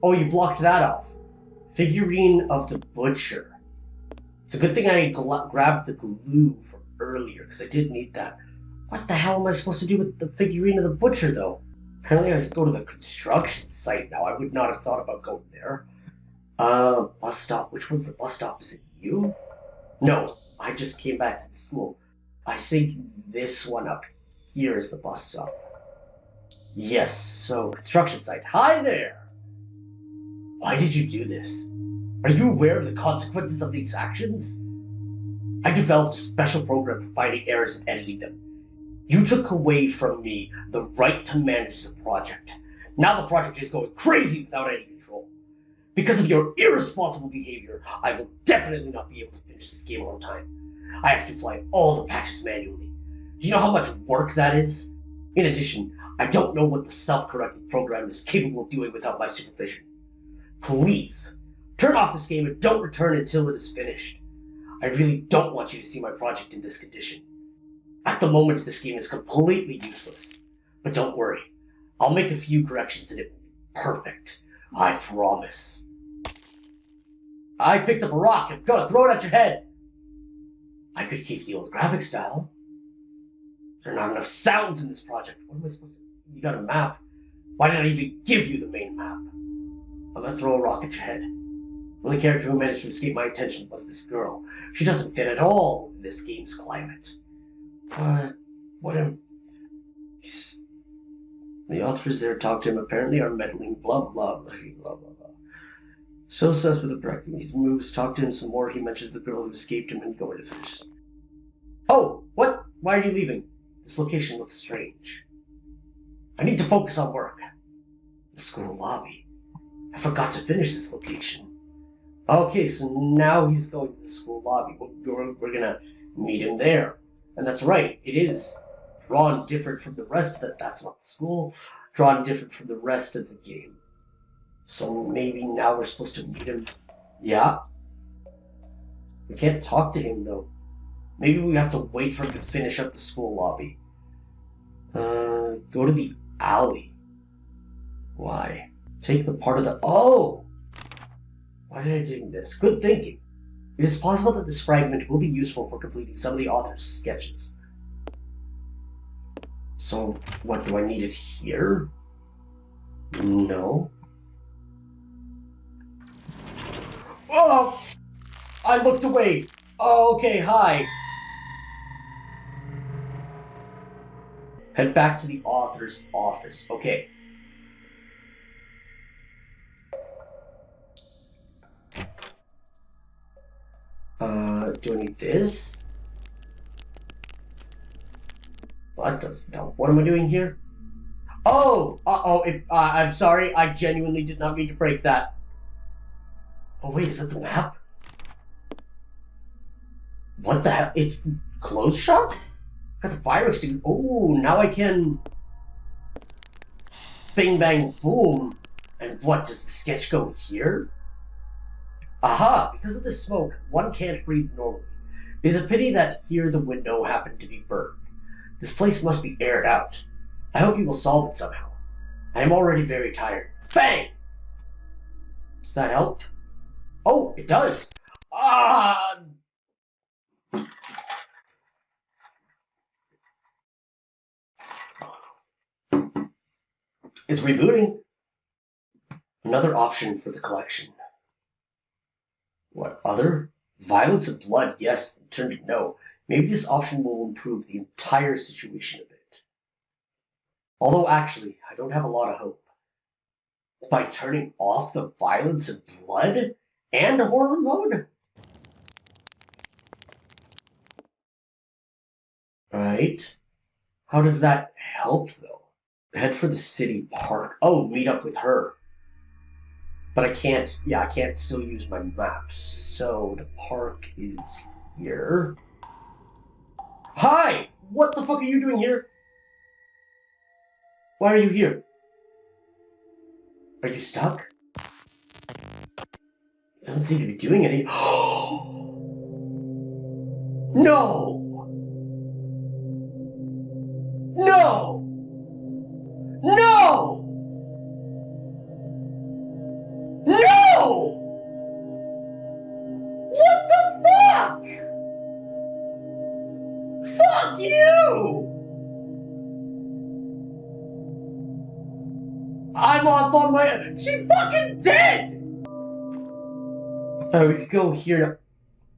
Oh, you blocked that off. Figurine of the butcher. It's a good thing I grabbed the glue from earlier, because I did need that. What the hell am I supposed to do with the figurine of the butcher, though? Apparently I go to the construction site now. I would not have thought about going there. Bus stop. Which one's the bus stop? Is it you? No, I just came back to the school. I think this one up here is the bus stop. Yes, so construction site. Hi there! Why did you do this? Are you aware of the consequences of these actions? I developed a special program for finding errors and editing them. You took away from me the right to manage the project. Now the project is going crazy without any control. Because of your irresponsible behavior, I will definitely not be able to finish this game on time. I have to apply all the patches manually. Do you know how much work that is? In addition, I don't know what the self-correcting program is capable of doing without my supervision. Please, turn off this game and don't return until it is finished. I really don't want you to see my project in this condition. At the moment, this game is completely useless. But don't worry, I'll make a few corrections and it will be perfect. I promise. I picked up a rock and gonna throw it at your head. I could keep the old graphic style. There are not enough sounds in this project. What am I supposed to do? You got a map? Why did I even give you the main map? I'm gonna throw a rock at your head. The only character who managed to escape my attention was this girl. She doesn't fit at all in this game's climate. What am... The authors there talk to him apparently are meddling, blah blah blah blah blah blah. So obsessed with the practice, he moves, talk to him some more, he mentions the girl who escaped him and going to finish. Oh, what? Why are you leaving? This location looks strange. I need to focus on work. The school lobby. I forgot to finish this location. Okay, so now he's going to the school lobby. We're gonna meet him there. And that's right, it is drawn different from the rest of it. That's not the school. Drawn different from the rest of the game. So maybe now we're supposed to meet him. Yeah. We can't talk to him though. Maybe we have to wait for him to finish up the school lobby. Go to the alley. Why? Take the part of the... Oh! Why did I do this? Good thinking. It is possible that this fragment will be useful for completing some of the author's sketches. So, what, do I need it here? No. Oh! I looked away! Oh, okay, hi. Head back to the author's office. Okay. Do I need this? Well, that doesn't help. What am I doing here? Oh! I'm sorry. I genuinely did not mean to break that. Oh, wait, is that the map? What the hell? It's closed shop? Got the fire extinguisher. Oh, now I can... Bing, bang, boom. And what, does the sketch go here? Aha! Because of the smoke, one can't breathe normally. It is a pity that here the window happened to be burned. This place must be aired out. I hope you will solve it somehow. I am already very tired. Bang! Does that help? Oh, it does! Ah! It's rebooting. Another option for the collection. What other? Violence and blood, yes, and turn to no. Maybe this option will improve the entire situation of it. Although actually, I don't have a lot of hope. By turning off the violence and blood and horror mode? Right. How does that help though? Head for the city park. Oh, meet up with her. But I can't still use my maps. So the park is here. Hi! What the fuck are you doing here? Why are you here? Are you stuck? It doesn't seem to be doing any. No! No! No! No! What the fuck? Fuck you! I'm off on my... She's fucking dead! Alright, we could go here now.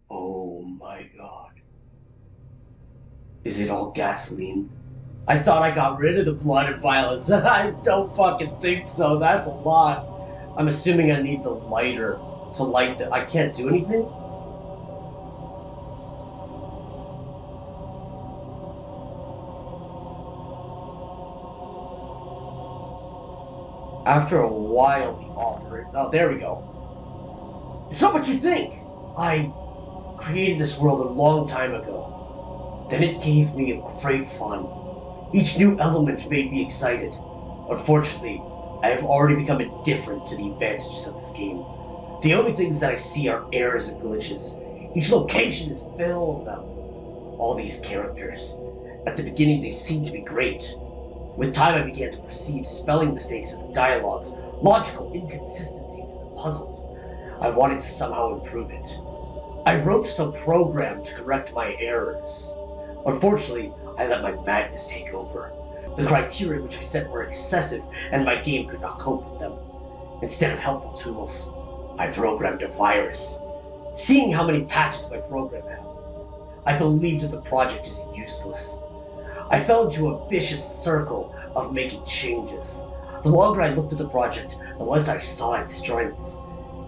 Oh my god. Is it all gasoline? I thought I got rid of the blood and violence. I don't fucking think so. That's a lot. I'm assuming I need the lighter to light the... I can't do anything? After a while, the author... Oh, there we go. It's not what you think! I created this world a long time ago. Then it gave me a great fun. Each new element made me excited. Unfortunately, I have already become indifferent to the advantages of this game. The only things that I see are errors and glitches. Each location is filled with them. All these characters. At the beginning, they seemed to be great. With time, I began to perceive spelling mistakes in the dialogues, logical inconsistencies in the puzzles. I wanted to somehow improve it. I wrote some program to correct my errors. Unfortunately, I let my madness take over. The criteria which I set were excessive, and my game could not cope with them. Instead of helpful tools, I programmed a virus. Seeing how many patches my program had, I believed that the project is useless. I fell into a vicious circle of making changes. The longer I looked at the project, the less I saw its strengths.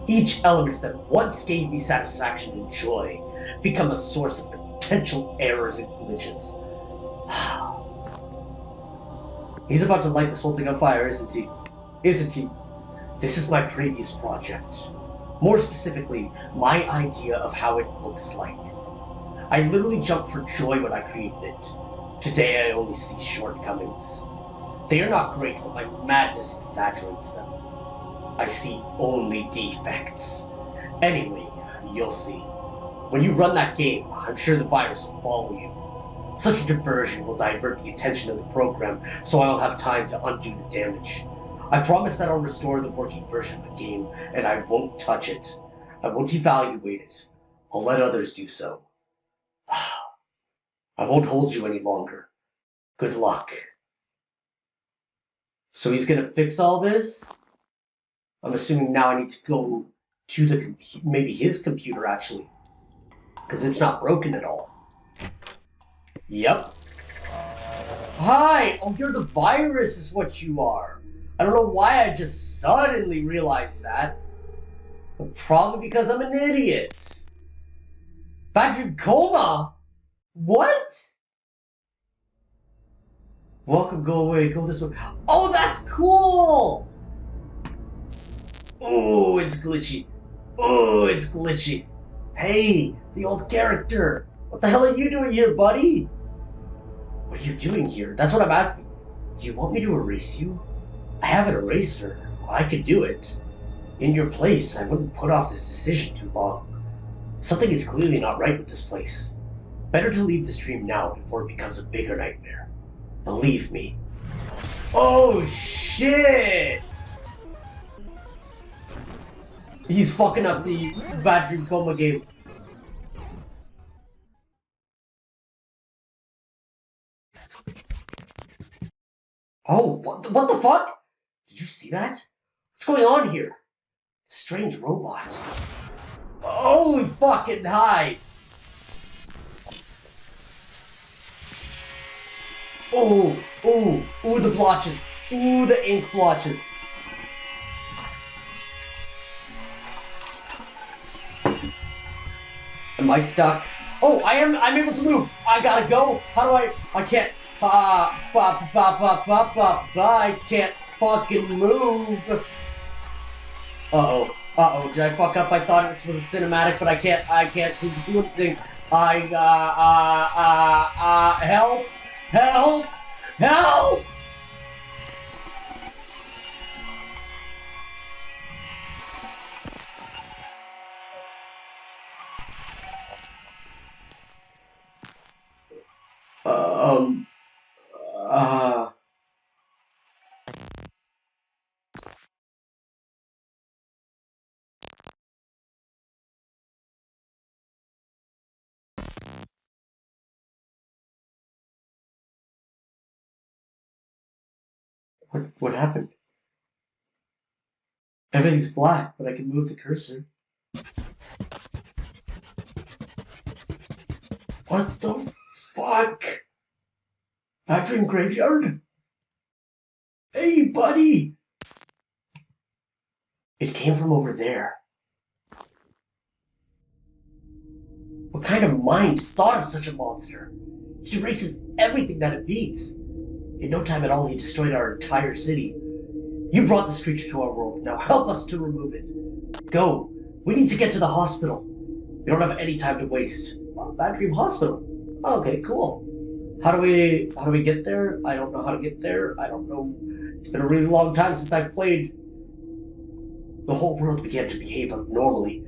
Each element that once gave me satisfaction and joy became a source of potential errors and glitches. He's about to light this whole thing on fire, isn't he? Isn't he? This is my previous project. More specifically, my idea of how it looks like. I literally jumped for joy when I created it. Today I only see shortcomings. They are not great, but my madness exaggerates them. I see only defects. Anyway, you'll see. When you run that game, I'm sure the virus will follow you. Such a diversion will divert the attention of the program, so I'll have time to undo the damage. I promise that I'll restore the working version of the game, and I won't touch it. I won't evaluate it. I'll let others do so. I won't hold you any longer. Good luck. So he's gonna fix all this? I'm assuming now I need to go to the maybe his computer actually, because it's not broken at all. Yep. Hi! Oh, you're the virus is what you are. I don't know why I just suddenly realized that. But probably because I'm an idiot. Patrick Coma? What? Welcome, go away, go this way. Oh, that's cool! Oh, it's glitchy. Oh, it's glitchy. Hey, the old character. What the hell are you doing here, buddy? What are you doing here? That's what I'm asking. Do you want me to erase you? I have an eraser. I could do it. In your place, I wouldn't put off this decision too long. Something is clearly not right with this place. Better to leave the stream now before it becomes a bigger nightmare. Believe me. Oh, shit! He's fucking up the Bad Dream Coma game. Oh, what the fuck? Did you see that? What's going on here? Strange robot. Holy fucking high! Oh, the blotches. Ooh, the ink blotches. Am I stuck? Oh, I'm able to move. I gotta go. How do I can't. I can't fucking move. Uh-oh, did I fuck up? I thought this was a cinematic, but I can't seem to do anything. Help! What happened? Everything's black, but I can move the cursor. What the fuck? Bad Dream Graveyard? Hey, buddy! It came from over there. What kind of mind thought of such a monster? He erases everything that it beats. In no time at all, he destroyed our entire city. You brought this creature to our world. Now help us to remove it. Go. We need to get to the hospital. We don't have any time to waste. Oh, Bad Dream Hospital. Okay, cool. How do we get there? I don't know how to get there. I don't know. It's been a really long time since I've played. The whole world began to behave abnormally.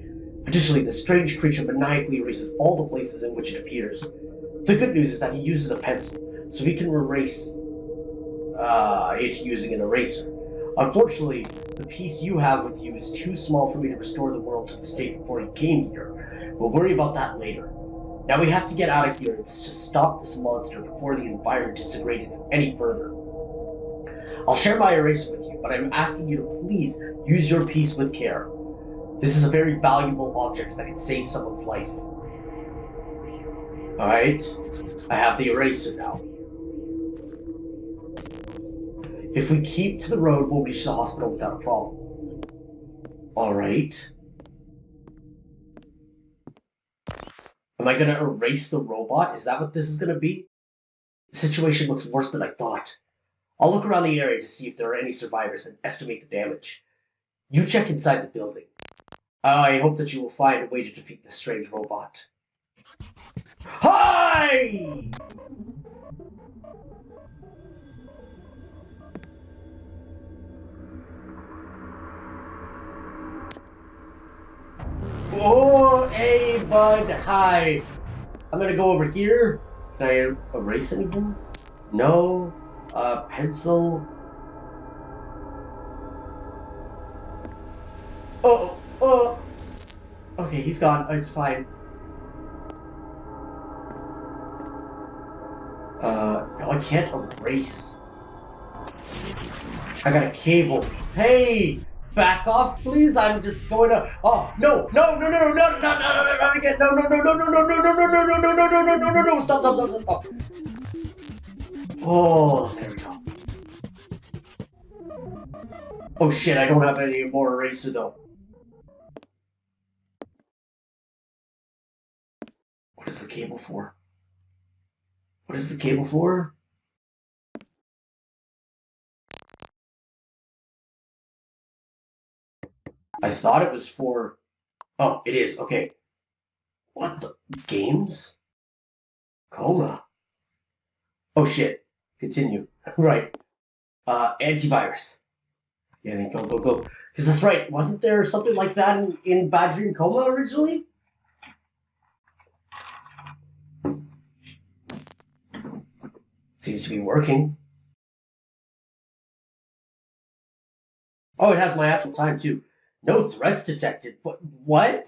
Additionally, the strange creature maniacally erases all the places in which it appears. The good news is that he uses a pencil, so he can erase it using an eraser. Unfortunately, the piece you have with you is too small for me to restore the world to the state before he came here. We'll worry about that later. Now we have to get out of here and just stop this monster before the environment is degraded any further. I'll share my eraser with you, but I'm asking you to please use your piece with care. This is a very valuable object that can save someone's life. Alright, I have the eraser now. If we keep to the road, we'll reach the hospital without a problem. Alright. Am I gonna erase the robot? Is that what this is gonna be? The situation looks worse than I thought. I'll look around the area to see if there are any survivors and estimate the damage. You check inside the building. I hope that you will find a way to defeat this strange robot. Hi! Oh, hey, bud, hi. I'm gonna go over here. Can I erase anything? No. Pencil. Oh. Okay, he's gone. It's fine. No, I can't erase. I got a cable. Hey! Back off, please. I'm just going to. Oh, no. Again. No. Stop. Oh, there we go. Oh shit, I don't have any more eraser though. What is the cable for? What is the cable for? I thought it was for... Oh, it is. Okay. What the... Games? Coma. Oh shit. Continue. Right. Antivirus. Yeah, then go. Because that's right. Wasn't there something like that in Bad Dream Coma originally? Seems to be working. Oh, it has my actual time too. No threats detected. But what?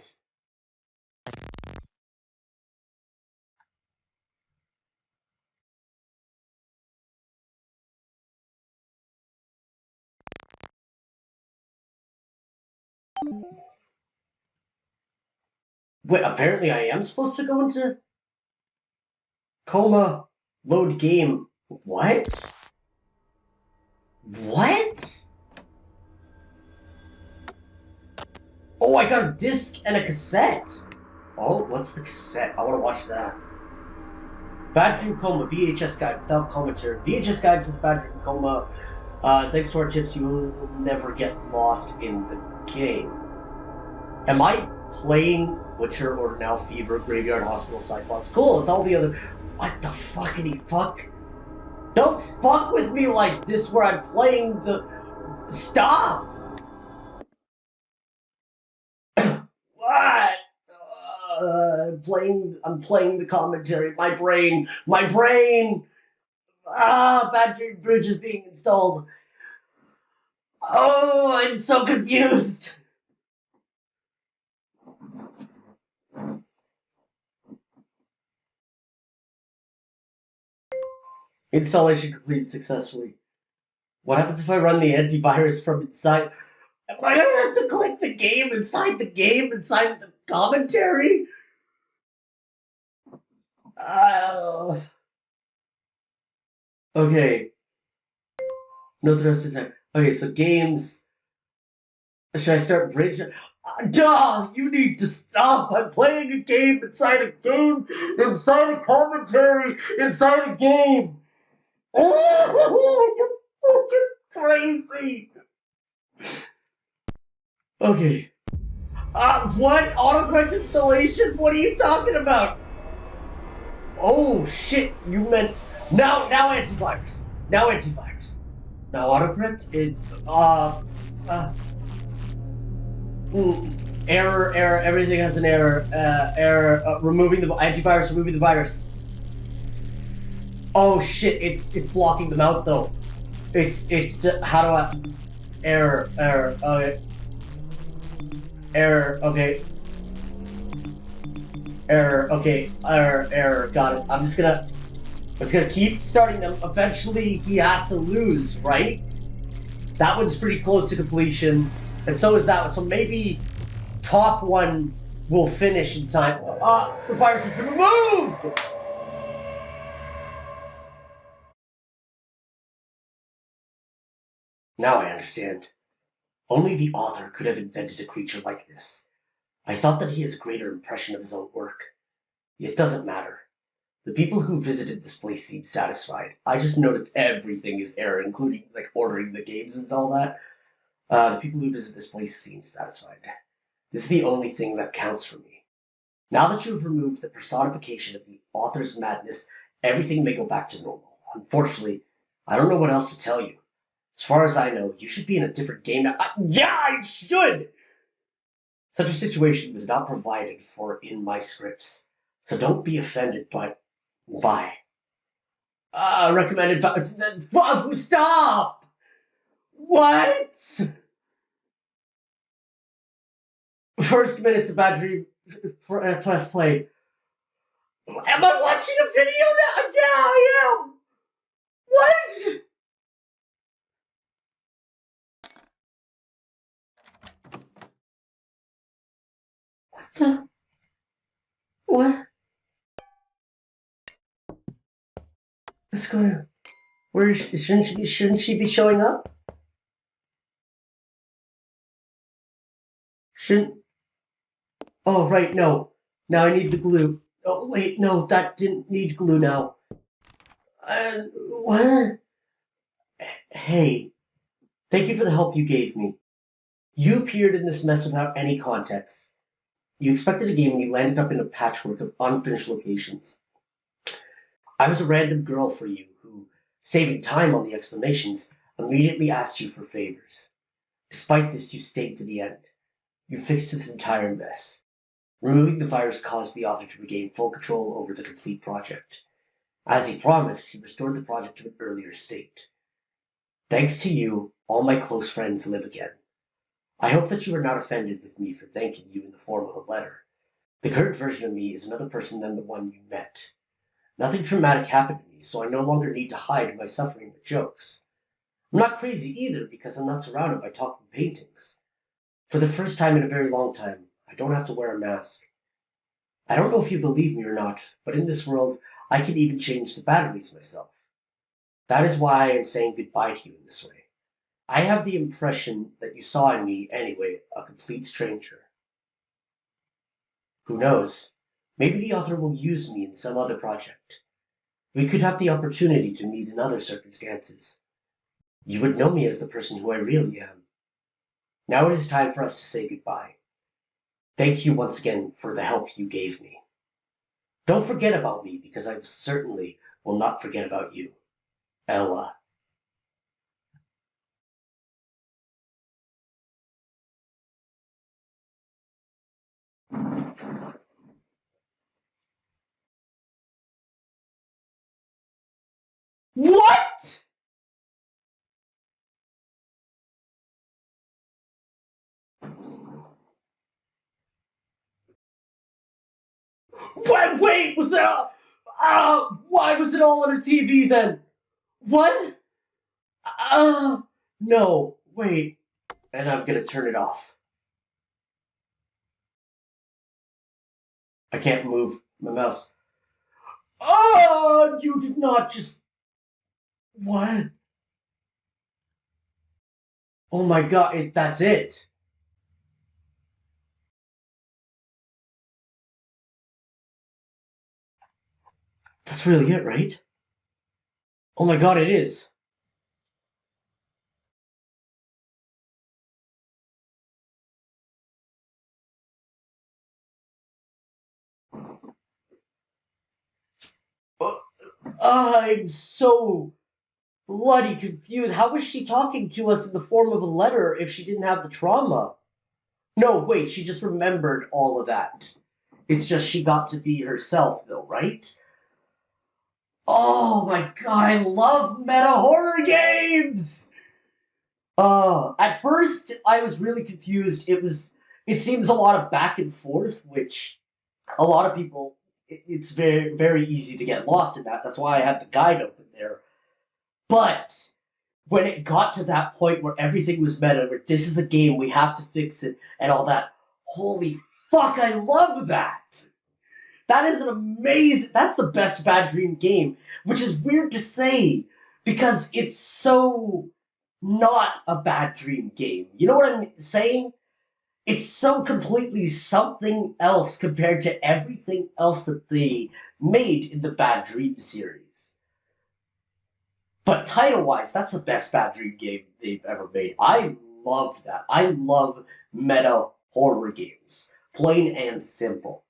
Wait, apparently I am supposed to go into coma load game. What? What? Oh, I got a disc and a cassette. Oh, what's the cassette? I want to watch that. Bad Dream Coma VHS guide without commentary. VHS guide to the Bad Dream Coma. Thanks to our tips, you will never get lost in the game. Am I playing Butcher or Now Fever, Graveyard Hospital, Cyclops? Cool, it's all the other... What the fuckity fuck? Don't fuck with me like this where I'm playing the... Stop! What? I'm playing the commentary. My brain! Bad Dream Bridge is being installed. Oh, I'm so confused. Installation completed successfully. What happens if I run the antivirus from inside? Am I gonna have to click the game inside the commentary? Okay. No threats is okay, so games. Should I start bridge? Duh! You need to stop! I'm playing a game inside a game, inside a commentary, inside a game! Oh, you're fucking crazy! Okay. What? Autocorrect installation? What are you talking about? Oh, shit, you meant... Now antivirus. Now autocorrect? Error, everything has an error. Removing the antivirus, removing the virus. Oh shit, it's blocking them out though. How do I... Error, okay. Error, okay. Error, got it. I'm just gonna keep starting them. Eventually he has to lose, right? That one's pretty close to completion. And so is that one. So maybe top one will finish in time. The virus has been removed! Now I understand. Only the author could have invented a creature like this. I thought that he has a greater impression of his own work. It doesn't matter. The people who visited this place seem satisfied. I just noticed everything is error, including like ordering the games and all that. The people who visit this place seem satisfied. This is the only thing that counts for me. Now that you have removed the personification of the author's madness, everything may go back to normal. Unfortunately, I don't know what else to tell you. As far as I know, you should be in a different game now. Yeah, I should! Such a situation was not provided for in my scripts, so don't be offended, but bye. Recommended by... Stop! What? First minutes of Bad Dream Press Play. Am I watching a video now? Yeah, I am. What? What the? What? What's going on? Where is she? Shouldn't she be showing up? Shouldn't? Oh, right, no. Now I need the glue. Oh, wait, no, that didn't need glue now. What? Hey, thank you for the help you gave me. You appeared in this mess without any context. You expected a game and you landed up in a patchwork of unfinished locations. I was a random girl for you who, saving time on the explanations, immediately asked you for favors. Despite this, you stayed to the end. You fixed this entire mess. Removing the virus caused the author to regain full control over the complete project. As he promised, he restored the project to an earlier state. Thanks to you, all my close friends live again. I hope that you are not offended with me for thanking you in the form of a letter. The current version of me is another person than the one you met. Nothing traumatic happened to me, so I no longer need to hide my suffering with jokes. I'm not crazy either because I'm not surrounded by talking paintings. For the first time in a very long time, I don't have to wear a mask. I don't know if you believe me or not, but in this world, I can even change the batteries myself. That is why I am saying goodbye to you in this way. I have the impression that you saw in me, anyway, a complete stranger. Who knows? Maybe the author will use me in some other project. We could have the opportunity to meet in other circumstances. You would know me as the person who I really am. Now it is time for us to say goodbye. Thank you once again for the help you gave me. Don't forget about me, because I certainly will not forget about you. Ella. What? Wait, was that? Why was it all on a TV then? What? Uh, no, wait. And I'm gonna turn it off. I can't move my mouse. Oh, you did not just. What? Oh my god, that's it. That's really it, right? Oh my god, it is. Uh, I'm so bloody confused. How was she talking to us in the form of a letter if she didn't have the trauma? No, wait, she just remembered all of that. It's just she got to be herself, though, right? Oh my god, I love meta horror games! At first, I was really confused. It seems a lot of back and forth, which a lot of people, it's very, very easy to get lost in that. That's why I had the guide open there. But when it got to that point where everything was meta, where this is a game, we have to fix it, and all that, holy fuck, I love that! That is an amazing, that's the best Bad Dream game, which is weird to say, because it's so not a Bad Dream game. You know what I'm saying? It's so completely something else compared to everything else that they made in the Bad Dream series. But title-wise, that's the best Bad Dream game they've ever made. I love that. I love meta horror games. Plain and simple.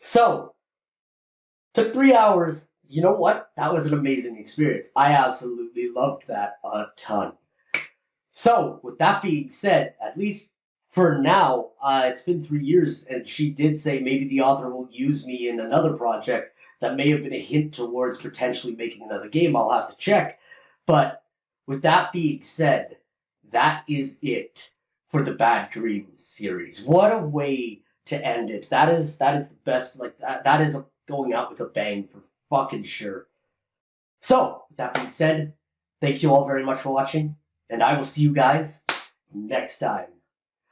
So, took 3 hours. You know what? That was an amazing experience. I absolutely loved that a ton. So, with that being said, at least for now, it's been 3 years, and she did say maybe the author will use me in another project that may have been a hint towards potentially making another game. I'll have to check. But with that being said, that is it for the Bad Dream series. What a way to end it. That is the best. Like that is going out with a bang for fucking sure. So, with that being said, thank you all very much for watching, and I will see you guys next time.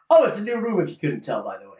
Oh, it's a new room if you couldn't tell, by the way.